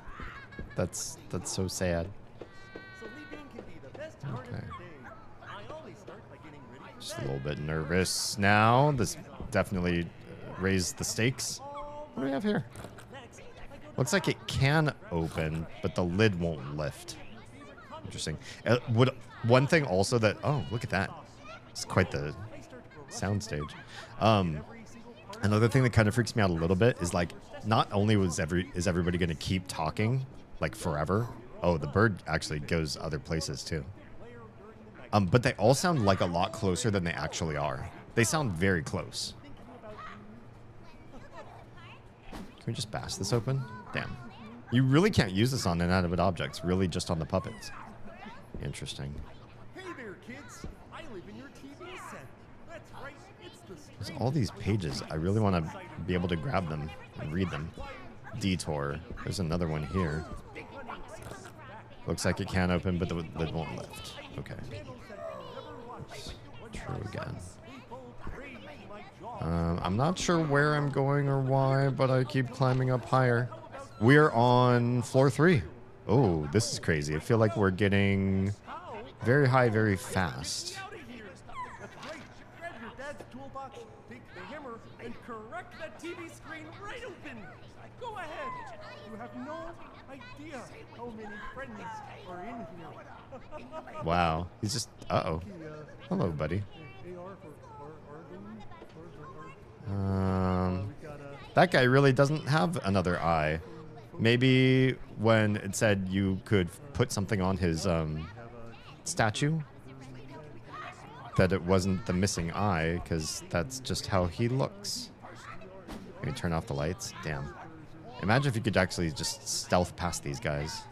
That's so sad. Okay. Just a little bit nervous now. This definitely raised the stakes. What do we have here? Looks like it can open, but the lid won't lift. Interesting. One thing also that... Oh, look at that. It's quite the soundstage. Another thing that kind of freaks me out a little bit is like, not only is everybody going to keep talking like forever, Oh, the bird actually goes other places too. But they all sound like a lot closer than they actually are. They sound very close. Can we just bash this open? Damn. You really can't use this on inanimate objects, really just on the puppets. Interesting.
Hey there, kids. I live in your TV set. That's right. It's the
There's all these pages. I really want to be able to grab them and read them. Detour. There's another one here. Looks like it can open, but the lid won't lift. Okay. Oops. True again. I'm not sure where I'm going or why, but I keep climbing up higher. We're on floor 3. Oh, this is crazy. I feel like we're getting very high very fast.
Grab your dad's toolbox, take the hammer, and correct that TV screen right open. Go ahead. You have no idea how many friends are in here.
Wow. He's just... Uh-oh. Hello, buddy. That guy really doesn't have another eye. Maybe when it said you could put something on his statue, that it wasn't the missing eye, because that's just how he looks. Can we turn off the lights? Damn. Imagine if you could actually just stealth past these guys.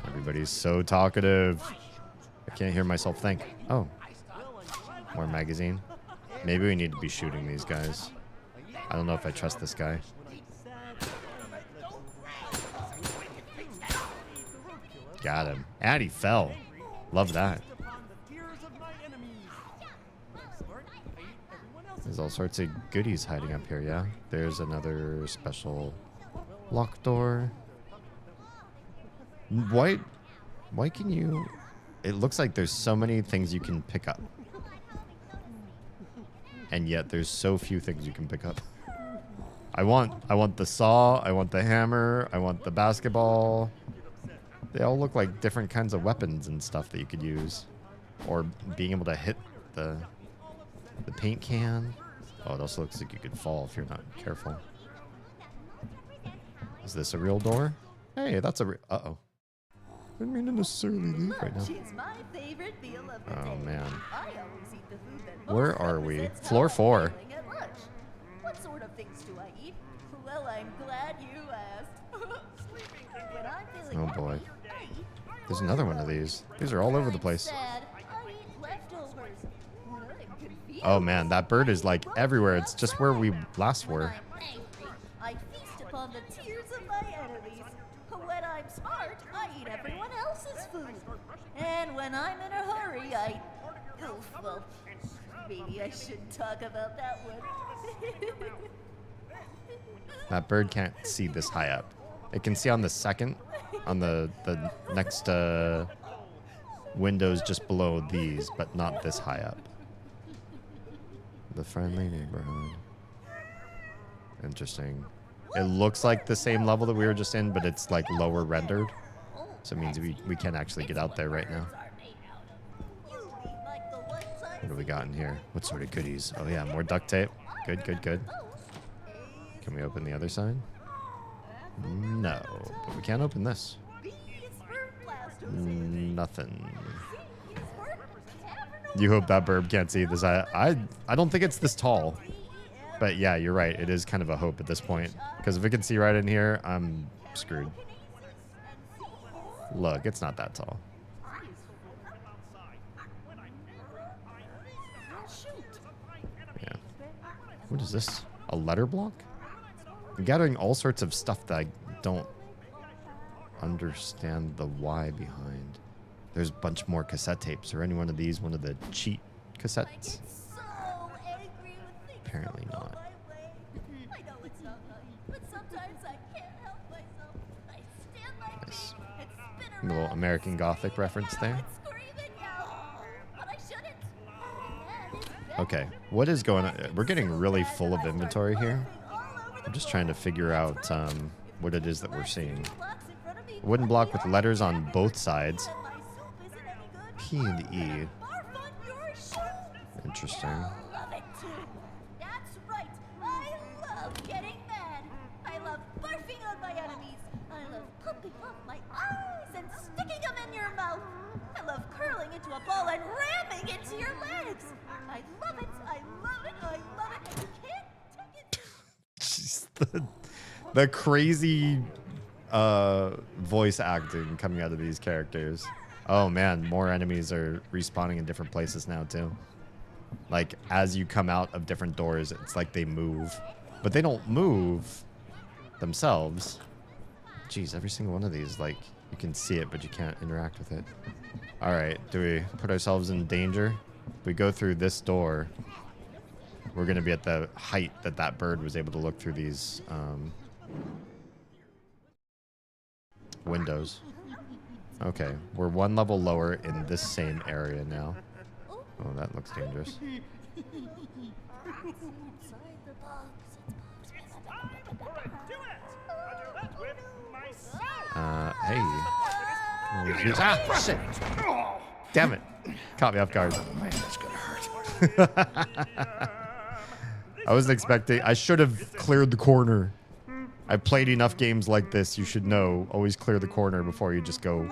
Everybody's so talkative. I can't hear myself think. Oh. More magazine. Maybe we need to be shooting these guys. I don't know if I trust this guy. Got him. And he fell. Love that. There's all sorts of goodies hiding up here, yeah? There's another special lock door. Why can you... It looks like there's so many things you can pick up. And yet there's so few things you can pick up. I want the saw, I want the hammer, I want the basketball. They all look like different kinds of weapons and stuff that you could use. Or being able to hit the paint can. Oh, it also looks like you could fall if you're not careful. Is this a real door? Hey, that's a uh-oh. Didn't mean to necessarily leave right now. Oh, man. Where are we? Floor 4.
What sort of things do I eat? Well, I'm glad you asked. When I'm feeling
Oh, boy.
happy,
There's another one of these. These are all over the place.
sad, I eat leftovers. When I'm confused,
Oh, man. That bird is, like, everywhere. It's just where we last were.
I feast upon the tears of my enemies. When I'm smart, I eat everyone else's food. And when I'm in a hurry, oof, well, maybe I shouldn't talk about that one.
That bird can't see this high up. It can see on the second, on the next windows just below these, but not this high up. The friendly neighborhood. Interesting. It looks like the same level that we were just in, but it's like lower rendered. So it means we can't actually get out there right now. What do we got in here? What sort of goodies? Oh yeah, more duct tape. Good, good, good. Can we open the other side? No, but we can't open this. Nothing. You hope that bird can't see this. I don't think it's this tall. But yeah, you're right. It is kind of a hope at this point. Because if it can see right in here, I'm screwed. Look, it's not that tall. Yeah. What is this? A letter block? I'm gathering all sorts of stuff that I don't understand the why behind. There's a bunch more cassette tapes. Are any one of these one of the cheat cassettes? Apparently not. Nice. A little American Gothic reference there. Okay, what is going on? We're getting really full of inventory here. I'm just trying to figure out what it is that we're seeing. A wooden block with letters on both sides. P and E. Interesting.
That's right. I love getting mad. I love your mouth. I love curling into a ball and ramming into your legs. I love it. I love it. I love it. And you can't take it.
Just the crazy voice acting coming out of these characters. Oh man, more enemies are respawning in different places now too. Like as you come out of different doors, it's like they move, but they don't move themselves. Jeez, every single one of these, like you can see it, but you can't interact with it. All right, do we put ourselves in danger? If we go through this door, we're gonna be at the height that that bird was able to look through these windows. Okay, we're one level lower in this same area now. Oh, that looks dangerous. Hey. Ah, shit. Damn it. Caught me off guard.
Man, that's gonna hurt.
I wasn't expecting. I should have cleared the corner. I've played enough games like this. You should know. Always clear the corner before you just go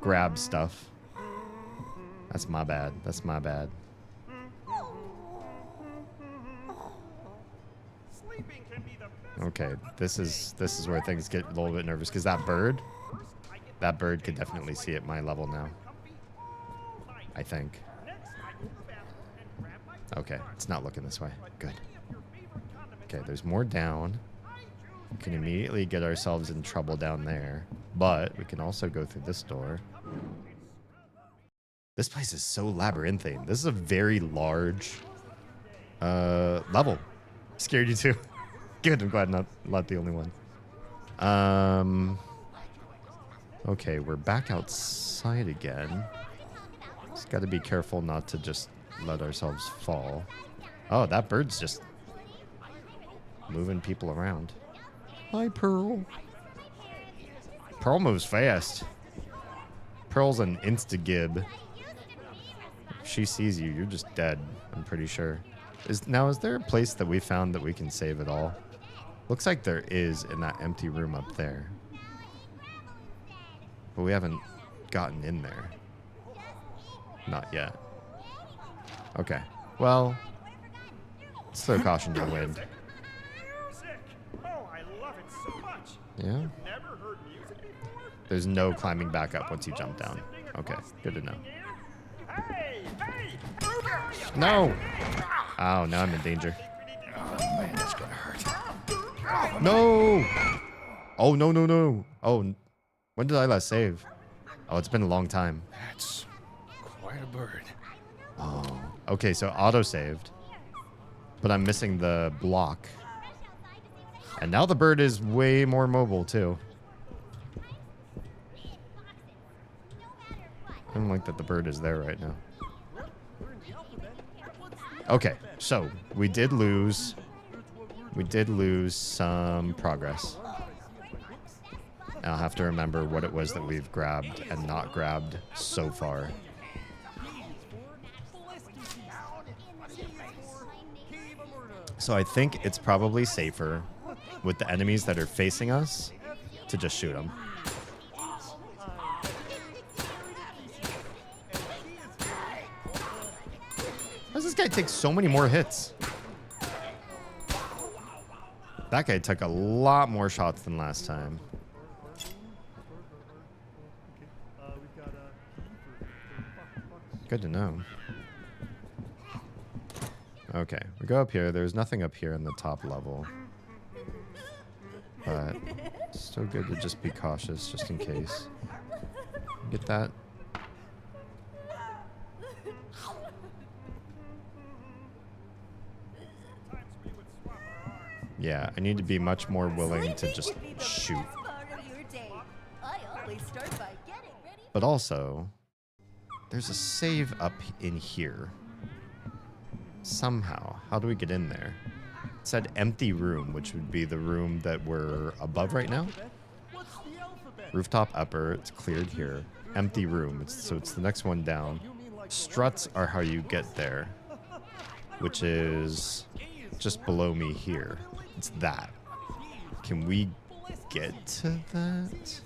grab stuff. That's my bad. That's my bad. Okay, this is where things get a little bit nervous because that bird could definitely see at my level now. I think. Okay, it's not looking this way. Good. Okay, there's more down. We can immediately get ourselves in trouble down there, but we can also go through this door. This place is so labyrinthine. This is a very large level. Scared you too? Good, I'm glad not the only one. Okay, we're back outside again. Just got to be careful not to just let ourselves fall. Oh, that bird's just moving people around. Hi, Pearl. Pearl moves fast. Pearl's an insta-gib. If she sees you, you're just dead, I'm pretty sure. Is there a place that we found that we can save at all? Looks like there is in that empty room up there. But we haven't gotten in there. Not yet. Okay. Well, let's throw caution to the wind. Yeah? There's no climbing back up once you jump down. Okay, good to know. No! Oh, now I'm in danger.
Oh man, that's gonna hurt.
No! Oh, no, no, no. Oh, when did I last save? Oh, it's been a long time.
That's quite a bird.
Oh, okay, so auto-saved. But I'm missing the block. And now the bird is way more mobile, too. I don't like that the bird is there right now. Okay, so we did lose some progress. I'll have to remember what it was that we've grabbed and not grabbed so far. So I think it's probably safer with the enemies that are facing us to just shoot them. How does this guy take so many more hits? That guy took a lot more shots than last time. Good to know. Okay, we go up here. There's nothing up here in the top level. But it's still good to just be cautious, just in case. Get that? Yeah, I need to be much more willing to just shoot. But also, there's a save up in here. Somehow. How do we get in there? It said empty room, which would be the room that we're above right now. Rooftop upper, it's cleared here. Empty room, so it's the next one down. Struts are how you get there, which is just below me here. It's that. Can we get to that?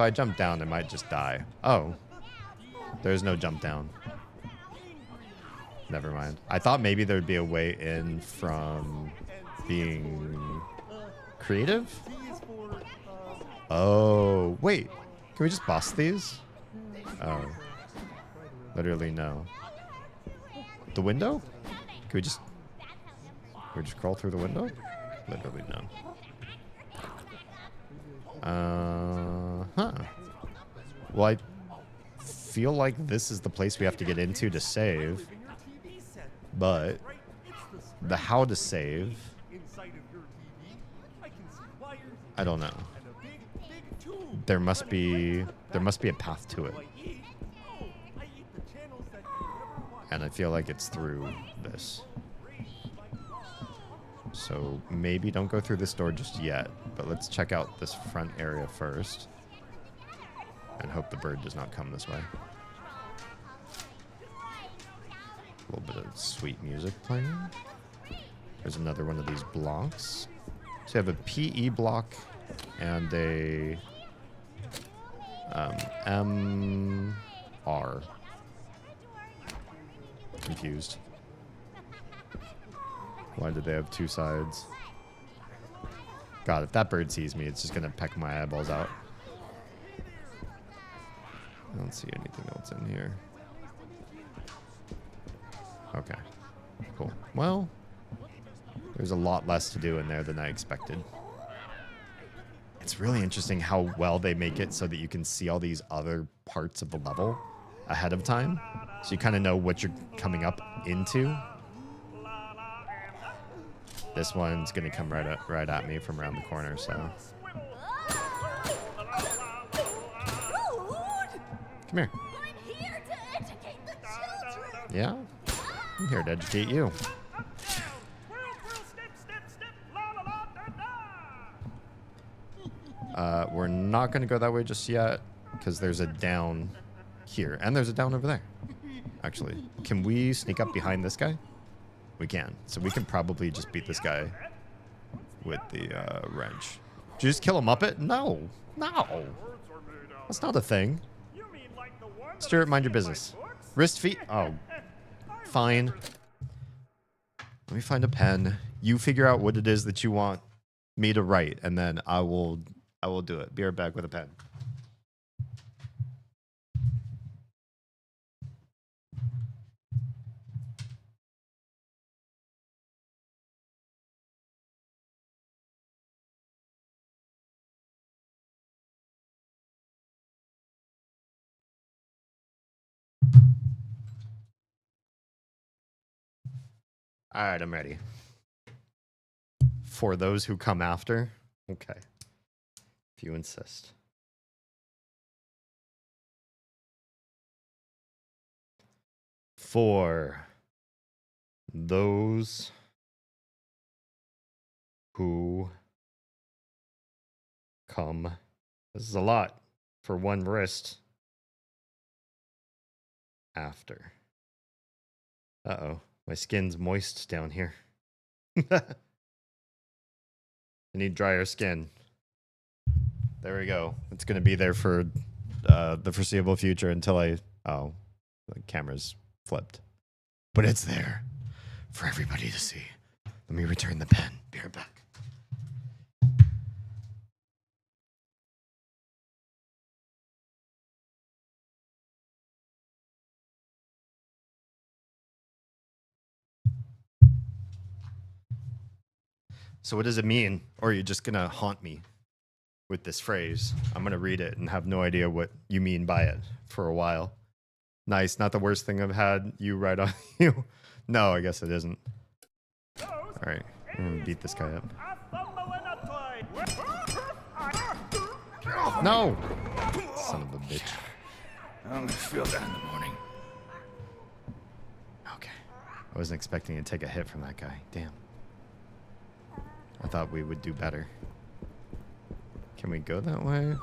If I jump down, I might just die. Oh. There's no jump down. Never mind. I thought maybe there'd be a way in from being creative. Oh, wait. Can we just boss these? Oh. Literally no. The window? Can we just crawl through the window? Literally no. Huh. Well, I feel like this is the place we have to get into to save. But the how to save, I don't know. There must be a path to it. And I feel like it's through this. So maybe don't go through this door just yet, but let's check out this front area first. And hope the bird does not come this way. A little bit of sweet music playing. There's another one of these blocks. So you have a PE block and a MR. Confused. Why did they have two sides? God, if that bird sees me, it's just gonna peck my eyeballs out. I don't see anything else in here. Okay. Cool. Well, there's a lot less to do in there than I expected. It's really interesting how well they make it so that you can see all these other parts of the level ahead of time. So you kind of know what you're coming up into. This one's going to come right at me from around the corner, so. Come here. Yeah? I'm here to educate you. We're not going to go that way just yet, because there's a down here, and there's a down over there. Actually, can we sneak up behind this guy? We can. So we can probably just beat this guy with the wrench. Did you just kill a Muppet? No. No. That's not a thing. Stuart, mind your business. Wrist feet? Oh. Fine. Let me find a pen. You figure out what it is that you want me to write, and then I will do it. Be right back with a pen. All right, I'm ready. For those who come after. Okay. If you insist. For those who come. This is a lot for one wrist. After. Uh-oh. My skin's moist down here. I need drier skin. There we go. It's going to be there for the foreseeable future until oh, the camera's flipped. But it's there for everybody to see. Let me return the pen. Be right back. So what does it mean? Or are you just going to haunt me with this phrase? I'm going to read it and have no idea what you mean by it for a while. Nice. Not the worst thing I've had you write on you. No, I guess it isn't. All right. I'm going to beat this guy up. No! Son of a bitch.
I'm going to feel that in the morning.
Okay. I wasn't expecting to take a hit from that guy. Damn. I thought we would do better. Can we go that way?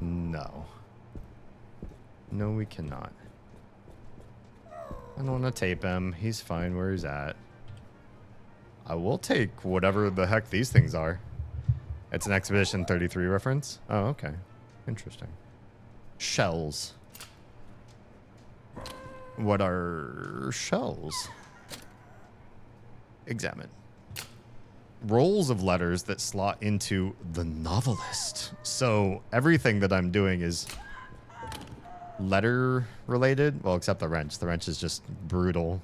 No. No, we cannot. I don't want to tape him. He's fine where he's at. I will take whatever the heck these things are. It's an Expedition 33 reference? Oh, okay. Interesting. Shells. What are shells? Examine. Rolls of letters that slot into the novelist. So everything that I'm doing is letter related. Well, except the wrench. The wrench is just brutal.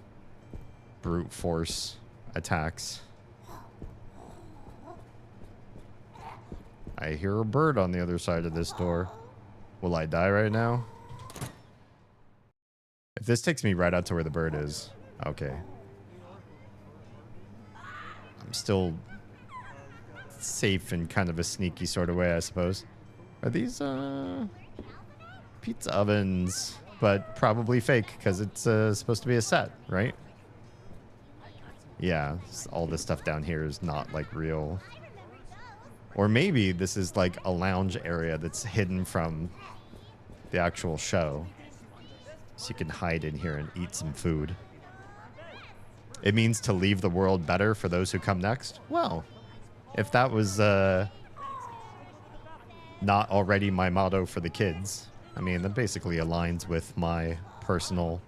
Brute force attacks. I hear a bird on the other side of this door. Will I die right now? If this takes me right out to where the bird is. Okay. I'm still safe in kind of a sneaky sort of way, I suppose. Are these pizza ovens? But probably fake because it's supposed to be a set, right? Yeah, all this stuff down here is not like real. Or maybe this is like a lounge area that's hidden from the actual show. So you can hide in here and eat some food. It means to leave the world better for those who come next. Well, if that was not already my motto for the kids, I mean, that basically aligns with my personal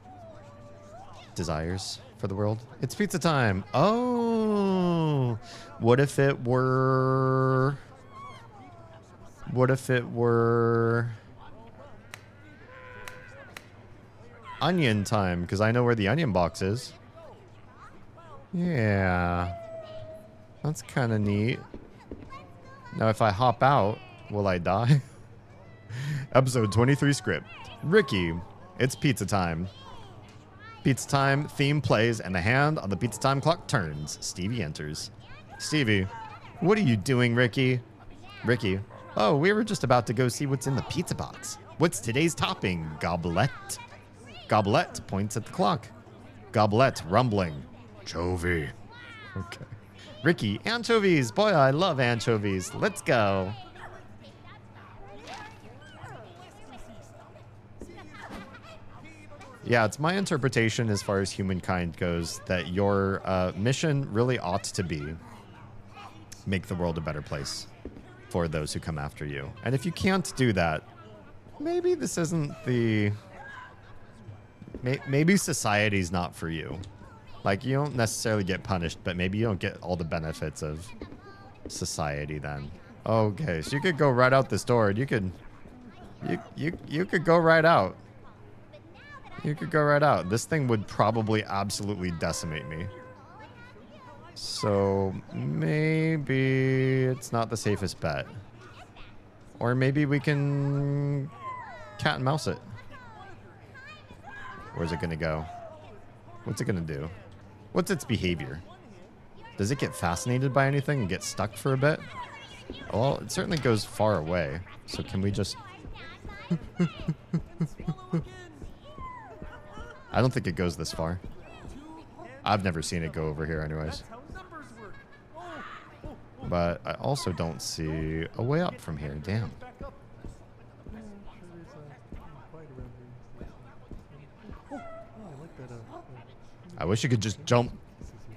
desires for the world. It's pizza time. Oh, what if it were... What if it were... onion time? Because I know where the onion box is. Yeah. That's kind of neat. Now, if I hop out, will I die? Episode 23 script. Ricky, it's pizza time. Pizza time theme plays and the hand on the pizza time clock turns. Stevie enters. Stevie, what are you doing, Ricky? Ricky, oh, we were just about to go see what's in the pizza box. What's today's topping? Goblet. Goblet points at the clock. Goblet rumbling. Chovy. Okay. Ricky, anchovies. Boy, I love anchovies. Let's go. Yeah, it's my interpretation as far as humankind goes that your mission really ought to be make the world a better place for those who come after you. And if you can't do that, maybe this isn't the... Maybe society's not for you. Like, you don't necessarily get punished, but maybe you don't get all the benefits of society then. Okay, so you could go right out this door. You could... You could go right out. You could go right out. This thing would probably absolutely decimate me. So maybe it's not the safest bet. Or maybe we can cat and mouse it. Where's it gonna go? What's it gonna do? What's its behavior? Does it get fascinated by anything and get stuck for a bit? Well, it certainly goes far away. So can we just... I don't think it goes this far. I've never seen it go over here anyways. But I also don't see a way up from here. Damn. I wish you could just jump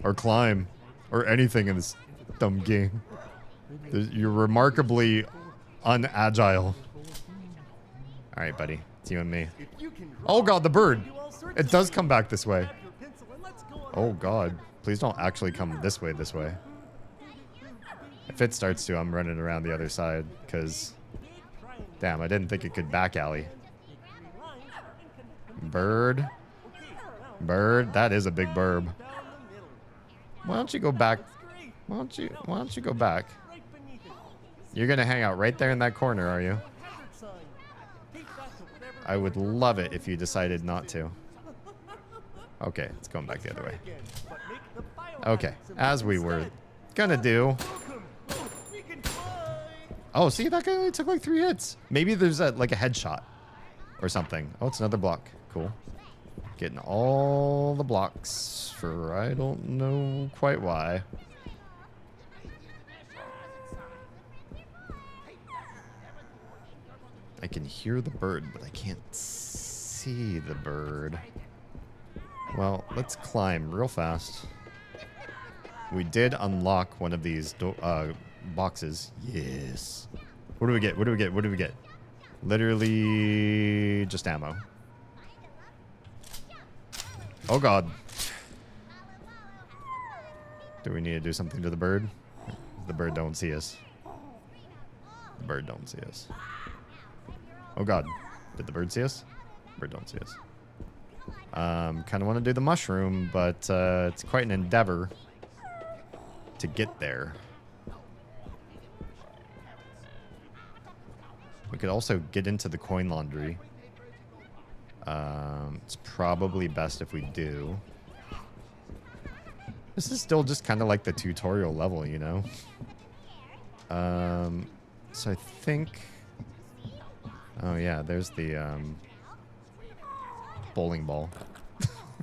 or climb or anything in this dumb game. You're remarkably unagile. All right, buddy. It's you and me. Oh, God, the bird. It does come back this way. Oh, God. Please don't actually come this way, this way. If it starts to, I'm running around the other side, because... Damn, I didn't think it could back alley. Bird. Bird. That is a big burb. Why don't you go back? Why don't you go back? You're going to hang out right there in that corner, are you? I would love it if you decided not to. Okay, it's going back the other way. Okay, as we were gonna do. Oh, see, that guy only took like 3 hits. Maybe there's like a headshot or something. Oh, it's another block. Cool. Getting all the blocks for I don't know quite why. I can hear the bird, but I can't see the bird. Well, let's climb real fast. We did unlock one of these boxes. Yes. What do we get? What do we get? What do we get? Literally just ammo. Oh god. Do we need to do something to the bird? The bird don't see us. The bird don't see us. Oh god. Did the bird see us? The bird don't see us. Kind of want to do the mushroom, but it's quite an endeavor to get there. We could also get into the coin laundry. It's probably best if we do. This is still just kind of like the tutorial level, you know? So I think... Oh yeah, there's the bowling ball.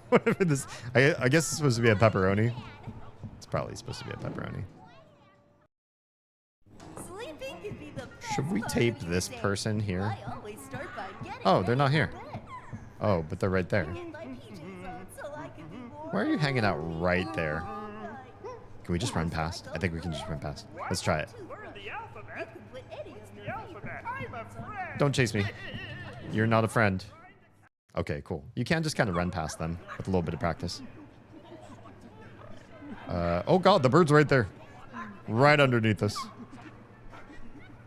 Whatever this... I guess it's supposed to be a pepperoni. It's probably supposed to be a pepperoni. Should we tape this person here? Oh, they're not here. Oh, but they're right there. Why are you hanging out right there? Can we just run past? I think we can just run past. Let's try it. Don't chase me. You're not a friend. Okay, cool. You can just kind of run past them with a little bit of practice. Oh god, the bird's right there. Right underneath us.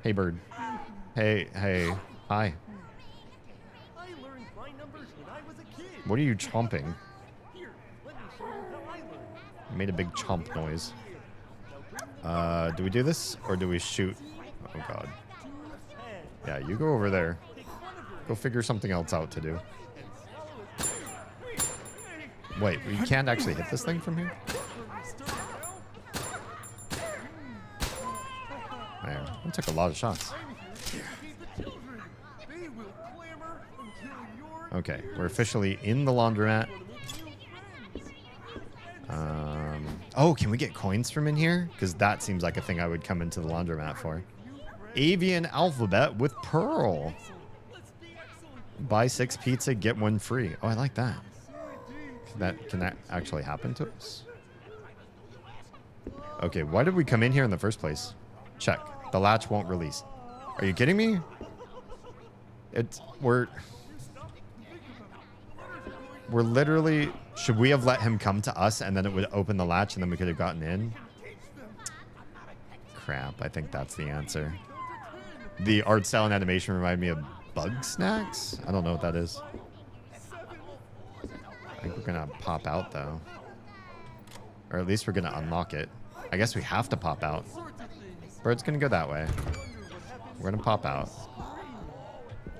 Hey, bird. Hey, hey. Hi. What are you chomping? You made a big chomp noise. Do we do this or do we shoot? Oh god. Yeah, you go over there. Go figure something else out to do. Wait, we can't actually hit this thing from here? Man, that took a lot of shots. Okay, we're officially in the laundromat. Oh, can we get coins from in here? Because that seems like a thing I would come into the laundromat for. Avian alphabet with pearl. Buy 6 pizza, get 1 free. Oh, I like that. Can that actually happen to us? Okay, why did we come in here in the first place? Check. The latch won't release. Are you kidding me? We're literally... Should we have let him come to us and then it would open the latch and then we could have gotten in? Crap, I think that's the answer. The art style and animation remind me of Bug Snacks? I don't know what that is. I think we're gonna pop out though. Or at least we're gonna unlock it. I guess we have to pop out. Bird's gonna go that way. We're gonna pop out.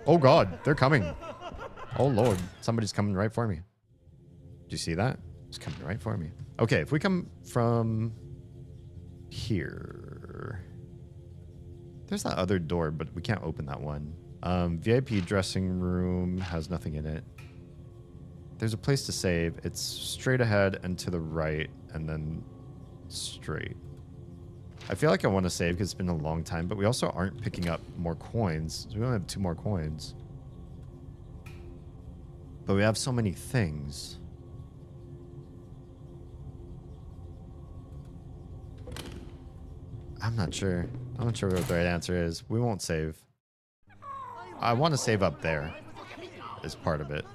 Oh god, they're coming. Oh lord, somebody's coming right for me. Do you see that? It's coming right for me. Okay, if we come from here. There's that other door, but we can't open that one. VIP dressing room has nothing in it. There's a place to save. It's straight ahead and to the right, and then straight. I feel like I want to save because it's been a long time, but we also aren't picking up more coins. So we only have 2 more coins. But we have so many things. I'm not sure. I'm not sure what the right answer is. We won't save. I want to save up there as part of it.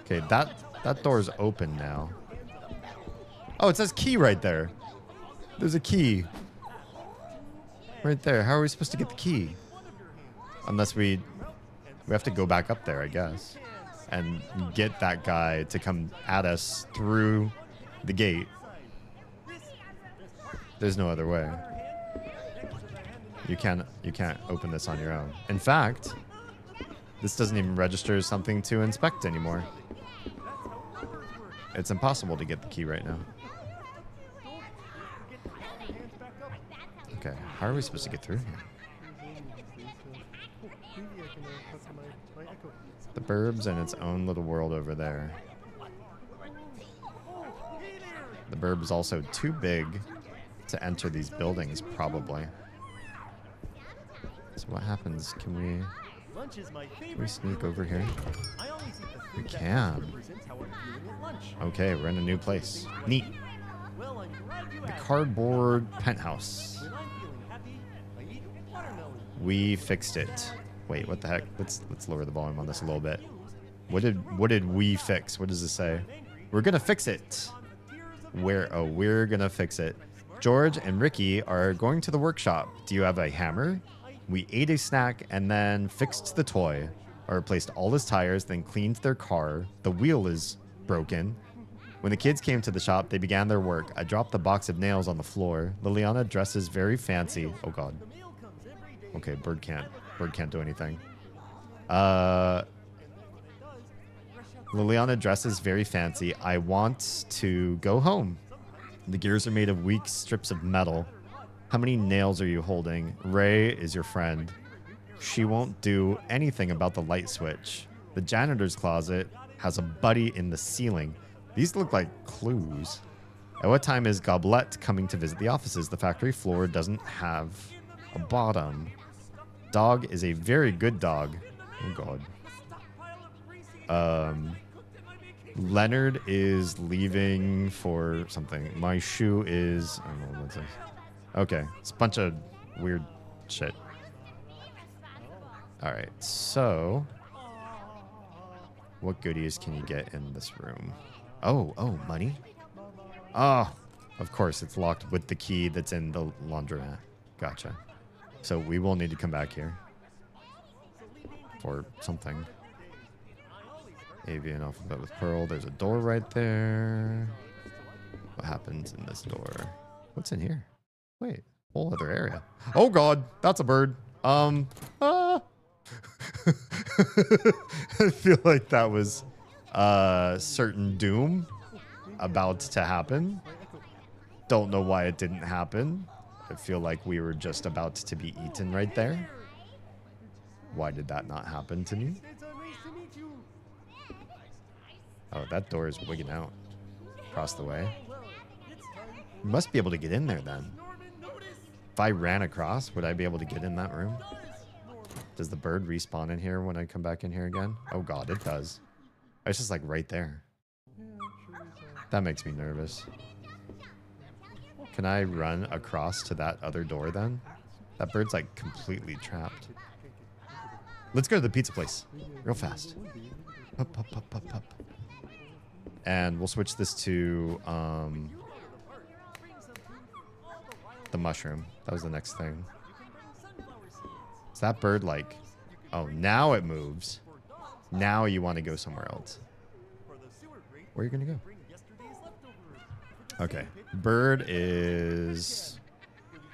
Okay, that door's open now. Oh, it says key right there. There's a key. Right there. How are we supposed to get the key? Unless we have to go back up there, I guess. And get that guy to come at us through the gate. There's no other way. You can't open this on your own. In fact, this doesn't even register as something to inspect anymore. It's impossible to get the key right now. Okay, how are we supposed to get through here? The burb's in its own little world over there. The burb is also too big to enter these buildings, probably. So what happens? Can we sneak over here? We can. Okay, we're in a new place. Neat. The cardboard penthouse. We fixed it. Wait, what the heck? Let's lower the volume on this a little bit. What did we fix? What does this say? We're gonna fix it. We're gonna fix it. George and Ricky are going to the workshop. Do you have a hammer? We ate a snack and then fixed the toy. Or replaced all his tires, then cleaned their car. The wheel is broken. When the kids came to the shop, they began their work. I dropped the box of nails on the floor. Liliana dresses very fancy. Oh god. Okay, bird can't do anything. Liliana dresses very fancy. I want to go home. The gears are made of weak strips of metal. How many nails are you holding? Ray is your friend. She won't do anything about the light switch. The janitor's closet has a buddy in the ceiling. These look like clues. At what time is Goblet coming to visit the offices? The factory floor doesn't have a bottom. Dog is a very good dog. Oh god. Leonard is leaving for something. My shoe is... I don't know what this is. Okay. It's a bunch of weird shit. Alright, so... what goodies can you get in this room? Oh, money? Oh, of course, it's locked with the key that's in the laundromat. Gotcha. So we will need to come back here. For something. Avian alphabet with pearl. There's a door right there. What happens in this door? What's in here? Wait, whole other area. Oh god, that's a bird. I feel like that was certain doom about to happen. Don't know why it didn't happen. I feel like we were just about to be eaten right there. Why did that not happen to me? Oh, that door is wigging out across the way. You must be able to get in there then. If I ran across, would I be able to get in that room? Does the bird respawn in here when I come back in here again? Oh god, it does. It's just like right there. That makes me nervous. Can I run across to that other door then? That bird's like completely trapped. Let's go to the pizza place real fast. Up, up, up, up, up. And we'll switch this to the mushroom. That was the next thing. Is that bird like... oh, now it moves. Now you want to go somewhere else. Where are you going to go? Okay. Bird is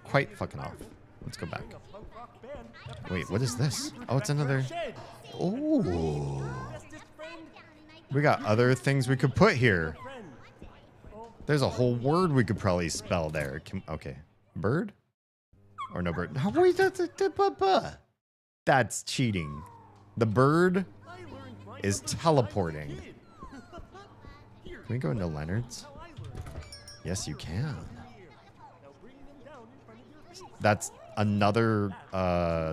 quite fucking off. Let's go back. Wait, what is this? Oh, it's another... oh. We got other things we could put here. There's a whole word we could probably spell there. Okay. Bird? Or no bird? Oh, wait, that's cheating. The bird is teleporting. Can we go into Leonard's? Yes, you can. That's another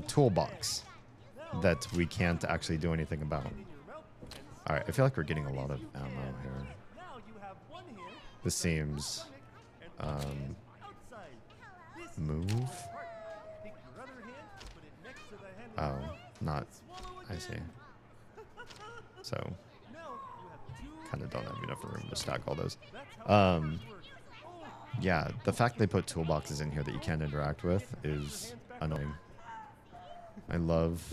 toolbox that we can't actually do anything about. All right, I feel like we're getting a lot of ammo here. This seems... move? Oh, not... I see. So, kind of don't have enough room to stack all those. Yeah, the fact they put toolboxes in here that you can't interact with is annoying. I love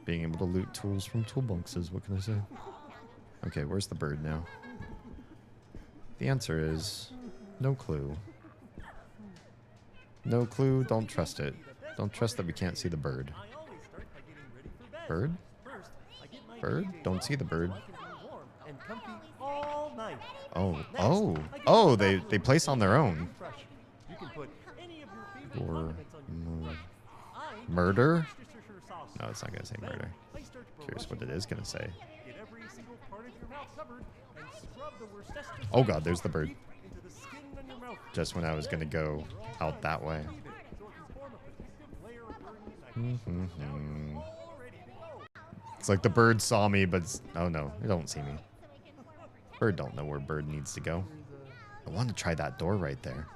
being able to loot tools from toolboxes, what can I say? Okay, where's the bird now? The answer is no clue. No clue, don't trust it. Don't trust that we can't see the bird. Bird? Bird? Don't see the bird. Oh, they place on their own. Or murder? No, it's not gonna say murder. Curious what it is gonna say. Oh god, there's the bird. Just when I was gonna go out that way. It's like the bird saw me, but oh no, it don't see me. Bird don't know where bird needs to go. I want to try that door right there.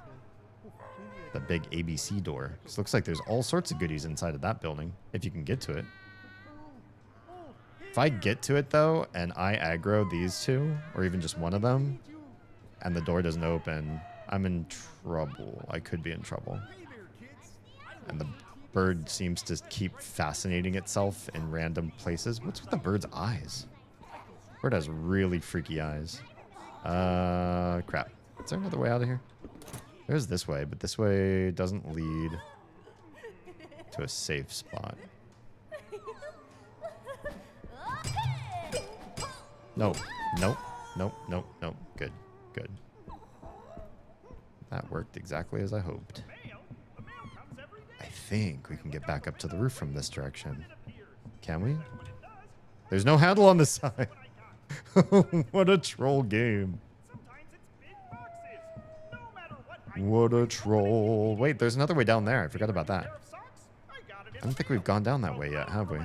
The big ABC door. This looks like there's all sorts of goodies inside of that building, if you can get to it. If I get to it, though, and I aggro these two, or even just one of them, and the door doesn't open, I'm in trouble. I could be in trouble. And the bird seems to keep fascinating itself in random places. What's with the bird's eyes? Bird has really freaky eyes. Crap. Is there another way out of here? There's this way, but this way doesn't lead to a safe spot. No. Nope. Nope. Nope. Nope. Good. Good. That worked exactly as I hoped. I think we can get back up to the roof from this direction. Can we? There's no handle on this side. What a troll game. What a troll. Wait, there's another way down there. I forgot about that. I don't think we've gone down that way yet, have we?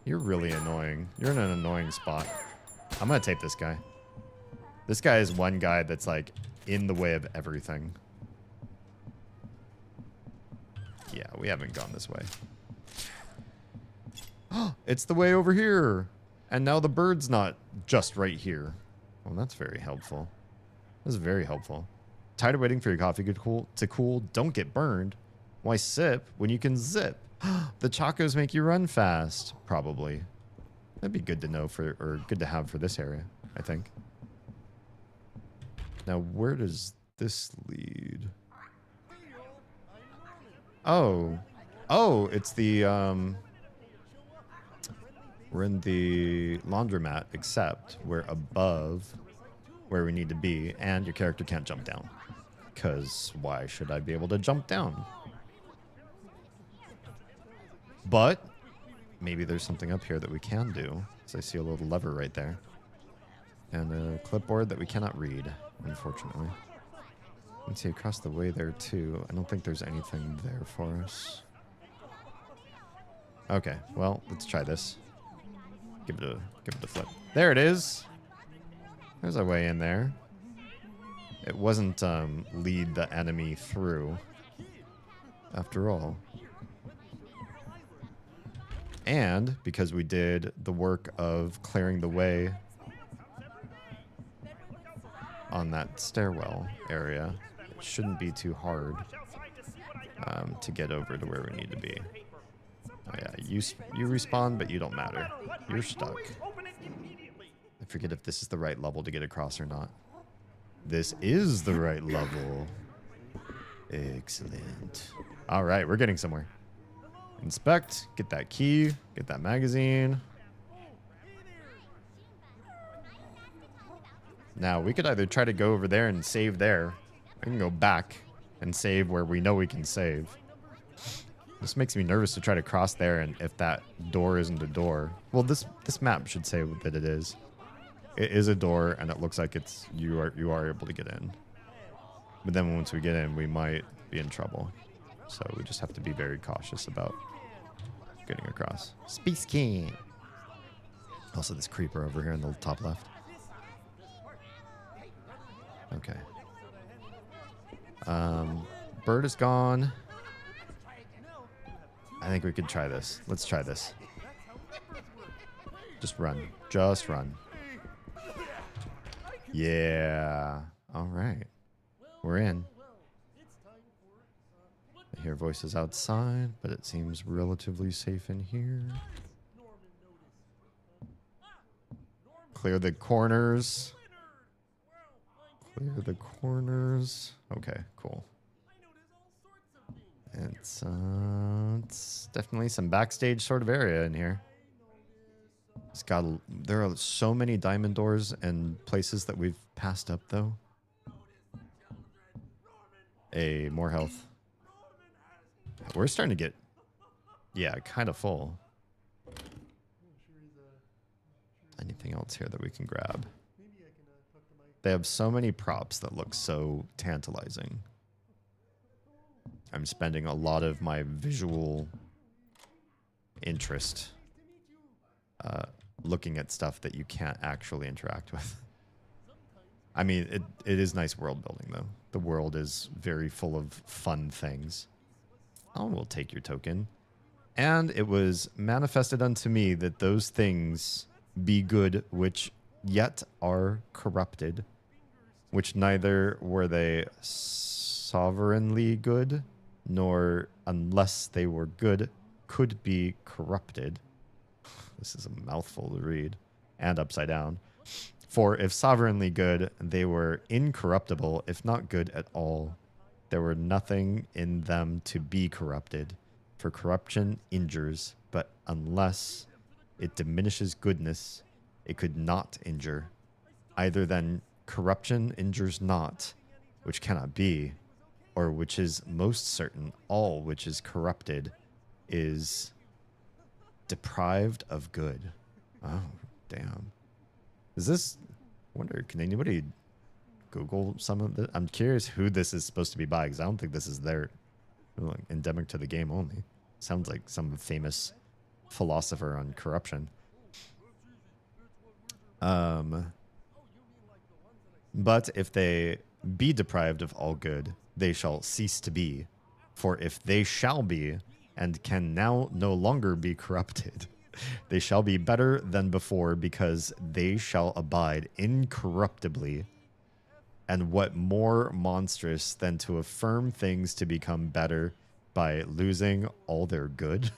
You're really annoying. You're in an annoying spot. I'm gonna tape this guy. This guy is one guy that's like in the way of everything. Yeah, we haven't gone this way. It's the way over here. And now the bird's not just right here. Well, that's very helpful. That's very helpful. Tired of waiting for your coffee to cool? Don't get burned. Why sip when you can zip? The chacos make you run fast. Probably. That'd be good to know for, or good to have for this area, I think. Now, where does this lead? Oh. Oh, it's the, we're in the laundromat, except we're above where we need to be, and your character can't jump down. Because why should I be able to jump down? But maybe there's something up here that we can do. So I see a little lever right there. And a clipboard that we cannot read, unfortunately. You can see across the way there, too. I don't think there's anything there for us. Okay, well, let's try this. Give it a flip. There it is. There's a way in there. It wasn't lead the enemy through, after all. And because we did the work of clearing the way on that stairwell area, it shouldn't be too hard to get over to where we need to be. Oh yeah, you respawn, but you don't matter. You're stuck. I forget if this is the right level to get across or not. This is the right level. Excellent. All right, we're getting somewhere. Inspect, get that key, get that magazine. Now, we could either try to go over there and save there. We can go back and save where we know we can save. This makes me nervous to try to cross there, and if that door isn't a door. Well, this map should say that it is. It is a door, and it looks like it's you are able to get in. But then once we get in, we might be in trouble. So we just have to be very cautious about getting across. Space King. Also, this creeper over here in the top left. Okay. Bird is gone. I think we could try this. Let's try this. Just run. Just run. Yeah. All right. We're in. I hear voices outside, but it seems relatively safe in here. Clear the corners. Clear the corners. Okay, cool. It's definitely some backstage sort of area in here. There are so many diamond doors and places that we've passed up, though. Hey, more health. We're starting to get, yeah, kind of full. Anything else here that we can grab? They have so many props that look so tantalizing. I'm spending a lot of my visual interest looking at stuff that you can't actually interact with. I mean, it is nice world building, though. The world is very full of fun things. I will take your token. And it was manifested unto me that those things be good which yet are corrupted, which neither were they sovereignly good, nor unless they were good could be corrupted. This is a mouthful to read, and upside down. For if sovereignly good, they were incorruptible, if not good at all. There were nothing in them to be corrupted, for corruption injures, but unless it diminishes goodness, it could not injure. Either then corruption injures not, which cannot be, or which is most certain, all which is corrupted is deprived of good. Oh, damn. Is this... I wonder, can anybody Google some of this? I'm curious who this is supposed to be by, because I don't think this is their... like, endemic to the game only. Sounds like some famous philosopher on corruption. But if they be deprived of all good, they shall cease to be. For if they shall be, and can now no longer be corrupted, they shall be better than before, because they shall abide incorruptibly. And what more monstrous than to affirm things to become better by losing all their good?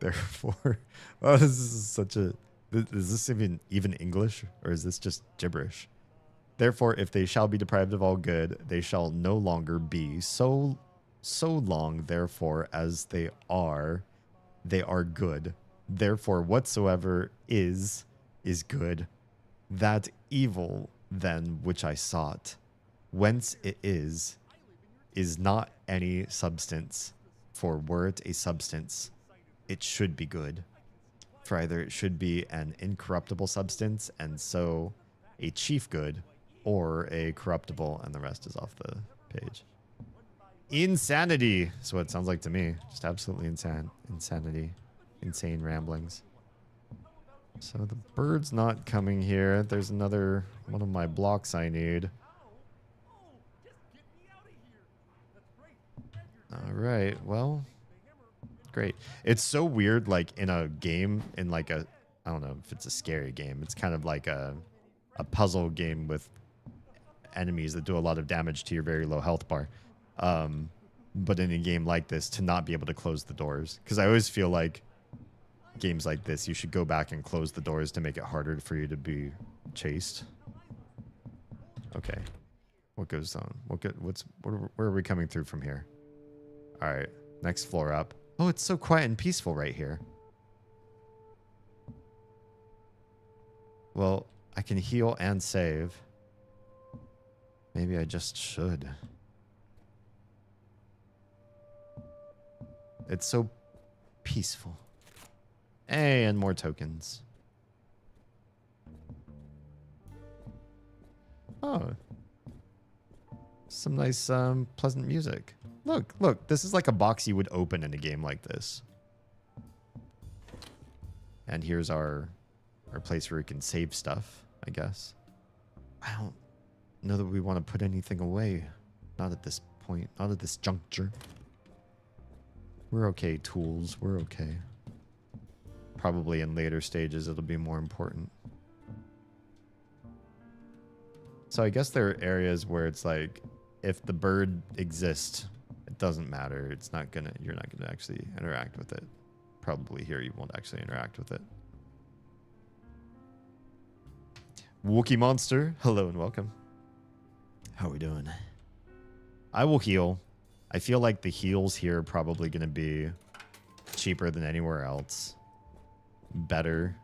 Therefore, oh, this is such a... Is this even English, or is this just gibberish? Therefore, if they shall be deprived of all good, they shall no longer be so long, therefore, as they are good. Therefore, whatsoever is good. That evil, then, which I sought, whence it is not any substance. For were it a substance, it should be good. For either it should be an incorruptible substance, and so a chief good, or a corruptible, and the rest is off the page. Insanity is what it sounds like to me. Just absolutely insanity. Insane ramblings. So the bird's not coming here. There's another one of my blocks I need. All right, well, great. It's so weird, like in a game, in like a, I don't know if it's a scary game. It's kind of like a puzzle game with enemies that do a lot of damage to your very low health bar. But in a game like this, to not be able to close the doors. Because I always feel like games like this, you should go back and close the doors to make it harder for you to be chased. Okay. What goes on? Where are we coming through from here? All right. Next floor up. Oh, it's so quiet and peaceful right here. Well, I can heal and save. Maybe I just should. It's so peaceful. Hey, and more tokens. Oh. Some nice, pleasant music. Look, this is like a box you would open in a game like this. And here's our place where we can save stuff, I guess. I don't know that we want to put anything away. Not at this point, not at this juncture. We're okay, tools, we're okay. Probably in later stages it'll be more important. So I guess there are areas where it's like, if the bird exists, it doesn't matter. It's not gonna, you're not gonna actually interact with it. Probably here you won't actually interact with it. Wookie Monster, hello and welcome. How are we doing? I will heal. I feel like the heals here are probably gonna be cheaper than anywhere else. Better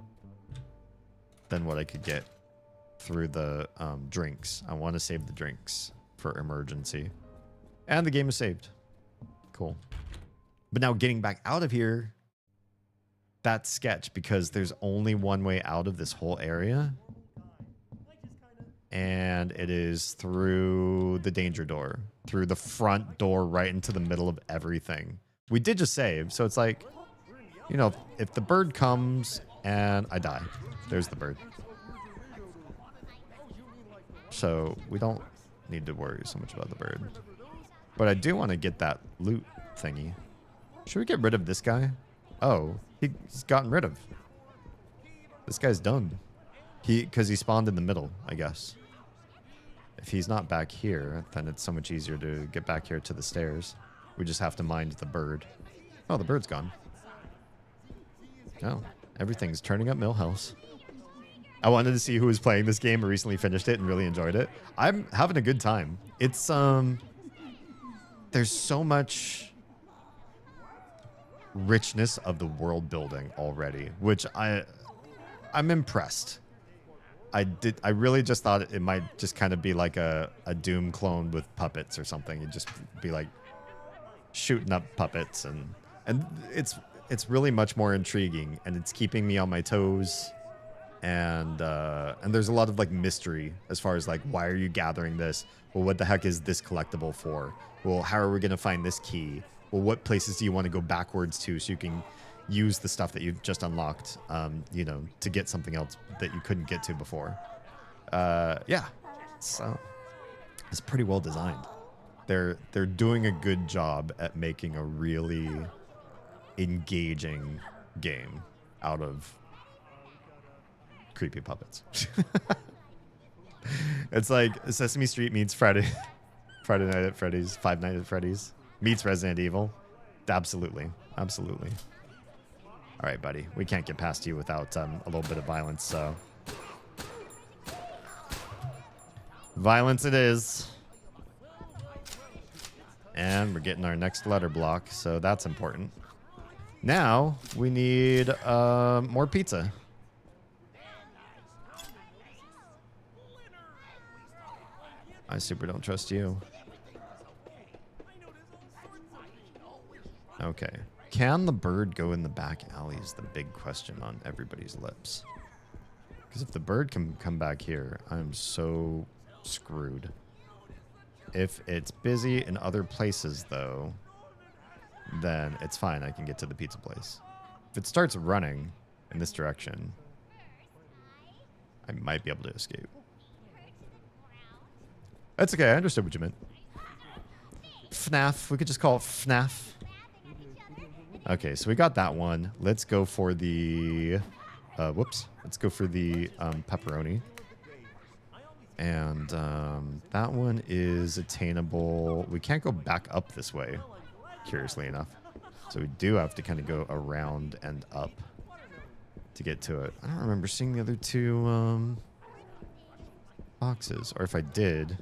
than what I could get through the drinks. I want to save the drinks for emergency. And the game is saved. Cool. But now getting back out of here, that's sketch because there's only one way out of this whole area. And it is through the danger door. Through the front door right into the middle of everything. We did just save, so it's like, you know, if the bird comes and I die, there's the bird. So we don't need to worry so much about the bird. But I do want to get that loot thingy. Should we get rid of this guy? Oh, he's gotten rid of. This guy's done. Because he spawned in the middle, I guess. If he's not back here, then it's so much easier to get back here to the stairs. We just have to mind the bird. Oh, the bird's gone. Oh, everything's turning up Millhouse. I wanted to see who was playing this game. I recently finished it and really enjoyed it. I'm having a good time. It's, there's so much richness of the world building already, which I'm impressed. I really just thought it might just kind of be like a Doom clone with puppets or something. It'd just be like shooting up puppets, and it's really much more intriguing, and it's keeping me on my toes. And there's a lot of like mystery as far as like, why are you gathering this? Well, what the heck is this collectible for? Well, how are we gonna find this key? Well, what places do you want to go backwards to so you can use the stuff that you've just unlocked, you know, to get something else that you couldn't get to before? Yeah, so it's pretty well designed. They're doing a good job at making a really engaging game out of creepy puppets. It's like Sesame Street meets Friday Night at Freddy's, Five Nights at Freddy's meets Resident Evil. Absolutely, absolutely. All right, buddy, we can't get past you without a little bit of violence, so violence it is. And we're getting our next letter block, so that's important. Now we need more pizza. I super don't trust you. Okay. Can the bird go in the back alley is the big question on everybody's lips. Because if the bird can come back here, I'm so screwed. If it's busy in other places, though, then it's fine. I can get to the pizza place. If it starts running in this direction, I might be able to escape. That's okay. I understood what you meant. FNAF. We could just call it FNAF. Okay, so we got that one. Let's go for the... whoops. Let's go for the pepperoni. And that one is attainable. We can't go back up this way, curiously enough. So we do have to kind of go around and up to get to it. I don't remember seeing the other two boxes. Or if I did...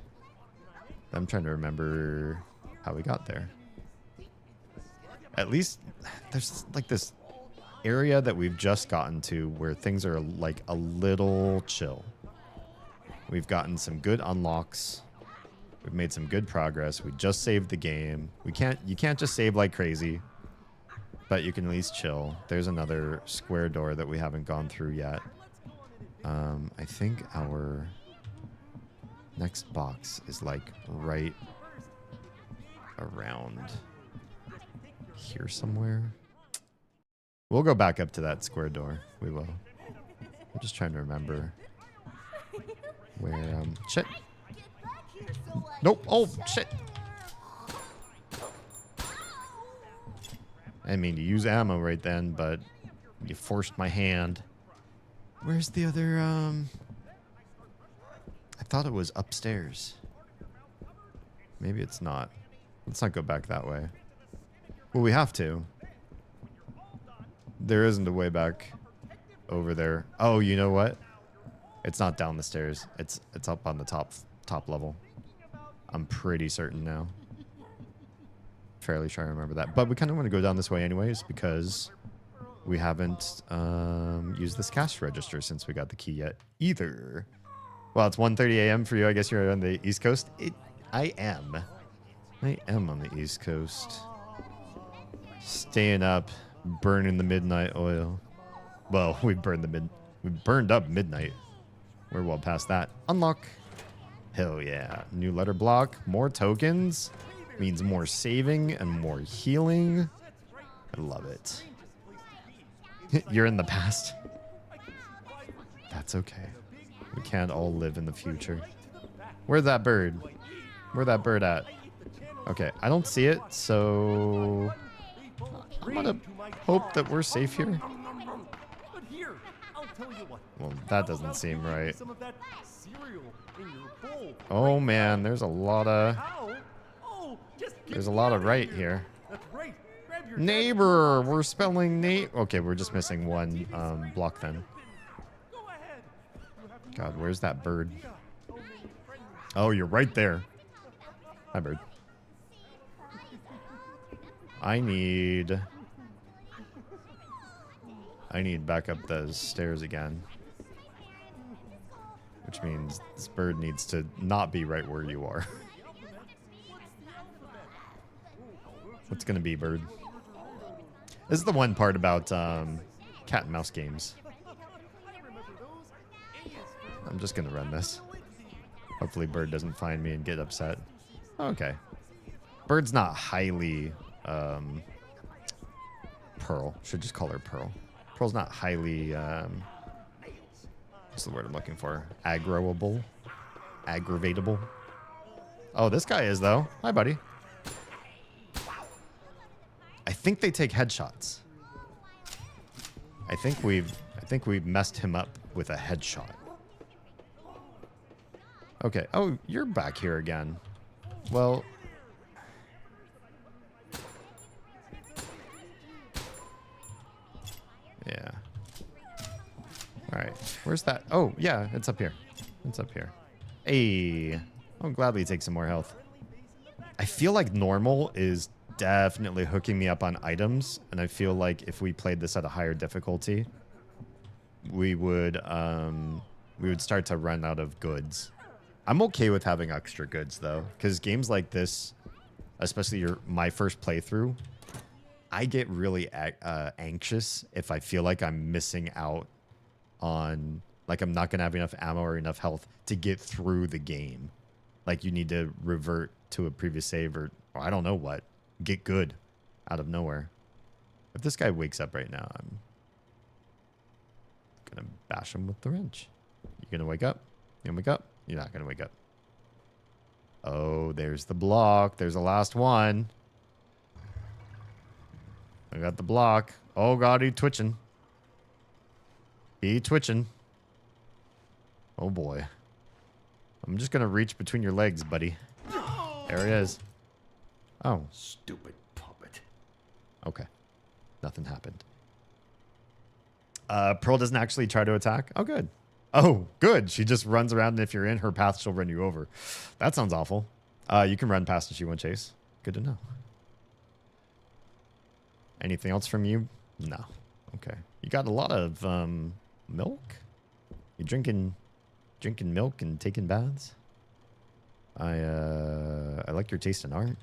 I'm trying to remember how we got there. At least there's like this area that we've just gotten to where things are like a little chill. We've gotten some good unlocks. We've made some good progress. We just saved the game. You can't just save like crazy, but you can at least chill. There's another square door that we haven't gone through yet. I think our next box is like right around here somewhere. We'll go back up to that square door. We will. I'm just trying to remember where, shit. Nope. Oh, shit. I didn't mean to use ammo right then, but you forced my hand. Where's the other, I thought it was upstairs. Maybe it's not. Let's not go back that way. Well, we have to. There isn't a way back over there. Oh, you know what? It's not down the stairs. It's up on the top level. I'm pretty certain now. Fairly sure I remember that. But we kind of want to go down this way anyways because we haven't used this cash register since we got the key yet either. Well, it's 1:30 a.m. for you. I guess you're on the East Coast. I am on the East Coast. Staying up, burning the midnight oil. Well, we burned up midnight. We're well past that. Unlock. Hell yeah. New letter block. More tokens. Means more saving and more healing. I love it. You're in the past. That's okay. We can't all live in the future. Where's that bird? Where's that bird at? Okay, I don't see it, so I'm gonna hope that we're safe here.
But here, I'll tell you what.
Well, that doesn't seem right.
Some of that cereal in your bowl.
Oh man, there's a lot of right here.
That's right. Grab your
Neighbor, we're spelling Okay, we're just missing one block then. God, where's that bird? Oh, you're right there. Hi, bird. I need back up the stairs again. Which means this bird needs to not be right where you are. What's gonna be, bird? This is the one part about cat and mouse games. I'm just gonna run this. Hopefully bird doesn't find me and get upset. Okay. Bird's not highly Pearl. Should just call her Pearl. Pearl's not highly what's the word I'm looking for? Aggroable? Aggravatable? Oh, this guy is though. Hi, buddy. I think they take headshots. I think we've messed him up with a headshot. Okay. Oh, you're back here again. Well, yeah. All right. Where's that? Oh, yeah, it's up here. It's up here. Hey, I'll gladly take some more health. I feel like normal is definitely hooking me up on items, and I feel like if we played this at a higher difficulty, we would start to run out of goods. I'm okay with having extra goods though, because games like this, especially my first playthrough, I get really anxious if I feel like I'm missing out on, like I'm not gonna have enough ammo or enough health to get through the game. Like you need to revert to a previous save or I don't know what. Get good out of nowhere. If this guy wakes up right now, I'm gonna bash him with the wrench. You gonna wake up? You gonna wake up? You're not gonna wake up. Oh, there's the block. There's the last one. I got the block. Oh god, he twitching. He twitching. Oh boy. I'm just gonna reach between your legs, buddy. There he is. Oh.
Stupid puppet.
Okay. Nothing happened. Pearl doesn't actually try to attack. Oh, good. Oh, good. She just runs around, and if you're in her path, she'll run you over. That sounds awful. You can run past if she won't chase. Good to know. Anything else from you? No. Okay. You got a lot of milk? You drinking milk and taking baths? I like your taste in art.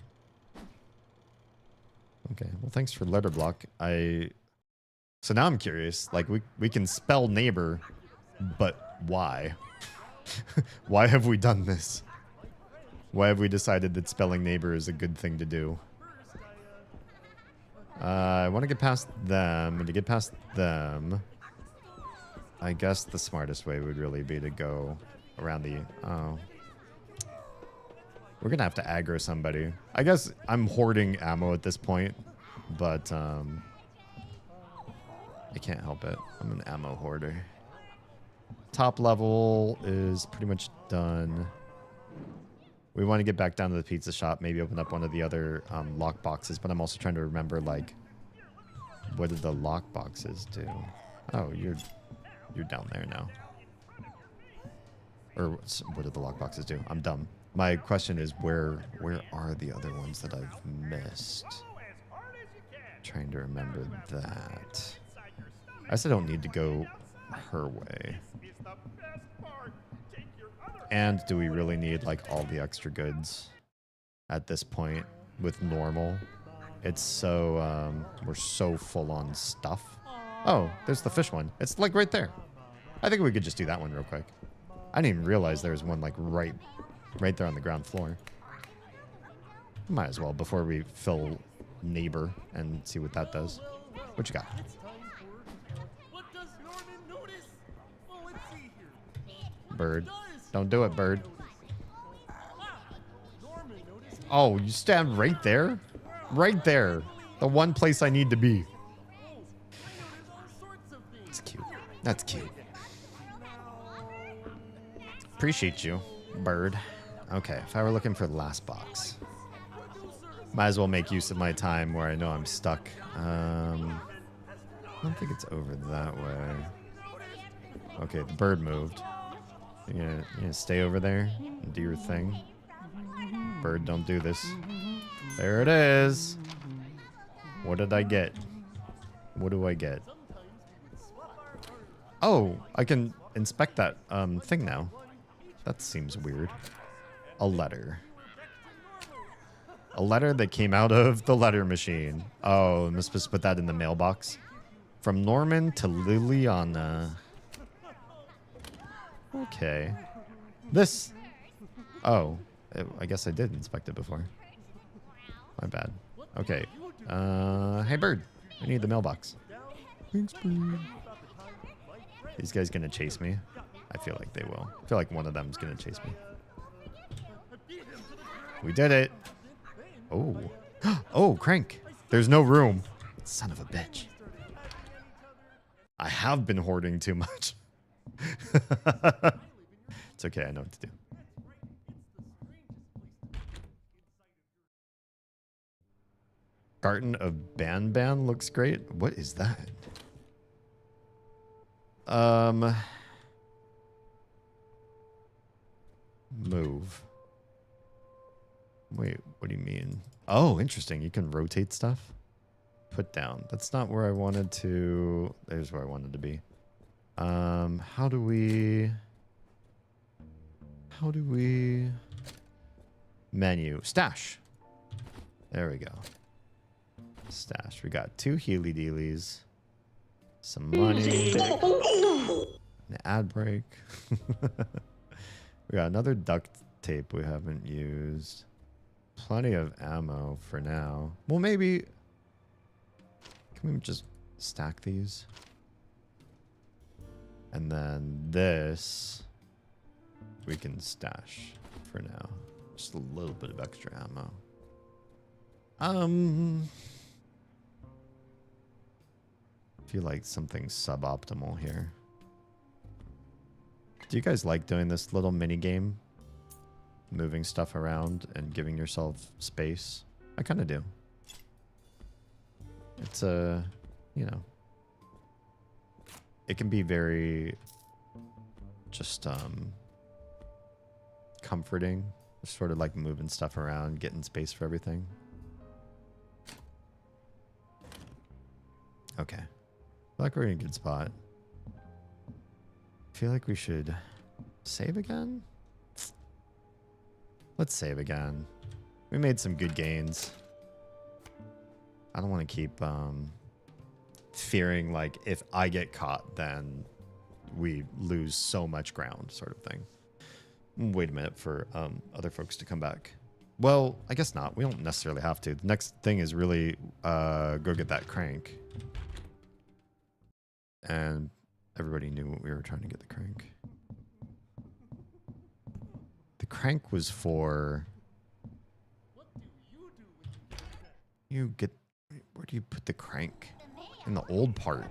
Okay. Well, thanks for letter block. So now I'm curious. Like we can spell neighbor, but why? Why have we done this? Why have we decided that spelling neighbor is a good thing to do? I want to get past them, and to get past them, I guess the smartest way would really be to go around the... Oh. We're going to have to aggro somebody. I guess I'm hoarding ammo at this point, but I can't help it. I'm an ammo hoarder. Top level is pretty much done. We want to get back down to the pizza shop, maybe open up one of the other lock boxes, but I'm also trying to remember, like, what did the lock boxes do? Oh, you're down there now. Or what did the lock boxes do? I'm dumb. My question is, where are the other ones that I've missed? Trying to remember that. I guess I don't need to go her way. And do we really need like all the extra goods at this point with normal? It's so we're so full on stuff. Oh, there's the fish one. It's like right there. I think we could just do that one real quick. I didn't even realize there was one like right there on the ground floor. Might as well before we fill neighbor and see what that does. What you got? Bird. Don't do it, bird. Oh, you stand right there? Right there. The one place I need to be. That's cute. That's cute. Appreciate you, bird. Okay, if I were looking for the last box. Might as well make use of my time where I know I'm stuck. I don't think it's over that way. Okay, the bird moved. You gonna stay over there and do your thing? Bird, don't do this. There it is. What did I get? What do I get? Oh, I can inspect that thing now. That seems weird. A letter. A letter that came out of the letter machine. Oh, I'm supposed to put that in the mailbox. From Norman to Liliana. Okay. This. Oh, I guess I did inspect it before. My bad. Okay. Hey, bird. I need the mailbox. Thanks, bird. These guys gonna chase me? I feel like they will. I feel like one of them's gonna chase me. We did it. Oh. Oh, crank. There's no room. Son of a bitch. I have been hoarding too much. It's okay. I know what to do. Garden of Ban looks great. What is that? Move. Wait, what do you mean? Oh, interesting. You can rotate stuff. Put down. That's not where I wanted to. There's where I wanted to be. How do we menu stash? There we go. Stash. We got 2 Healy Dealies, some money, an ad break. We got another duct tape we haven't used. Plenty of ammo for now. Well, maybe. Can we just stack these? And then this we can stash for now. Just a little bit of extra ammo. Feel like something's suboptimal here. Do you guys like doing this little mini game? Moving stuff around and giving yourself space? I kind of do. It's a, you know, it can be very just comforting. Just sort of like moving stuff around, getting space for everything. Okay. I feel like we're in a good spot. I feel like we should save again. Let's save again. We made some good gains. I don't want to keep fearing like if I get caught, then we lose so much ground sort of thing. Wait a minute for other folks to come back. Well, I guess not. We don't necessarily have to. The next thing is really go get that crank. And everybody knew what we were trying to get the crank. The crank was for... You get... Where do you put the crank? In the old part.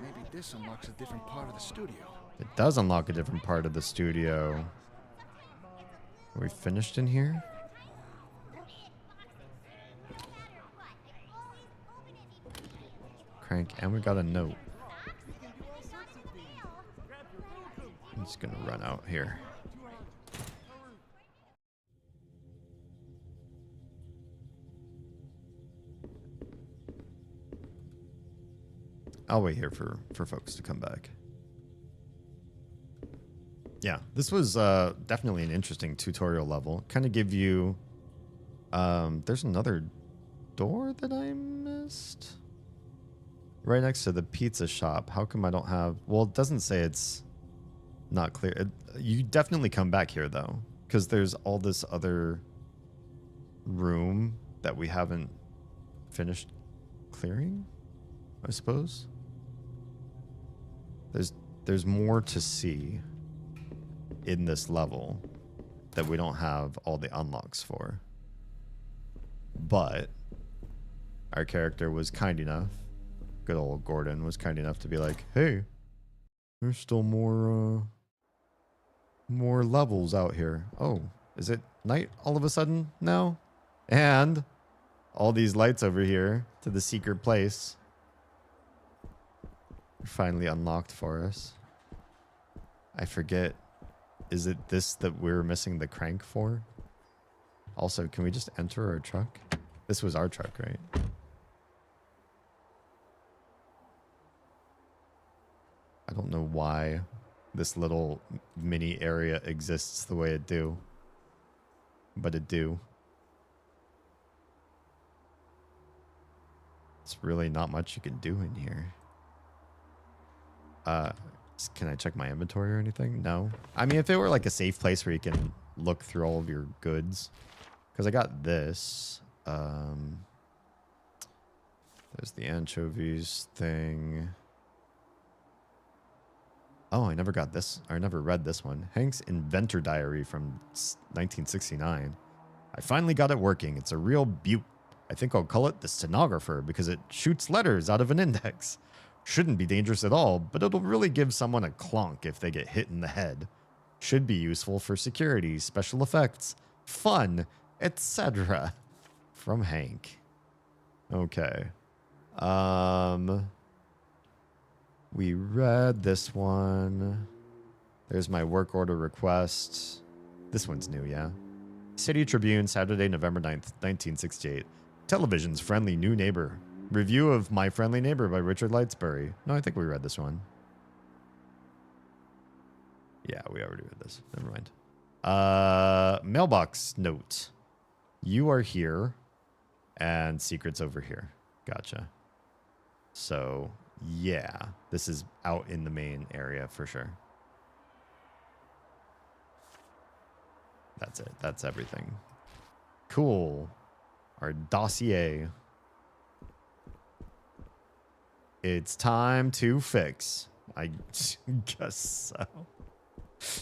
Maybe this unlocks a different part of the studio.
It does unlock a different part of the studio. Are we finished in here? Crank, and we got a note. I'm just gonna run out here. I'll wait here for folks to come back. Yeah, this was definitely an interesting tutorial level. Kind of give you... there's another door that I missed. Right next to the pizza shop. How come I don't have... Well, it doesn't say it's not clear. You definitely come back here, though. Because there's all this other room that we haven't finished clearing, I suppose. There's more to see. in this level that we don't have all the unlocks for. But our character was kind enough, good old Gordon was kind enough to be like, hey, there's still more levels out here. Oh, is it night all of a sudden now? And all these lights over here to the secret place are finally unlocked for us. I forget. Is it this that we're missing the crank for? Also, can we just enter our truck? This was our truck, right? I don't know why this little mini area exists the way it do. But it do. It's really not much you can do in here. Can I check my inventory or anything? No. I mean, if it were like a safe place where you can look through all of your goods. Because I got this. There's the anchovies thing. Oh, I never got this. I never read this one. Hank's Inventor Diary from 1969. I finally got it working. It's a real beaut. I think I'll call it the stenographer because it shoots letters out of an index. Shouldn't be dangerous at all, but it'll really give someone a clonk if they get hit in the head. Should be useful for security, special effects, fun, etc. From Hank. Okay. We read this one. There's my work order request. This one's new, yeah. City Tribune, Saturday, November 9th, 1968. Television's friendly new neighbor. Review of My Friendly Neighbor by Richard Lightsbury. No, I think we read this one. Yeah, we already read this. Never mind. Mailbox note. You are here, and secret's over here. Gotcha. So, yeah, this is out in the main area for sure. That's it. That's everything. Cool. Our dossier. It's time to fix. I guess so.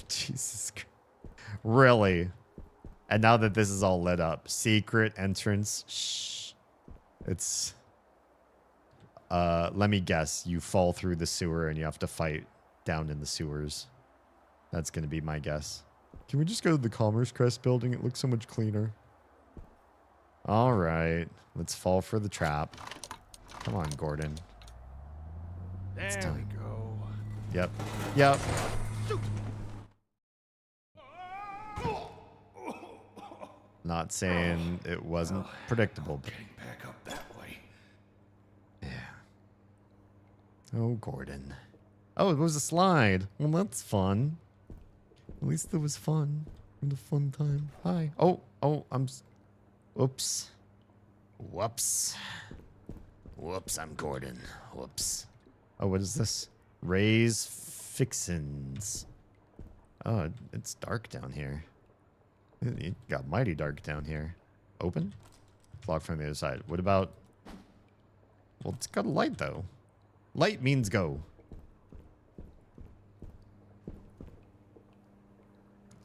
Jesus Christ. Really? And now that this is all lit up. Secret entrance. Shh. It's... let me guess. You fall through the sewer and you have to fight down in the sewers. That's going to be my guess. Can we just go to the Commerce Crest building? It looks so much cleaner. All right. Let's fall for the trap. Come on, Gordon.
There we go.
Yep. Yep. Not saying it wasn't predictable. But...
Getting back up that way.
Yeah. Oh, Gordon. Oh, it was a slide. Well, that's fun. At least it was fun. And a fun time. Hi. Oh, Oops. Whoops. Whoops, I'm Gordon. Whoops. Oh, what is this? Ray's Fixins. Oh, it's dark down here. It got mighty dark down here. Open? It's locked from the other side. What about... Well, it's got a light, though. Light means go.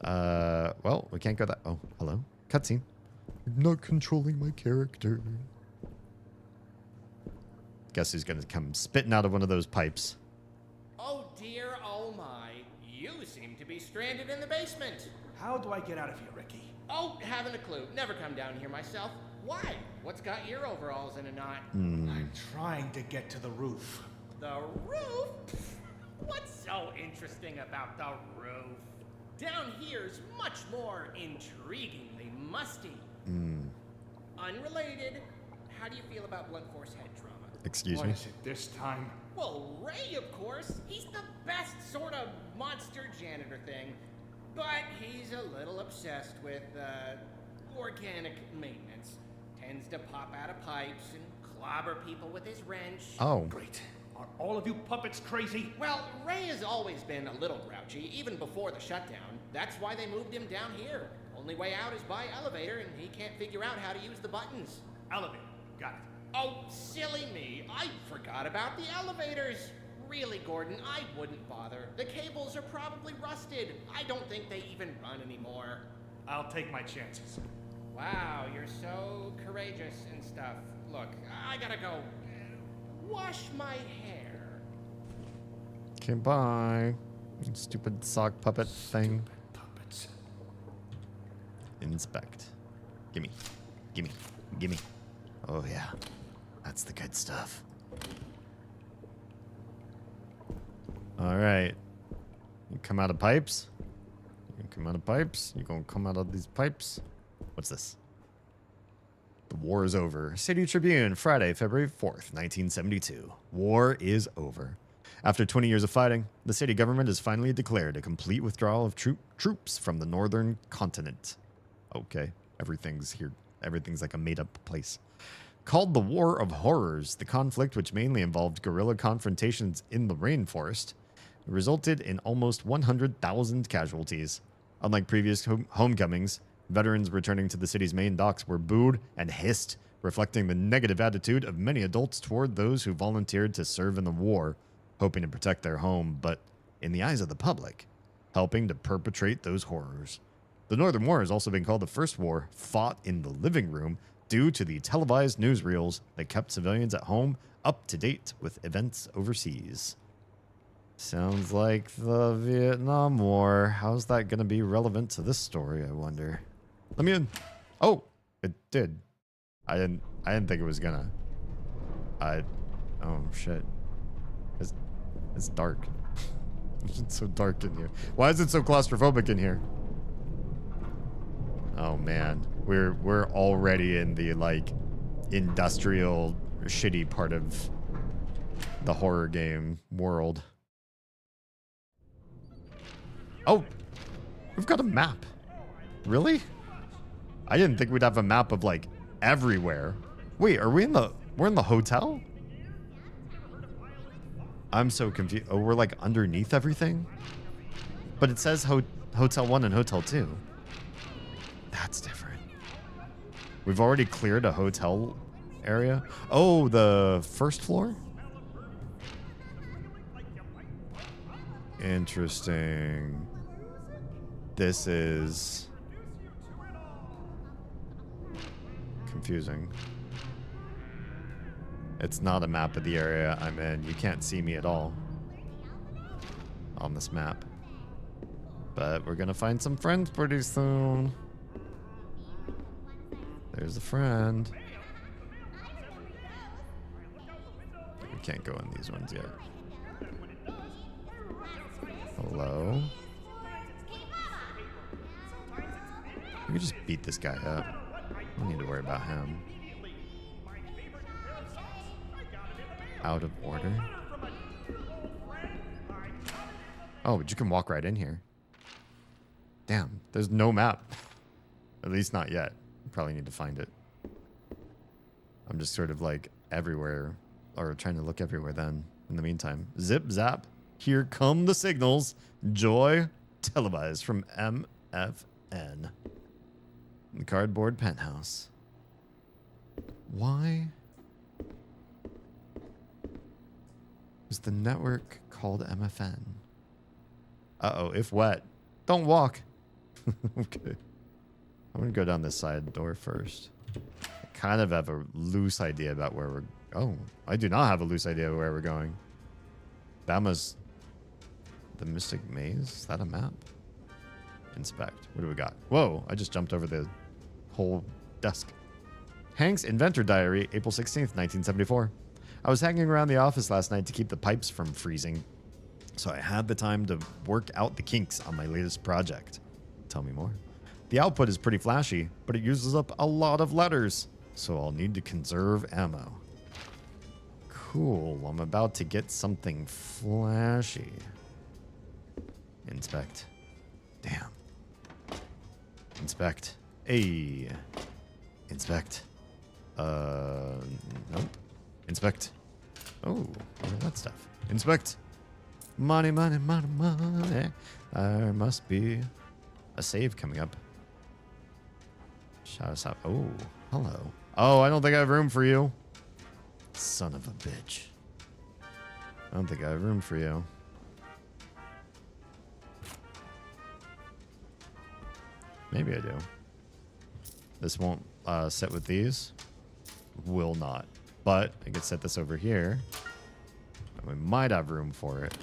Well, we can't go that... Oh, hello. Cutscene. I'm not controlling my character. Guess who's gonna come spitting out of one of those pipes?
Oh dear, oh my. You seem to be stranded in the basement.
How do I get out of here, Ricky?
Oh, haven't a clue. Never come down here myself. Why? What's got your overalls in a knot?
I'm trying to get to the roof.
The roof? What's so interesting about the roof? Down here's much more intriguingly musty. Unrelated, how do you feel about blunt force head trauma?
Excuse me?
What is it this time?
Well, Ray, of course. He's the best sort of monster janitor thing. But he's a little obsessed with, organic maintenance. Tends to pop out of pipes and clobber people with his wrench.
Oh.
Great. Are all of you puppets crazy?
Well, Ray has always been a little grouchy, even before the shutdown. That's why they moved him down here. Only way out is by elevator, and he can't figure out how to use the buttons.
Elevator. Got it.
Oh, silly me. I forgot about the elevators. Really, Gordon, I wouldn't bother. The cables are probably rusted. I don't think they even run anymore.
I'll take my chances.
Wow, you're so courageous and stuff. Look, I gotta go wash my hair.
Okay, bye. Stupid sock puppet thing.
Puppets.
Inspect. Gimme. Gimme. Gimme. Oh, yeah. That's the good stuff. All right. You come out of pipes? You come out of pipes? You gonna come out of these pipes? What's this? The war is over. City Tribune, Friday, February 4th, 1972. War is over. After 20 years of fighting, the city government has finally declared a complete withdrawal of troops from the northern continent. Okay, everything's here. Everything's like a made-up place. Called the War of Horrors, the conflict, which mainly involved guerrilla confrontations in the rainforest, resulted in almost 100,000 casualties. Unlike previous homecomings, veterans returning to the city's main docks were booed and hissed, reflecting the negative attitude of many adults toward those who volunteered to serve in the war, hoping to protect their home, but, in the eyes of the public, helping to perpetrate those horrors. The Northern War has also been called the first war fought in the living room due to the televised newsreels that kept civilians at home up to date with events overseas. Sounds like the Vietnam War. How's that going to be relevant to this story, I wonder? Let me in. Oh, it did. I didn't think it was gonna. Oh shit. It's dark. It's so dark in here. Why is it so claustrophobic in here? Oh man, we're already in the like industrial shitty part of the horror game world. Oh, we've got a map. Really? I didn't think we'd have a map of like everywhere. Wait, are we in the we're in the hotel? I'm so confused. Oh, we're like underneath everything? But it says Hotel 1 and Hotel 2. That's different. We've already cleared a hotel area. Oh, the first floor? Interesting. This is confusing. It's not a map of the area I'm in. You can't see me at all on this map. But we're gonna find some friends pretty soon. There's a friend. We can't go in these ones yet. Hello? We can just beat this guy up. Don't need to worry about him. Out of order. Oh, but you can walk right in here. Damn, there's no map. At least not yet. Probably need to find it. I'm just sort of like everywhere, or trying to look everywhere then. In the meantime, zip zap. Here come the signals. Joy televised from MFN. The cardboard penthouse. Why is the network called MFN? Uh-oh, if wet. Don't walk. Okay. I'm going to go down this side door first. I kind of have a loose idea about where we're... Oh, I do not have a loose idea of where we're going. Bama's... The Mystic Maze? Is that a map? Inspect. What do we got? Whoa, I just jumped over the whole desk. Hank's Inventor Diary, April 16th, 1974. I was hanging around the office last night to keep the pipes from freezing, so I had the time to work out the kinks on my latest project. Tell me more. The output is pretty flashy, but it uses up a lot of letters, so I'll need to conserve ammo. Cool, I'm about to get something flashy. Inspect. Damn. Inspect. Hey. Inspect. Nope. Inspect. Oh, look at that stuff. Inspect. Money, money, money, money. There must be a save coming up. Shout us out. Oh, hello. Oh, I don't think I have room for you. Son of a bitch. I don't think I have room for you. Maybe I do. This won't set with these. Will not. But I could set this over here. And we might have room for it.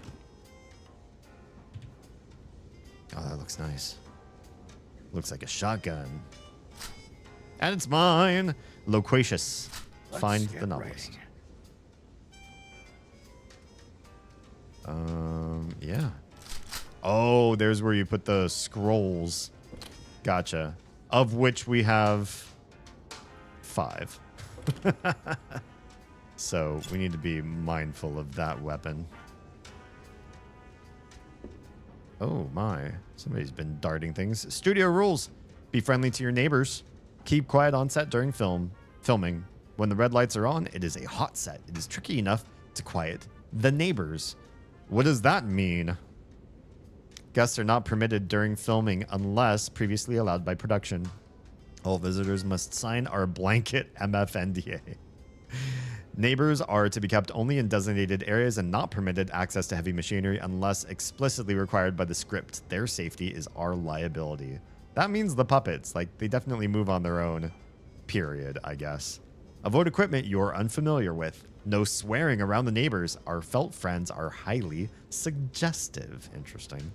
Oh, that looks nice. Looks like a shotgun. And it's mine. Loquacious. Find the novelist. Yeah. Oh, there's where you put the scrolls. Gotcha. Of which we have 5. So we need to be mindful of that weapon. Oh my. Somebody's been darting things. Studio rules. Be friendly to your neighbors. Keep quiet on set during filming. When the red lights are on, it is a hot set. It is tricky enough to quiet the neighbors. What does that mean? Guests are not permitted during filming unless previously allowed by production. All visitors must sign our blanket MFNDA. Neighbors are to be kept only in designated areas and not permitted access to heavy machinery unless explicitly required by the script. Their safety is our liability. That means the puppets. Like, they definitely move on their own. Period, I guess. Avoid equipment you're unfamiliar with. No swearing around the neighbors. Our felt friends are highly suggestive. Interesting.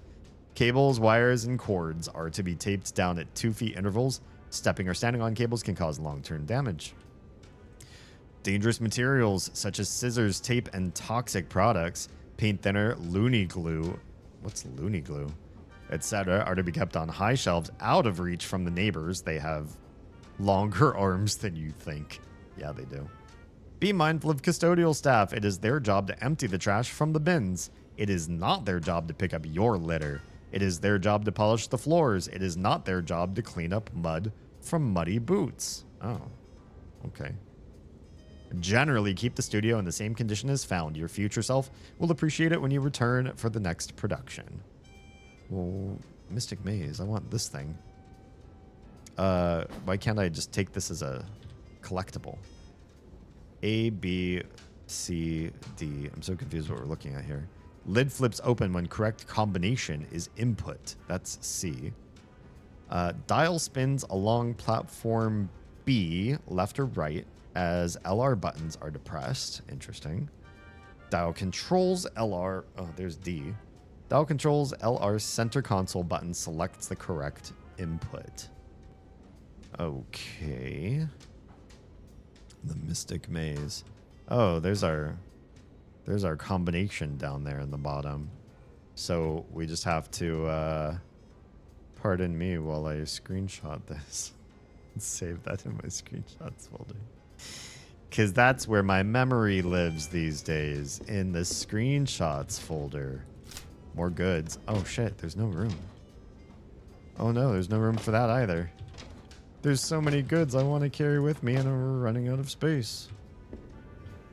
Cables, wires, and cords are to be taped down at 2 feet intervals. Stepping or standing on cables can cause long-term damage. Dangerous materials such as scissors, tape, and toxic products, paint thinner, loony glue, what's loony glue, etc., are to be kept on high shelves out of reach from the neighbors. They have longer arms than you think. Yeah, they do. Be mindful of custodial staff. It is their job to empty the trash from the bins. It is not their job to pick up your litter. It is their job to polish the floors. It is not their job to clean up mud from muddy boots. Oh, okay. Generally, keep the studio in the same condition as found. Your future self will appreciate it when you return for the next production. Well, Mystic Maze, I want this thing. Why can't I just take this as a collectible? A, B, C, D. I'm so confused what we're looking at here. Lid flips open when correct combination is input. That's C. Dial spins along platform B, left or right, as LR buttons are depressed. Interesting. Dial controls LR. Oh, there's D. Dial controls LR center console button selects the correct input. Okay. The Mystic Maze. Oh, there's our combination down there in the bottom. So we just have to pardon me while I screenshot this. Save that in my screenshots folder. Because that's where my memory lives these days, in the screenshots folder. More goods. Oh shit, there's no room. Oh no, there's no room for that either. There's so many goods I want to carry with me and we're running out of space.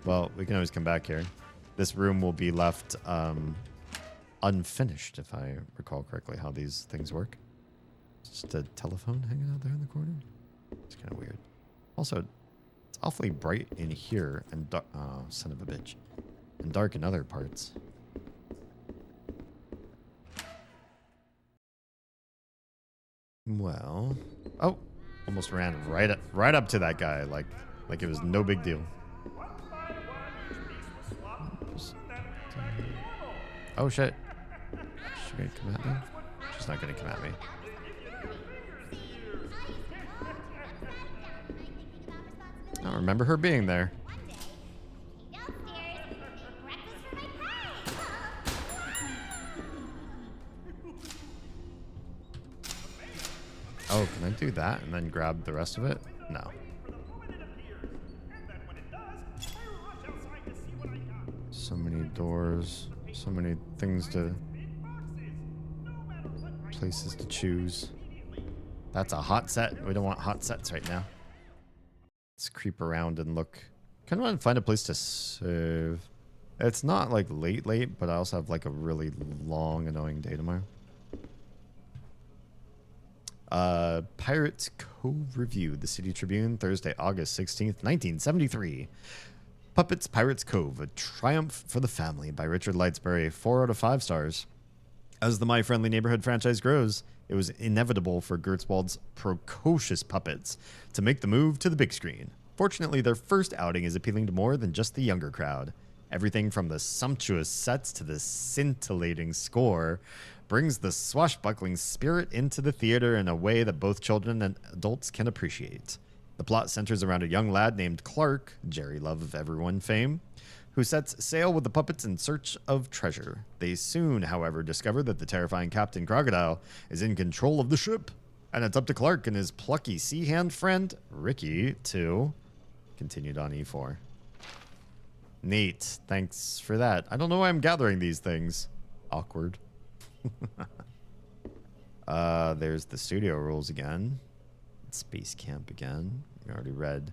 Well, we can always come back here. This room will be left unfinished, if I recall correctly how these things work. Just a telephone hanging out there in the corner. It's kind of weird. Also, it's awfully bright in here and dark. Oh, son of a bitch. And dark in other parts. Well, oh, almost ran right up to that guy like it was no big deal. Oh shit. Is she gonna come at me? She's not gonna come at me. I don't remember her being there. Oh, can I do that and then grab the rest of it? No. So many doors, so many things places to choose. That's a hot set. We don't want hot sets right now. Let's creep around and look. Kind of want to find a place to save. It's not like late, but I also have like a really long, annoying day tomorrow. Pirates Cove Review, the City Tribune, Thursday, August 16th, 1973. Puppets Pirates Cove, A Triumph for the Family by Richard Lightsbury, 4 out of 5 stars. As the My Friendly Neighborhood franchise grows, it was inevitable for Gertzwald's precocious puppets to make the move to the big screen. Fortunately, their first outing is appealing to more than just the younger crowd. Everything from the sumptuous sets to the scintillating score brings the swashbuckling spirit into the theater in a way that both children and adults can appreciate. The plot centers around a young lad named Clark, Jerry Love of Everyone fame, who sets sail with the puppets in search of treasure. They soon, however, discover that the terrifying Captain Crocodile is in control of the ship, and it's up to Clark and his plucky sea hand friend, Ricky, to... Continued on E4. Neat. Thanks for that. I don't know why I'm gathering these things. Awkward. There's the studio rules again. Space Camp again. We already read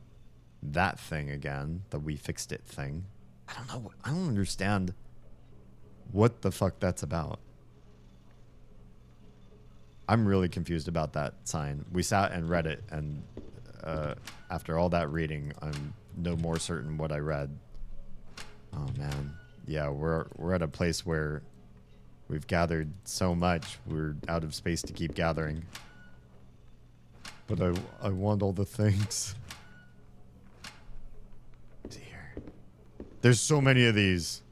that thing again. The We Fixed It thing. I don't know. I don't understand what the fuck that's about. I'm really confused about that sign. We sat and read it, and after all that reading, I'm no more certain what I read. Oh man, yeah, we're at a place where we've gathered so much, we're out of space to keep gathering. But I want all the things. Dear, there's so many of these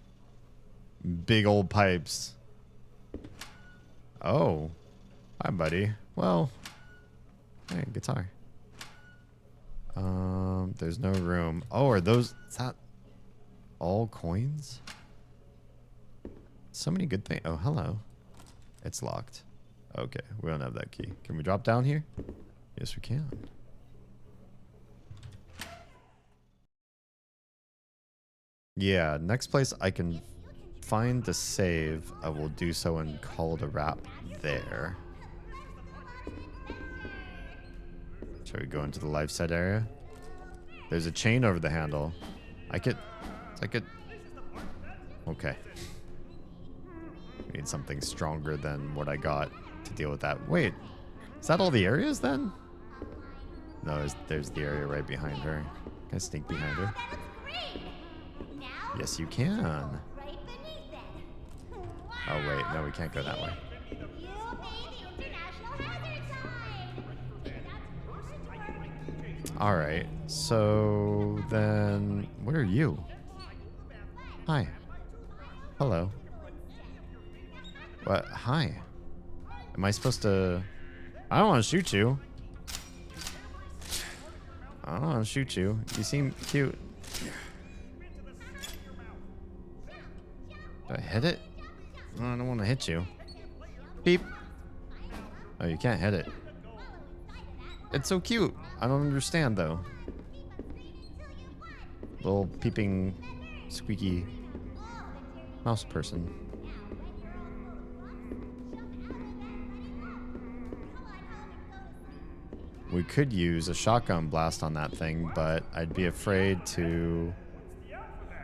big old pipes. Oh, hi, buddy. Well, hey, guitar. There's no room. Oh, are those? Is that all coins? So many good things. Oh, hello. It's locked. Okay, we don't have that key. Can we drop down here? Yes, we can. Yeah, next place I can find the save, I will do so and call it a wrap there. Shall we go into the life set area? There's a chain over the handle. I could... Okay. We need something stronger than what I got to deal with that. Wait, is that all the areas then? No, there's the area right behind her. Can I sneak behind her? Yes, you can. Oh wait, no, we can't go that way. Alright, so then what are you? Hi. Hello. What? Hi. Am I supposed to... I don't want to shoot you. I don't want to shoot you. You seem cute. Do I hit it? No, I don't want to hit you. Beep. Oh, you can't hit it. It's so cute. I don't understand, though. Little peeping, squeaky mouse person. We could use a shotgun blast on that thing, but I'd be afraid to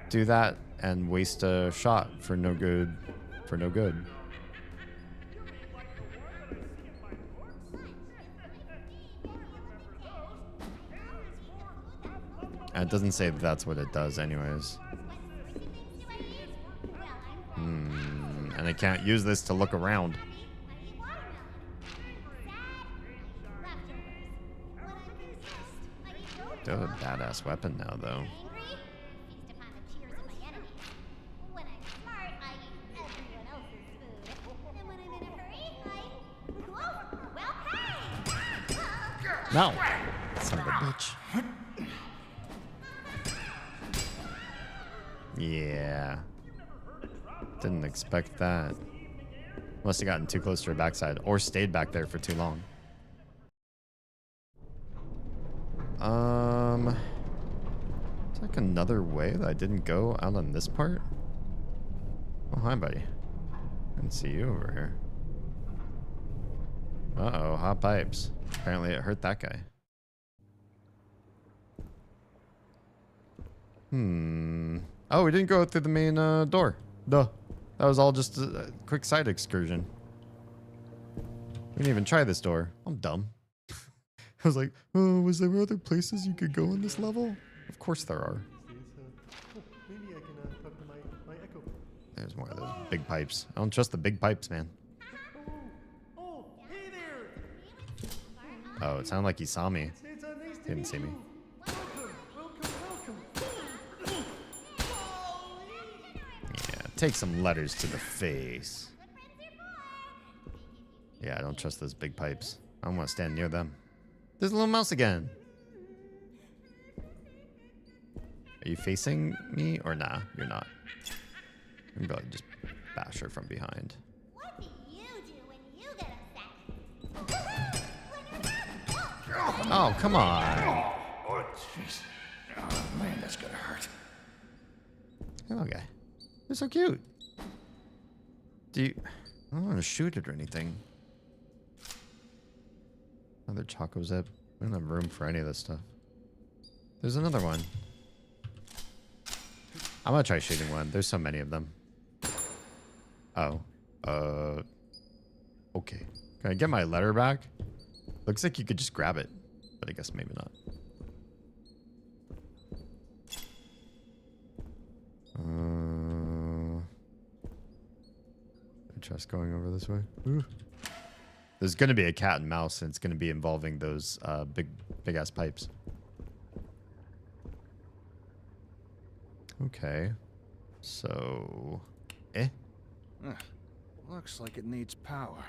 do that and waste a shot for no good. And it doesn't say that that's what it does anyways. And I can't use this to look around. Do have a badass weapon now, though. No! Son of a bitch. Yeah. Didn't expect that. Must have gotten too close to her backside or stayed back there for too long. Is like another way that I didn't go out on this part? Oh, hi, buddy. I didn't see you over here. Uh-oh, hot pipes. Apparently it hurt that guy. Oh, we didn't go through the main door. Duh. That was all just a quick side excursion. We didn't even try this door. I'm dumb. I was like, oh, was there other places you could go in this level? Of course there are. There's more of those big pipes. I don't trust the big pipes, man. Oh, it sounded like he saw me. He didn't see me. Yeah, take some letters to the face. Yeah, I don't trust those big pipes. I don't want to stand near them. There's a little mouse again. Are you facing me or nah? You're not. You can probably just bash her from behind.
What do you do when you get upset?
Oh, come on.
Oh, jeez. Oh, man, that's gonna hurt.
Okay. They're so cute. Do you... I don't want to shoot it or anything. Another Choco Zip. We don't have room for any of this stuff. There's another one. I'm gonna try shooting one. There's so many of them. Oh. Okay. Can I get my letter back? Looks like you could just grab it. But I guess maybe not. I trust going over this way. Ooh. There's gonna be a cat and mouse, and it's gonna be involving those big ass pipes. Okay. So,
Looks like it needs power.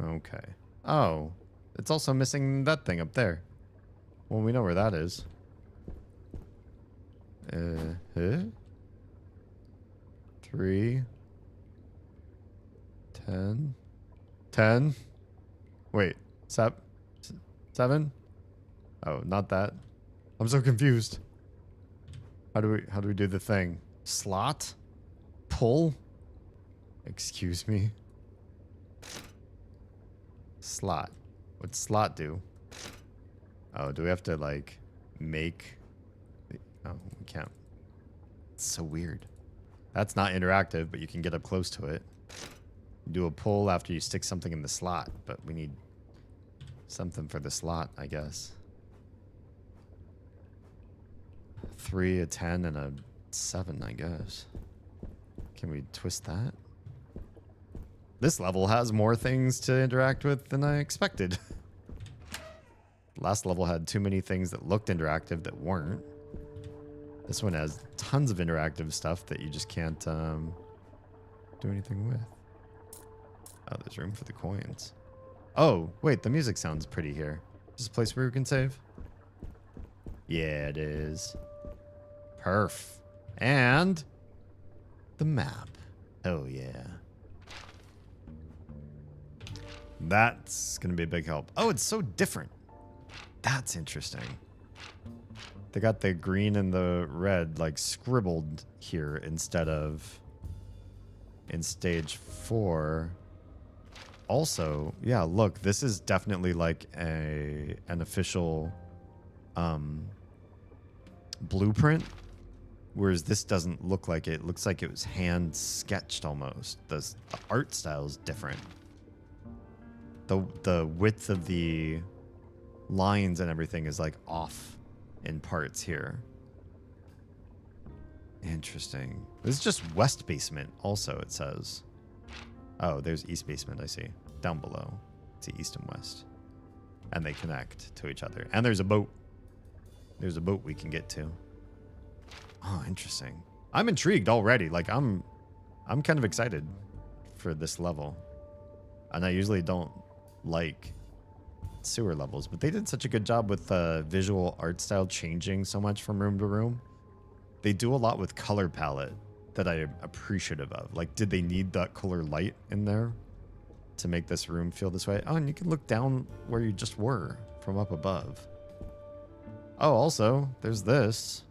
Okay. Oh, it's also missing that thing up there. Well, we know where that is. 3, 10. Wait, 7? Oh, not that. I'm so confused. How do we do the thing? Slot? Pull? Excuse me. Slot. What's slot do? Oh, do we have to like make? Oh, we can't. It's so weird. That's not interactive, but you can get up close to it. Do a pull after you stick something in the slot, but we need something for the slot, I guess. 3, a 10, and a 7, I guess. Can we twist that? This level has more things to interact with than I expected. Last level had too many things that looked interactive that weren't. This one has tons of interactive stuff that you just can't do anything with. Oh, there's room for the coins. Oh, wait, the music sounds pretty here. Is this a place where we can save? Yeah, it is. Perf. And the map. Oh, yeah. That's going to be a big help. Oh, it's so different. That's interesting. They got the green and the red like scribbled here instead of in stage 4. Also, yeah, look, this is definitely like an official blueprint, whereas this doesn't look like it. It looks like it was hand sketched almost. The art style is different. The width of the lines and everything is like off in parts here. Interesting. This is just west basement also, it says. Oh, there's east basement, I see. Down below. See east and west. And they connect to each other. And there's a boat. There's a boat we can get to. Oh, interesting. I'm intrigued already. Like I'm kind of excited for this level. And I usually don't like sewer levels, but they did such a good job with visual art style changing so much from room to room. They do a lot with color palette that I am appreciative of. Like, did they need that color light in there to make this room feel this way? Oh, and you can look down where you just were from up above. Oh, also, there's this.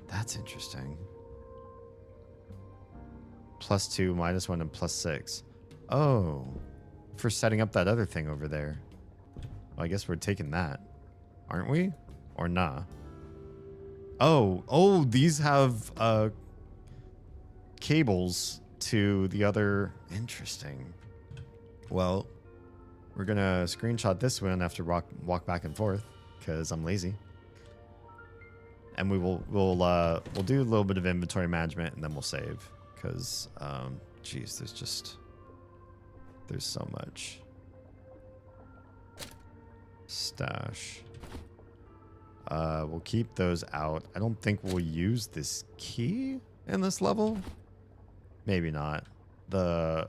That's interesting. +2, -1, and +6. Oh, for setting up that other thing over there. Well, I guess we're taking that, aren't we? Or nah? Oh, these have cables to the other. Interesting. Well, we're gonna screenshot this one after walk back and forth because I'm lazy. And we'll do a little bit of inventory management and then we'll save. because, geez, there's so much. Stash. We'll keep those out. I don't think we'll use this key in this level. Maybe not. The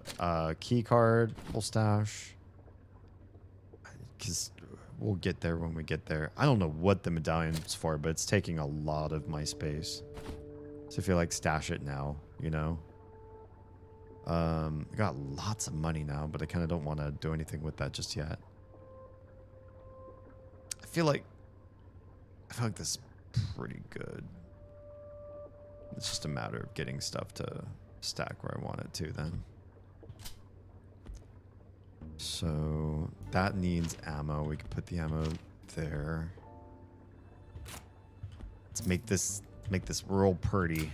key card we'll stash. Because we'll get there when we get there. I don't know what the medallion's for, but it's taking a lot of my space. So I feel like stash it now, you know? I got lots of money now, but I kind of don't want to do anything with that just yet. I feel like this is pretty good. It's just a matter of getting stuff to stack where I want it to then. So that needs ammo. We can put the ammo there. Let's make this real pretty.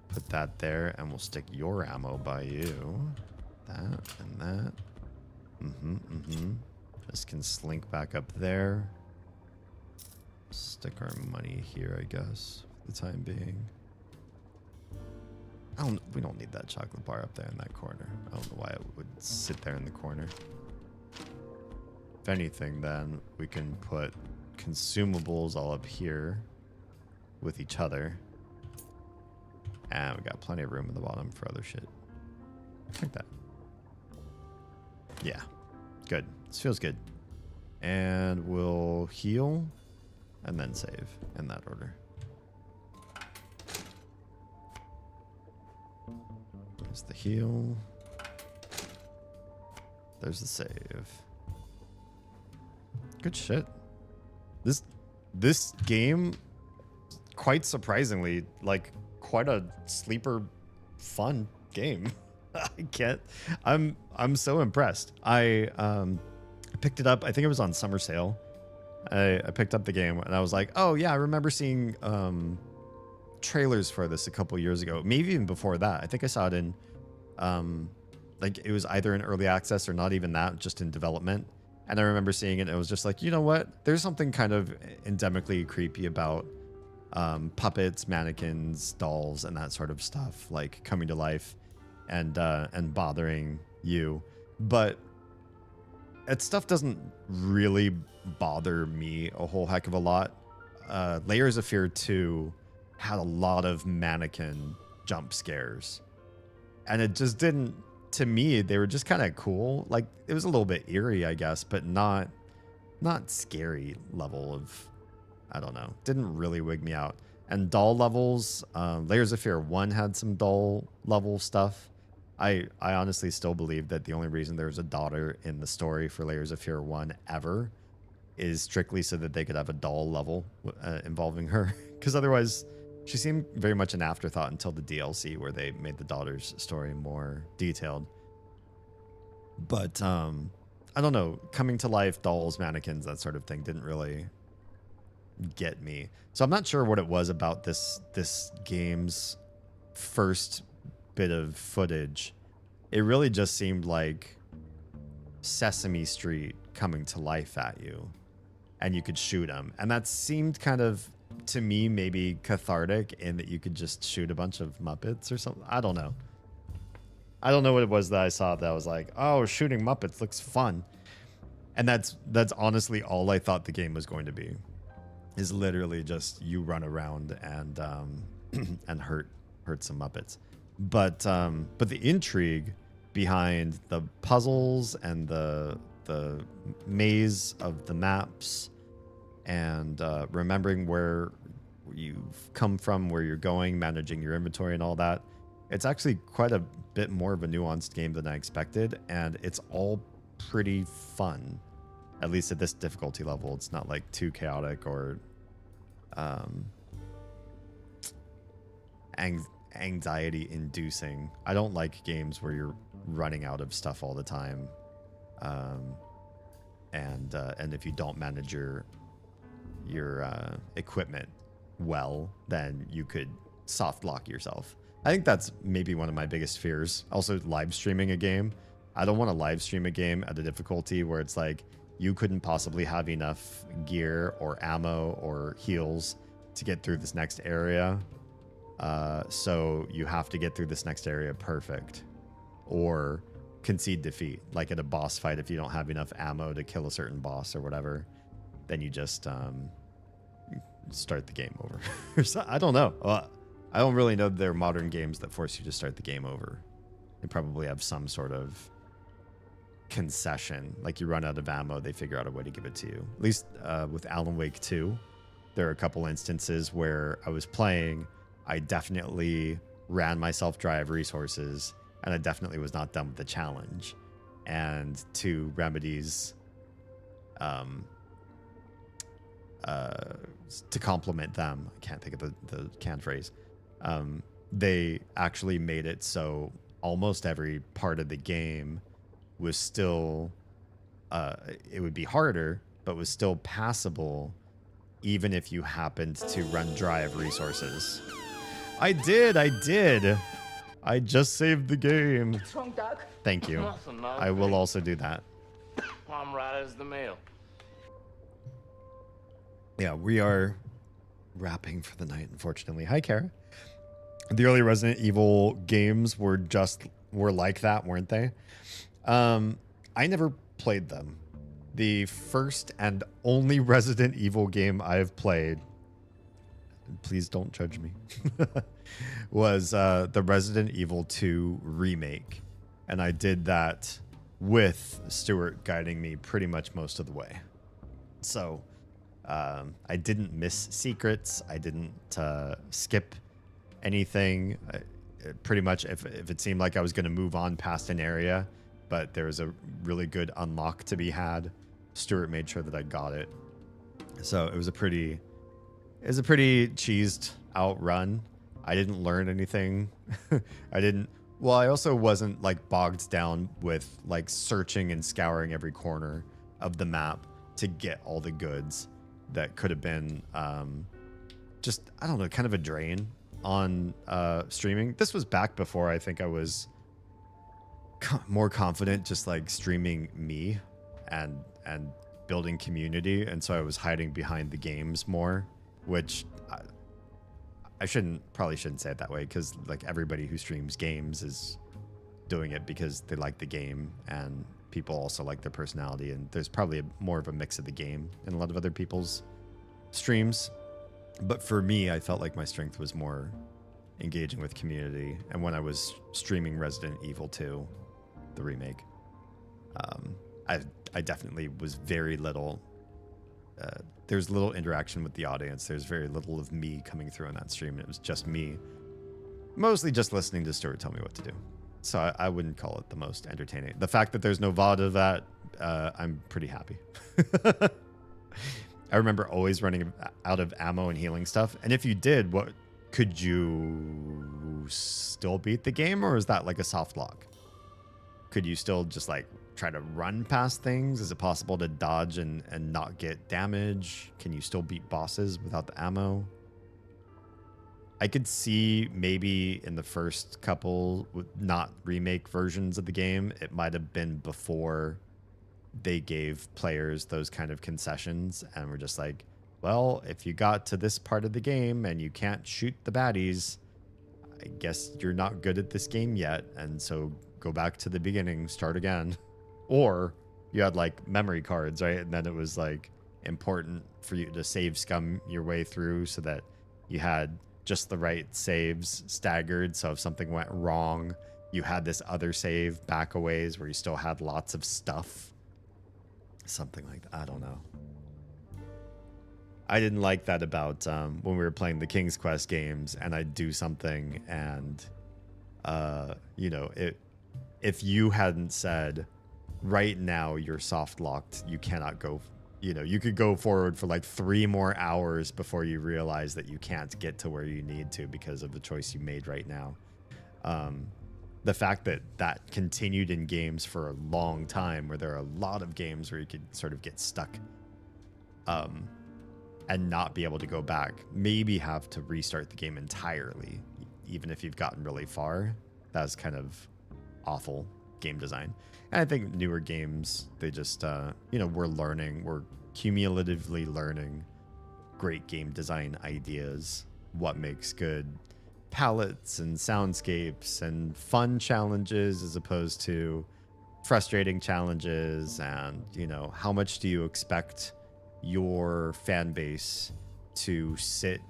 Put that there, and we'll stick your ammo by you. That and that. This can slink back up there. Stick our money here, I guess, for the time being. We don't need that chocolate bar up there in that corner. I don't know why it would sit there in the corner. If anything, then we can put consumables all up here with each other. And we got plenty of room in the bottom for other shit. Like that. Yeah. Good. This feels good. And we'll heal and then save in that order. There's the heal. There's the save. Good shit. This game, quite surprisingly, like quite a sleeper fun game. I'm so impressed. I picked it up. I think it was on summer sale. I picked up the game and I was like, oh yeah, I remember seeing trailers for this a couple years ago, maybe even before that. I think I saw it in like it was either in early access or not even that, just in development. And I remember seeing it and it was just like, you know what? There's something kind of endemically creepy about puppets, mannequins, dolls, and that sort of stuff, like coming to life and bothering you. But that stuff doesn't really bother me a whole heck of a lot. Layers of Fear 2 had a lot of mannequin jump scares. And it just didn't, to me, they were just kind of cool. Like, it was a little bit eerie, I guess, but not scary level of, I don't know. Didn't really wig me out. And doll levels, Layers of Fear 1 had some doll level stuff. I honestly still believe that the only reason there's a daughter in the story for Layers of Fear 1 ever is strictly so that they could have a doll level involving her. Because otherwise, she seemed very much an afterthought until the DLC where they made the daughter's story more detailed. But I don't know, coming to life, dolls, mannequins, that sort of thing didn't really get me. So I'm not sure what it was about this game's first bit of footage. It really just seemed like Sesame Street coming to life at you, and you could shoot them, and that seemed kind of, to me, maybe cathartic in that you could just shoot a bunch of Muppets or something. I don't know what it was that I saw that I was like, oh, shooting Muppets looks fun. And that's honestly all I thought the game was going to be, is literally just you run around and and hurt some Muppets. But the intrigue behind the puzzles and the maze of the maps and remembering where you've come from, where you're going, managing your inventory and all that, it's actually quite a bit more of a nuanced game than I expected, and it's all pretty fun, at least at this difficulty level. It's not like too chaotic or anxiety inducing. I don't like games where you're running out of stuff all the time, and if you don't manage your equipment well, then you could soft lock yourself. I think that's maybe one of my biggest fears. Also, live streaming a game. I don't want to live stream a game at a difficulty where it's like you couldn't possibly have enough gear or ammo or heals to get through this next area. So you have to get through this next area perfect or concede defeat. Like at a boss fight, if you don't have enough ammo to kill a certain boss or whatever, then you just start the game over. So, I don't know. I don't really know there are modern games that force you to start the game over. They probably have some sort of concession. Like you run out of ammo, they figure out a way to give it to you. At least with Alan Wake 2, there are a couple instances where I was playing, I definitely ran myself dry of resources, and I definitely was not done with the challenge. And to Remedy's to compliment them, I can't think of the canned phrase, they actually made it so almost every part of the game was still it would be harder, but was still passable even if you happened to run dry of resources. I did. I just saved the game.
What's wrong, Doug?
Thank you.
Nothing,
I will also do that.
I'm right as the mail.
Yeah, we are wrapping for the night, unfortunately. Hi, Kara. The early Resident Evil games were like that, weren't they? I never played them. The first and only Resident Evil game I've played, please don't judge me, was the Resident Evil 2 remake. And I did that with Stuart guiding me pretty much most of the way. So I didn't miss secrets. I didn't skip anything. Pretty much if it seemed like I was going to move on past an area, but there was a really good unlock to be had, Stuart made sure that I got it. So it was a pretty cheesed out run. I didn't learn anything. I also wasn't like bogged down with like searching and scouring every corner of the map to get all the goods that could have been just, I don't know, kind of a drain on streaming. This was back before I think I was more confident just like streaming me and building community, and so I was hiding behind the games more, which I probably shouldn't say it that way, because like everybody who streams games is doing it because they like the game, and people also like their personality, and there's probably more of a mix of the game in a lot of other people's streams. But for me, I felt like my strength was more engaging with community, and when I was streaming Resident Evil 2, the remake, I definitely was very little. There's little interaction with the audience. There's very little of me coming through on that stream. And it was just me, mostly just listening to Stuart tell me what to do. So I wouldn't call it the most entertaining. The fact that there's no VOD of that, I'm pretty happy. I remember always running out of ammo and healing stuff. And if you did, what could you still beat the game, or is that like a soft lock? Could you still just like try to run past things? Is it possible to dodge and not get damage? Can you still beat bosses without the ammo? I could see maybe in the first couple, not remake versions of the game, it might have been before they gave players those kind of concessions and were just like, well, if you got to this part of the game and you can't shoot the baddies, I guess you're not good at this game yet, and so go back to the beginning, start again. Or you had like memory cards, right? And then it was like important for you to save scum your way through so that you had just the right saves staggered. So if something went wrong, you had this other save back a ways where you still had lots of stuff. Something like that. I don't know. I didn't like that about when we were playing the King's Quest games and I'd do something and, if you hadn't said, right now you're soft locked, you cannot go, you could go forward for like 3 more hours before you realize that you can't get to where you need to because of the choice you made right now. The fact that that continued in games for a long time, where there are a lot of games where you could sort of get stuck and not be able to go back, maybe have to restart the game entirely, even if you've gotten really far. That's kind of awful game design. And I think newer games, they just, we're cumulatively learning great game design ideas, what makes good palettes and soundscapes and fun challenges as opposed to frustrating challenges, and how much do you expect your fan base to sit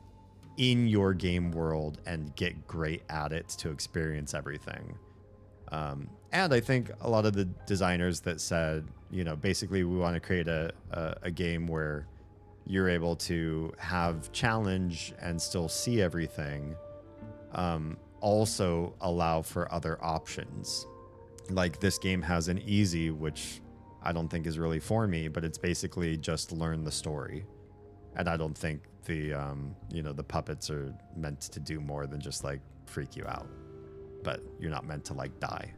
in your game world and get great at it to experience everything. And I think a lot of the designers that said, basically we want to create a game where you're able to have challenge and still see everything, also allow for other options. Like this game has an easy, which I don't think is really for me, but it's basically just learn the story. And I don't think the the puppets are meant to do more than just like freak you out. But you're not meant to like die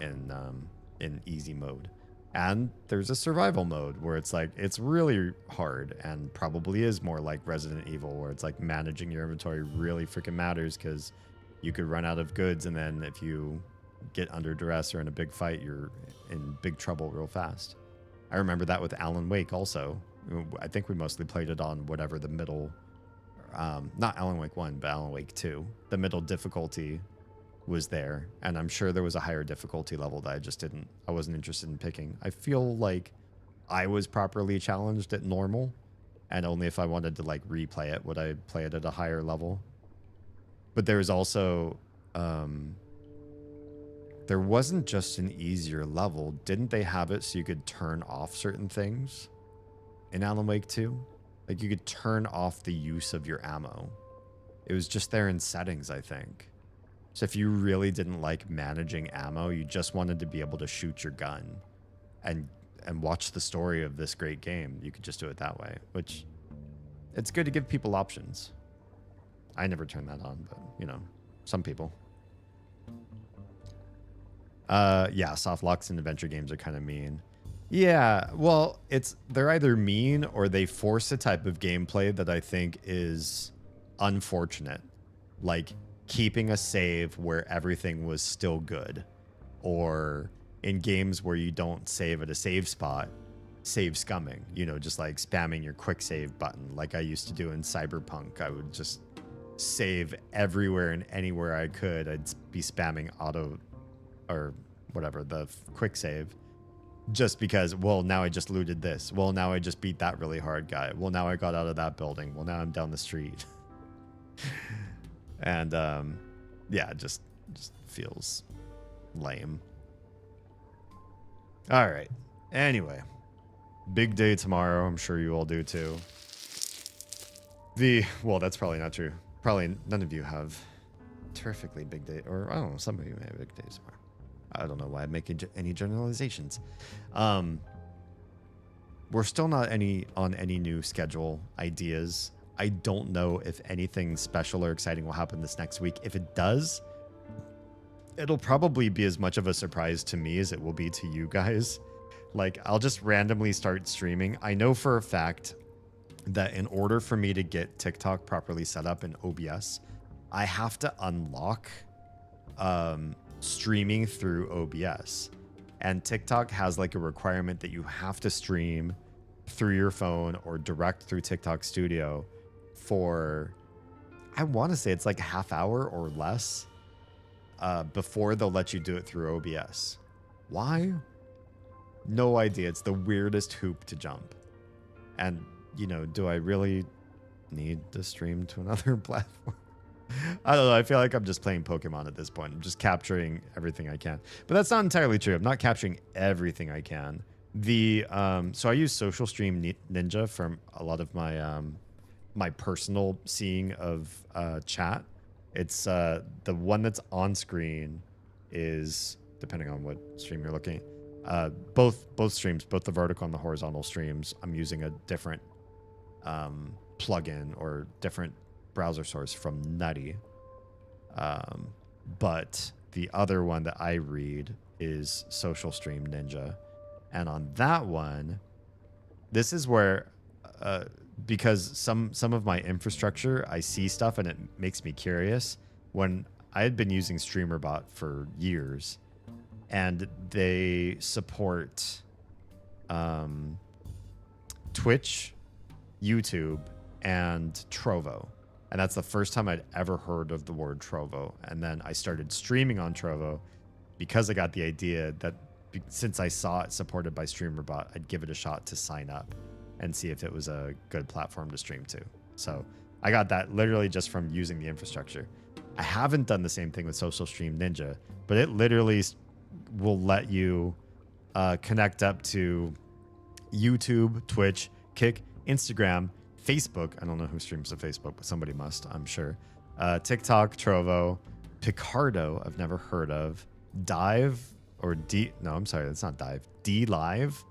in easy mode. And there's a survival mode where it's like it's really hard and probably is more like Resident Evil, where it's like managing your inventory really freaking matters, because you could run out of goods, and then if you get under duress or in a big fight, you're in big trouble real fast. I remember that with Alan Wake also. I think we mostly played it on whatever the middle, not Alan Wake 1, but Alan Wake 2. The middle difficulty was there, and I'm sure there was a higher difficulty level that I wasn't interested in picking. I feel like I was properly challenged at normal, and only if I wanted to like replay it would I play it at a higher level. But there was also, there wasn't just an easier level. Didn't they have it so you could turn off certain things in Alan Wake 2? Like you could turn off the use of your ammo. It was just there in settings, I think. So if you really didn't like managing ammo, you just wanted to be able to shoot your gun and watch the story of this great game, you could just do it that way, which it's good to give people options. I never turned that on, but some people. Yeah, soft locks in adventure games are kind of mean. Yeah, well, they're either mean or they force a type of gameplay that I think is unfortunate. Like keeping a save where everything was still good, or in games where you don't save at a save spot, save scumming, just like spamming your quick save button like I used to do in Cyberpunk. I would just save everywhere and anywhere I could. I'd be spamming auto or whatever, the quick save, just because, well, now I just looted this. Well, now I just beat that really hard guy. Well, now I got out of that building. Well, now I'm down the street. And yeah, it just feels lame. All right. Anyway, big day tomorrow. I'm sure you all do too. Well, that's probably not true. Probably none of you have terrifically big day, or I don't know, some of you may have big days tomorrow. I don't know why I'm making any generalizations. We're still not on any new schedule ideas. I don't know if anything special or exciting will happen this next week. If it does, it'll probably be as much of a surprise to me as it will be to you guys. Like, I'll just randomly start streaming. I know for a fact that in order for me to get TikTok properly set up in OBS, I have to unlock streaming through OBS. And TikTok has like a requirement that you have to stream through your phone or direct through TikTok Studio for, I want to say it's like a half hour or less before they'll let you do it through OBS. Why? No idea. It's the weirdest hoop to jump. And, do I really need to stream to another platform? I don't know. I feel like I'm just playing Pokemon at this point. I'm just capturing everything I can. But that's not entirely true. I'm not capturing everything I can. So I use Social Stream Ninja for a lot of my my personal seeing of chat. It's the one that's on screen is, depending on what stream you're looking at, both streams, both the vertical and the horizontal streams, I'm using a different plugin or different browser source from Nutty. But the other one that I read is Social Stream Ninja. And on that one, this is where, because some of my infrastructure, I see stuff and it makes me curious. When I had been using StreamerBot for years, and they support Twitch, YouTube, and Trovo And that's the first time I'd ever heard of the word Trovo. And then I started streaming on Trovo because I got the idea that since I saw it supported by StreamerBot, I'd give it a shot to sign up and see if it was a good platform to stream to. So I got that literally just from using the infrastructure. I haven't done the same thing with Social Stream Ninja, but it literally will let you connect up to YouTube, Twitch, Kick, Instagram, Facebook. I don't know who streams to Facebook, but somebody must, I'm sure. TikTok, Trovo, Picardo, I've never heard of. Dive or D. No, I'm sorry, that's not Dive. D Live.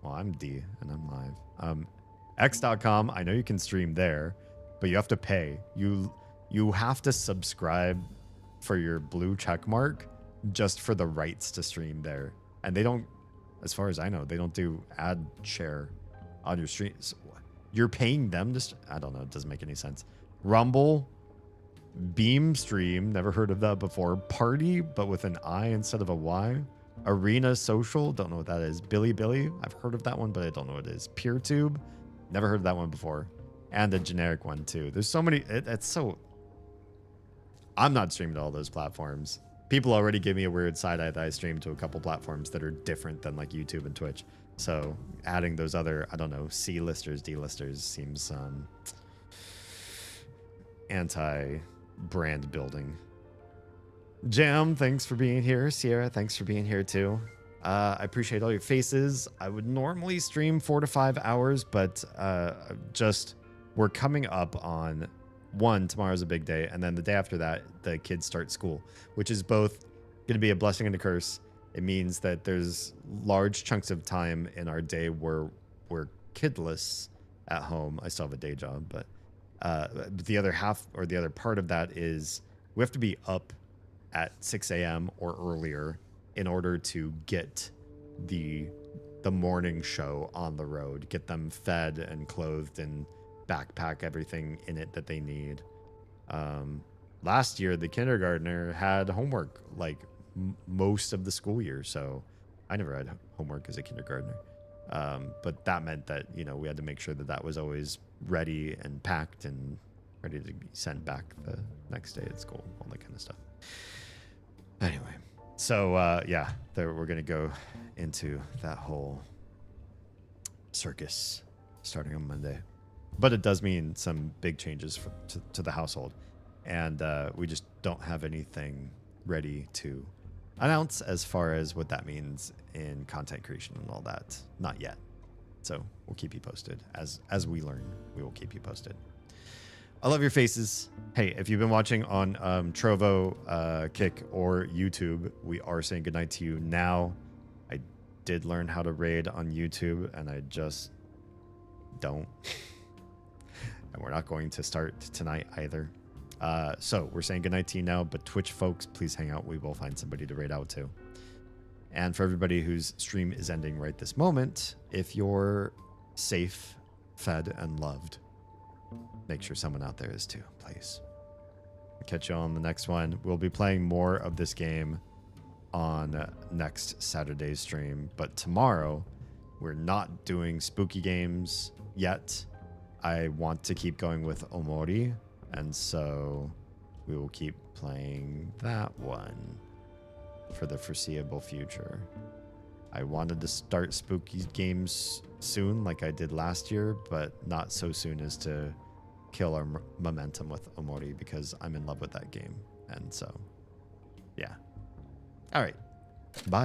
Well, I'm D and I'm live. X.com. I know you can stream there, but you have to pay. You have to subscribe for your blue check mark just for the rights to stream there. And they don't, as far as I know, they don't do ad share on your streams. You're paying them to, I don't know, it doesn't make any sense. Rumble, Beam Stream, never heard of that before. Party, but with an I instead of a Y. Arena Social, don't know what that is. Billy, I've heard of that one, but I don't know what it is. PeerTube, never heard of that one before. And a generic one too. There's so many, it's so, I'm not streaming to all those platforms. People already give me a weird side eye that I stream to a couple platforms that are different than like YouTube and Twitch. So adding those other, I don't know, C-listers, D-listers seems anti-brand building. Jam, thanks for being here. Sierra, thanks for being here too. I appreciate all your faces. I would normally stream 4 to 5 hours, but we're coming up on tomorrow's a big day, and then the day after that, the kids start school, which is both going to be a blessing and a curse. It means that there's large chunks of time in our day where we're kidless at home. I still have a day job, but the other half or the other part of that is we have to be up at 6 a.m. or earlier in order to get the morning show on the road, get them fed and clothed and backpack everything in it that they need. Last year, the kindergartner had homework like most of the school year, so I never had homework as a kindergartner. But that meant that, you know, we had to make sure that that was always ready and packed and ready to be sent back the next day at school, all that kind of stuff. Anyway, so yeah, we're going to go into that whole circus starting on Monday. But it does mean some big changes to the household. And we just don't have anything ready to announce as far as what that means in content creation and all that. Not yet. So we'll keep you posted. As we learn, we will keep you posted. I love your faces. Hey, if you've been watching on Trovo, Kick, or YouTube, we are saying goodnight to you now. I did learn how to raid on YouTube, and I just don't. And we're not going to start tonight either. So we're saying goodnight to you now, but Twitch folks, please hang out. We will find somebody to raid out to. And for everybody whose stream is ending right this moment, if you're safe, fed, and loved, make sure someone out there is too, please. I'll catch you on the next one. We'll be playing more of this game on next Saturday's stream, but tomorrow we're not doing spooky games yet. I want to keep going with Omori, and so we will keep playing that one for the foreseeable future. I wanted to start spooky games soon like I did last year, but not so soon as to kill our momentum with Omori because I'm in love with that game. And so, yeah. All right. Bye.